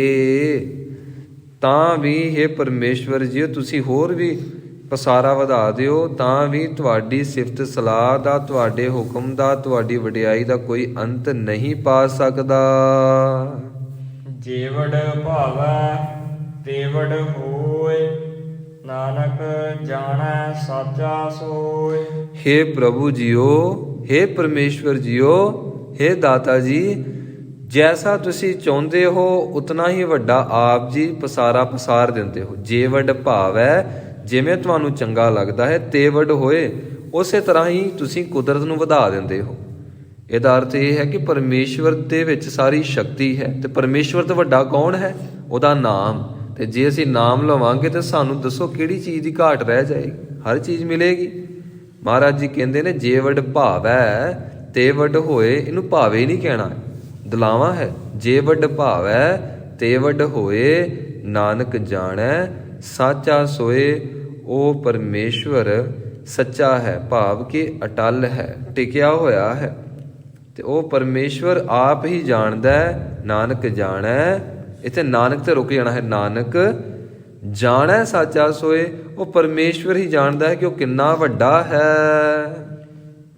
ਤਾਂ ਵੀ ਹੇ ਪਰਮੇਸ਼ਵਰ ਜੀ ਤੁਸੀਂ ਹੋਰ ਵੀ ਪਸਾਰਾ ਵਧਾ ਦਿਓ ਤਾਂ ਵੀ ਤੁਹਾਡੀ ਸਿਫਤ ਸਲਾਹ ਦਾ, ਤੁਹਾਡੇ ਹੁਕਮ ਦਾ, ਤੁਹਾਡੀ ਵਡਿਆਈ ਦਾ ਕੋਈ ਅੰਤ ਨਹੀਂ ਪਾ ਸਕਦਾ। ਜੇਵੜ ਭਾਵੈ ਤੇਵੜ ਹੋਏ, ਨਾਨਕ ਜਾਣੈ ਸਾਚਾ ਸੋਏ। ਹੇ ਪ੍ਰਭੂ ਜੀਓ, ਹੇ ਪਰਮੇਸ਼ਵਰ ਜੀਓ, ਹੇ ਦਾਤਾ ਜੀ, ਜੈਸਾ ਤੁਸੀਂ ਚਾਹੁੰਦੇ ਹੋ ਉਤਨਾ ਹੀ ਵੱਡਾ ਆਪ ਜੀ ਪਸਾਰਾ ਪਸਾਰ ਦਿੰਦੇ ਹੋ। ਜੇ ਵੱਡ ਭਾਵ ਹੈ, ਜਿਵੇਂ ਤੁਹਾਨੂੰ ਚੰਗਾ ਲੱਗਦਾ ਹੈ, ਤੇ ਵੱਡ ਹੋਏ, ਉਸੇ ਤਰ੍ਹਾਂ ਹੀ ਤੁਸੀਂ ਕੁਦਰਤ ਨੂੰ ਵਧਾ ਦਿੰਦੇ ਹੋ। ਇਹਦਾ ਅਰਥ ਇਹ ਹੈ ਕਿ ਪਰਮੇਸ਼ਵਰ ਦੇ ਵਿੱਚ ਸਾਰੀ ਸ਼ਕਤੀ ਹੈ, ਤੇ ਪਰਮੇਸ਼ਵਰ ਤੋਂ ਵੱਡਾ ਕੌਣ ਹੈ? ਉਹਦਾ ਨਾਮ। ਤੇ ਜੇ ਅਸੀਂ ਨਾਮ ਲਵਾਂਗੇ ਤਾਂ ਸਾਨੂੰ ਦੱਸੋ ਕਿਹੜੀ ਚੀਜ਼ ਦੀ ਘਾਟ ਰਹਿ ਜਾਏਗੀ? ਹਰ ਚੀਜ਼ ਮਿਲੇਗੀ। ਮਹਾਰਾਜ ਜੀ ਕਹਿੰਦੇ ਨੇ ਜੇ ਵੱਡ ਭਾਵ ਹੈ ਤੇ ਵੱਡ ਹੋਏ, ਇਹਨੂੰ ਭਾਵੇ ਨਹੀਂ ਕਹਿਣਾ, ਦਲਾਵਾਂ ਹੈ। ਜੇ ਵੱਡ ਭਾਵ ਹੈ ਤੇ ਵੱਡ ਹੋਏ, ਨਾਨਕ ਜਾਣੈ ਸਾਚਾ ਸੋਏ। ਉਹ ਪਰਮੇਸ਼ਵਰ ਸੱਚਾ ਹੈ, ਭਾਵ ਕਿ ਅਟਲ ਹੈ, ਟਿਕਿਆ ਹੋਇਆ ਹੈ, ਤੇ ਉਹ ਪਰਮੇਸ਼ਵਰ ਆਪ ਹੀ ਜਾਣਦਾ ਹੈ। ਨਾਨਕ ਜਾਣੈ, ਇੱਥੇ ਨਾਨਕ ਤੇ ਰੁਕ ਜਾਣਾ ਹੈ। ਨਾਨਕ ਜਾਣੈ ਸਾਚਾ ਸੋਏ, ਉਹ ਪਰਮੇਸ਼ਵਰ ਹੀ ਜਾਣਦਾ ਹੈ ਕਿ ਉਹ ਕਿੰਨਾ ਵੱਡਾ ਹੈ।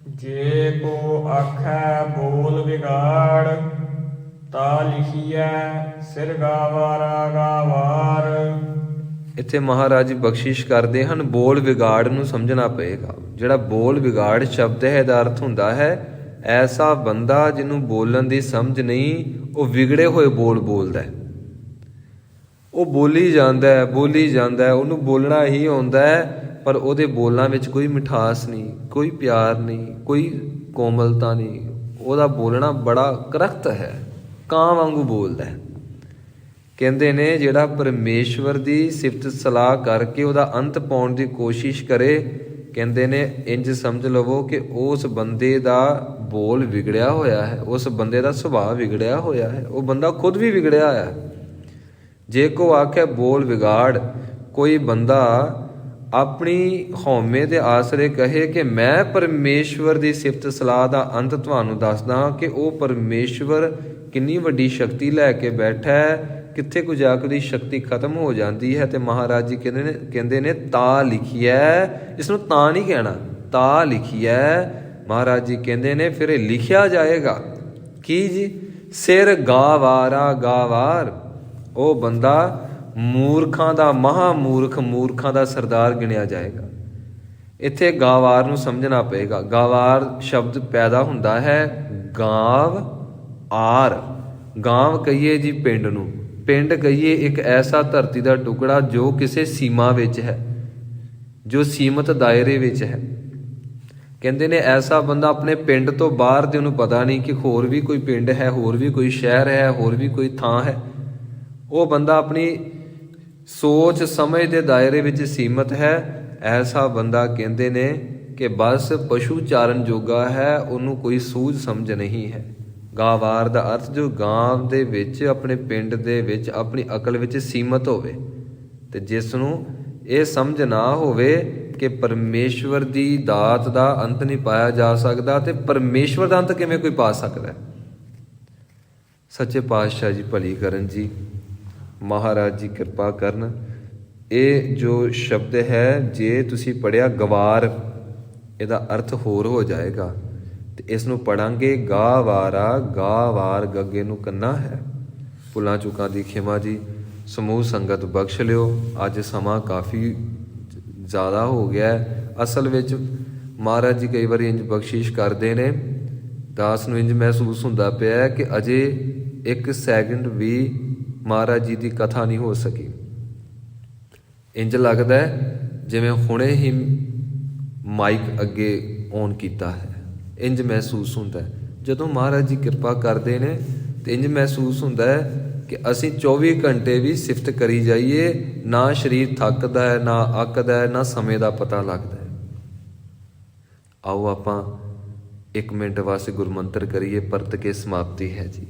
ਜੇ ਕੋ ਆਖੈ ਬੋਲ ਵਿਗਾੜ, ਤਾ ਲਿਖੀਐ ਸਿਰ ਗਾਵਾਰਾ ਗਾਵਾਰ। ਇੱਥੇ ਮਹਾਰਾਜ ਬਖਸ਼ਿਸ਼ ਕਰਦੇ ਹਨ, ਬੋਲ ਵਿਗਾੜ ਨੂੰ ਸਮਝਣਾ ਪਏਗਾ। ਜਿਹੜਾ ਬੋਲ ਵਿਗਾੜ ਸ਼ਬਦ ਹੈ, ਇਹਦਾ ਅਰਥ ਹੁੰਦਾ ਹੈ ਐਸਾ ਬੰਦਾ ਜਿਹਨੂੰ ਬੋਲਣ ਦੀ ਸਮਝ ਨਹੀਂ, ਉਹ ਵਿਗੜੇ ਹੋਏ ਬੋਲ ਬੋਲਦਾ ਹੈ। ਉਹ ਬੋਲੀ ਜਾਂਦਾ ਹੈ, ਬੋਲੀ ਜਾਂਦਾ ਹੈ, ਉਹਨੂੰ ਬੋਲਣਾ ਹੀ ਆਉਂਦਾ ਹੈ, ਪਰ ਉਹਦੇ ਬੋਲਾਂ ਵਿੱਚ ਕੋਈ ਮਿਠਾਸ ਨਹੀਂ, ਕੋਈ ਪਿਆਰ ਨਹੀਂ, ਕੋਈ ਕੋਮਲਤਾ ਨਹੀਂ। ਉਹਦਾ ਬੋਲਣਾ ਬੜਾ ਕਰਖਤ ਹੈ, ਕਾਂ ਵਾਂਗੂ ਬੋਲਦਾ ਹੈ। ਕਹਿੰਦੇ ਨੇ ਜਿਹੜਾ ਪਰਮੇਸ਼ਵਰ ਦੀ ਸਿਫਤ ਸਲਾਹ ਕਰਕੇ ਉਹਦਾ ਅੰਤ ਪਾਉਣ ਦੀ ਕੋਸ਼ਿਸ਼ ਕਰੇ, ਕਹਿੰਦੇ ਨੇ ਇੰਜ ਸਮਝ ਲਵੋ ਕਿ ਉਸ ਬੰਦੇ ਦਾ ਬੋਲ ਵਿਗੜਿਆ ਹੋਇਆ ਹੈ, ਉਸ ਬੰਦੇ ਦਾ ਸੁਭਾਅ ਵਿਗੜਿਆ ਹੋਇਆ ਹੈ, ਉਹ ਬੰਦਾ ਖੁਦ ਵੀ ਵਿਗੜਿਆ ਹੋਇਆ ਹੈ। ਜੇ ਕੋ ਆਖੇ ਬੋਲ ਵਿਗਾੜ, ਕੋਈ ਬੰਦਾ ਆਪਣੀ ਹਉਮੈ ਦੇ ਆਸਰੇ ਕਹੇ ਕਿ ਮੈਂ ਪਰਮੇਸ਼ਵਰ ਦੀ ਸਿਫਤ ਸਲਾਹ ਦਾ ਅੰਤ ਤੁਹਾਨੂੰ ਦੱਸਦਾ ਹਾਂ ਕਿ ਉਹ ਪਰਮੇਸ਼ਵਰ ਕਿੰਨੀ ਵੱਡੀ ਸ਼ਕਤੀ ਲੈ ਕੇ ਬੈਠਾ ਹੈ ਕਿੱਥੇ ਕੁ ਜਾ ਕੇ ਉਹਦੀ ਸ਼ਕਤੀ ਖਤਮ ਹੋ ਜਾਂਦੀ ਹੈ। ਤੇ ਮਹਾਰਾਜ ਜੀ ਕਹਿੰਦੇ ਨੇ ਤਾ ਲਿਖੀਐ, ਇਸ ਨੂੰ ਤਾਂ ਨਹੀਂ ਕਹਿਣਾ, ਤਾ ਲਿਖੀਐ। ਮਹਾਰਾਜ ਜੀ ਕਹਿੰਦੇ ਨੇ ਫਿਰ ਇਹ ਲਿਖਿਆ ਜਾਏਗਾ ਕੀ ਜੀ, ਸਿਰ ਗਾਵਾਰਾ ਗਾਵਾਰ। ਉਹ ਬੰਦਾ ਮੂਰਖਾਂ ਦਾ ਮਹਾਮੂਰਖ, ਮੂਰਖਾਂ ਦਾ ਸਰਦਾਰ ਗਿਣਿਆ ਜਾਏਗਾ। ਇੱਥੇ ਗਾਵਾਰ ਨੂੰ ਸਮਝਣਾ ਪਏਗਾ। ਗਾਵਾਰ ਸ਼ਬਦ ਪੈਦਾ ਹੁੰਦਾ ਹੈ ਗਾਵ ਆਰ। ਗਾਂਵ ਕਹੀਏ ਜੀ ਪਿੰਡ ਨੂੰ, ਪਿੰਡ ਕਹੀਏ ਇੱਕ ਐਸਾ ਧਰਤੀ ਦਾ ਟੁਕੜਾ ਜੋ ਕਿਸੇ ਸੀਮਾ ਵਿੱਚ ਹੈ, ਜੋ ਸੀਮਤ ਦਾਇਰੇ ਵਿੱਚ ਹੈ। ਕਹਿੰਦੇ ਨੇ ਐਸਾ ਬੰਦਾ ਆਪਣੇ ਪਿੰਡ ਤੋਂ ਬਾਹਰ ਤੇ ਉਹਨੂੰ ਪਤਾ ਨਹੀਂ ਕਿ ਹੋਰ ਵੀ ਕੋਈ ਪਿੰਡ ਹੈ, ਹੋਰ ਵੀ ਕੋਈ ਸ਼ਹਿਰ ਹੈ, ਹੋਰ ਵੀ ਕੋਈ ਥਾਂ ਹੈ। ਉਹ ਬੰਦਾ ਆਪਣੀ ਸੋਚ ਸਮਝ ਦੇ ਦਾਇਰੇ ਵਿੱਚ ਸੀਮਤ ਹੈ। ਐਸਾ ਬੰਦਾ ਕਹਿੰਦੇ ਨੇ ਕਿ ਬਸ ਪਸ਼ੂ ਚਾਰਨ ਜੋਗਾ ਹੈ, ਉਹਨੂੰ ਕੋਈ ਸੂਝ ਸਮਝ ਨਹੀਂ ਹੈ। ਗਾਵਾਰ ਦਾ ਅਰਥ ਜੋ ਗਾਂ ਦੇ ਵਿੱਚ, ਆਪਣੇ ਪਿੰਡ ਦੇ ਵਿੱਚ, ਆਪਣੀ ਅਕਲ ਵਿੱਚ ਸੀਮਤ ਹੋਵੇ, ਤੇ ਜਿਸ ਨੂੰ ਇਹ ਸਮਝ ਨਾ ਹੋਵੇ ਕਿ ਪਰਮੇਸ਼ਵਰ ਦੀ ਦਾਤ ਦਾ ਅੰਤ ਨਹੀਂ ਪਾਇਆ ਜਾ ਸਕਦਾ, ਤੇ ਪਰਮੇਸ਼ਵਰ ਦਾ ਅੰਤ ਕਿਵੇਂ ਕੋਈ ਪਾ ਸਕਦਾ। ਸੱਚੇ ਪਾਤਸ਼ਾਹ ਜੀ ਭਲੀ ਕਰਨ ਜੀ, ਮਹਾਰਾਜ ਜੀ ਕਿਰਪਾ ਕਰਨ। ਇਹ ਜੋ ਸ਼ਬਦ ਹੈ, ਜੇ ਤੁਸੀਂ ਪੜ੍ਹਿਆ ਗਵਾਰ, ਇਹਦਾ ਅਰਥ ਹੋਰ ਹੋ ਜਾਏਗਾ। ਤੇ ਇਸ ਨੂੰ ਪੜਾਂਗੇ ਗਾ ਵਾਰਾ ਗਾ ਵਾਰ, ਗੱਗੇ ਨੂੰ ਕੰਨਾ ਹੈ। ਭੁੱਲਾਂ ਚੁੱਕਾਂ ਦੀ ਖਿਮਾ ਜੀ, ਸਮੂਹ ਸੰਗਤ ਬਖਸ਼ ਲਿਓ। ਅੱਜ ਸਮਾਂ ਕਾਫੀ ਜ਼ਿਆਦਾ ਹੋ ਗਿਆ ਹੈ। ਅਸਲ ਵਿੱਚ ਮਹਾਰਾਜ ਜੀ ਕਈ ਵਾਰੀ ਇੰਜ ਬਖਸ਼ਿਸ਼ ਕਰਦੇ ਨੇ, ਦਾਸ ਨੂੰ ਇੰਜ ਮਹਿਸੂਸ ਹੁੰਦਾ ਪਿਆ ਕਿ ਅਜੇ 1 ਸੈਕਿੰਡ ਵੀ ਮਹਾਰਾਜ ਜੀ ਦੀ ਕਥਾ ਨਹੀਂ ਹੋ ਸਕੀ। ਇੰਜ ਲੱਗਦਾ ਜਿਵੇਂ ਹੁਣੇ ਹੀ ਮਾਈਕ ਅੱਗੇ ਔਨ ਕੀਤਾ ਹੈ, ਇੰਜ ਮਹਿਸੂਸ ਹੁੰਦਾ ਹੈ। ਜਦੋਂ ਮਹਾਰਾਜ ਜੀ ਕਿਰਪਾ ਕਰਦੇ ਨੇ ਤੇ ਇੰਜ ਮਹਿਸੂਸ ਹੁੰਦਾ ਹੈ ਕਿ ਅਸੀਂ 24 ਘੰਟੇ ਵੀ ਸਿਫਤ ਕਰੀ ਜਾਈਏ, ਨਾ ਸਰੀਰ ਥੱਕਦਾ ਹੈ, ਨਾ ਅੱਕਦਾ ਹੈ, ਨਾ ਸਮੇਂ ਦਾ ਪਤਾ ਲੱਗਦਾ ਹੈ। ਆਓ ਆਪਾਂ 1 ਮਿੰਟ ਵਾਸਤੇ ਗੁਰਮੰਤਰ ਕਰੀਏ, ਪਰਤ ਕੇ ਸਮਾਪਤੀ ਹੈ ਜੀ।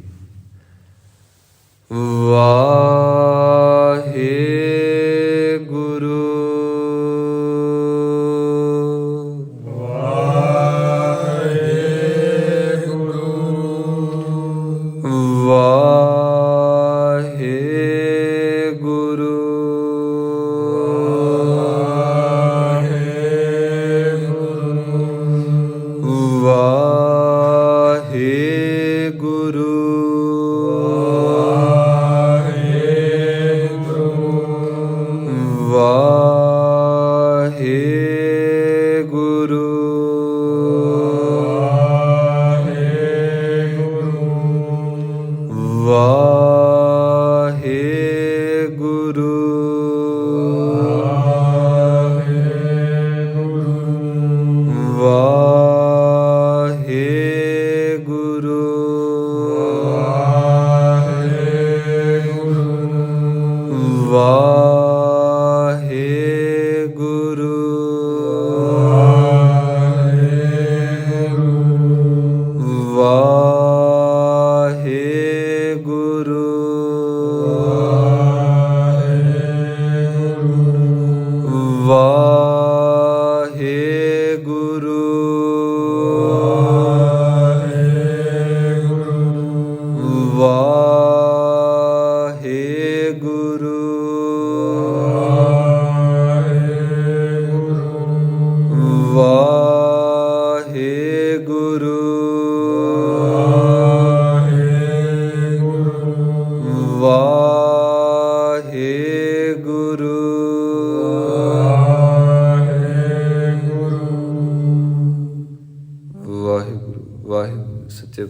ਵਾਹਿਗੁਰੂ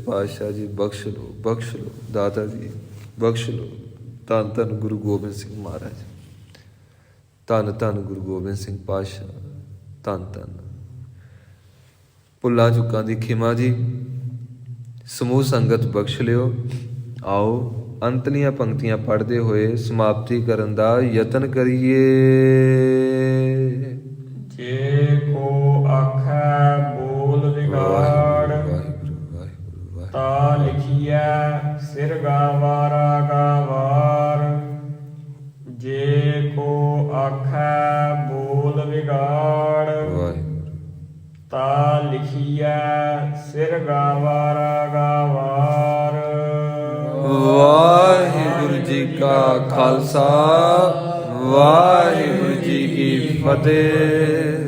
ਪਾਤਸ਼ਾਹ ਜੀ ਬਖਸ਼ ਲਓ, ਬਖਸ਼ ਲਓ ਦਾਤਾ ਜੀ, ਬਖਸ਼ ਲਓ। ਧੰਨ ਧੰਨ ਗੁਰੂ ਗੋਬਿੰਦ ਸਿੰਘ ਮਹਾਰਾਜ, ਧੰਨ ਧੰਨ ਗੁਰੂ ਗੋਬਿੰਦ ਸਿੰਘ ਪਾਤਸ਼ਾਹ, ਧੰਨ ਧੰਨ। ਭੁੱਲਾਂ ਚੁੱਕਾਂ ਦੀ ਖਿਮਾ ਜੀ, ਸਮੂਹ ਸੰਗਤ ਬਖਸ਼ ਲਿਓ। ਆਓ ਅੰਤਲੀਆਂ ਪੰਕਤੀਆਂ ਪੜ੍ਹਦੇ ਹੋਏ ਸਮਾਪਤੀ ਕਰਨ ਦਾ ਯਤਨ ਕਰੀਏ। ਜੇ ਕੋ ਆਖੈ ਬੋਲ ਵਿਗਾੜ, ਤਾ ਲਿਖੀਐ ਸਿਰ ਗਾਵਾਰਾ ਗਾਵਾਰ। ਜੇ ਕੋ ਆਖੈ ਬੋਲ ਵਿਗਾੜ, ਤਾ ਲਿਖੀਐ ਸਿਰ ਗਾਵਾਰਾ ਗਾਵਾਰ। ਵਾਹਿਗੁਰੂ ਜੀ ਕਾ ਖਾਲਸਾ ਵਾਹਿਗੁਰੂ ਜੀ ਕੀ ਫਤਿਹ।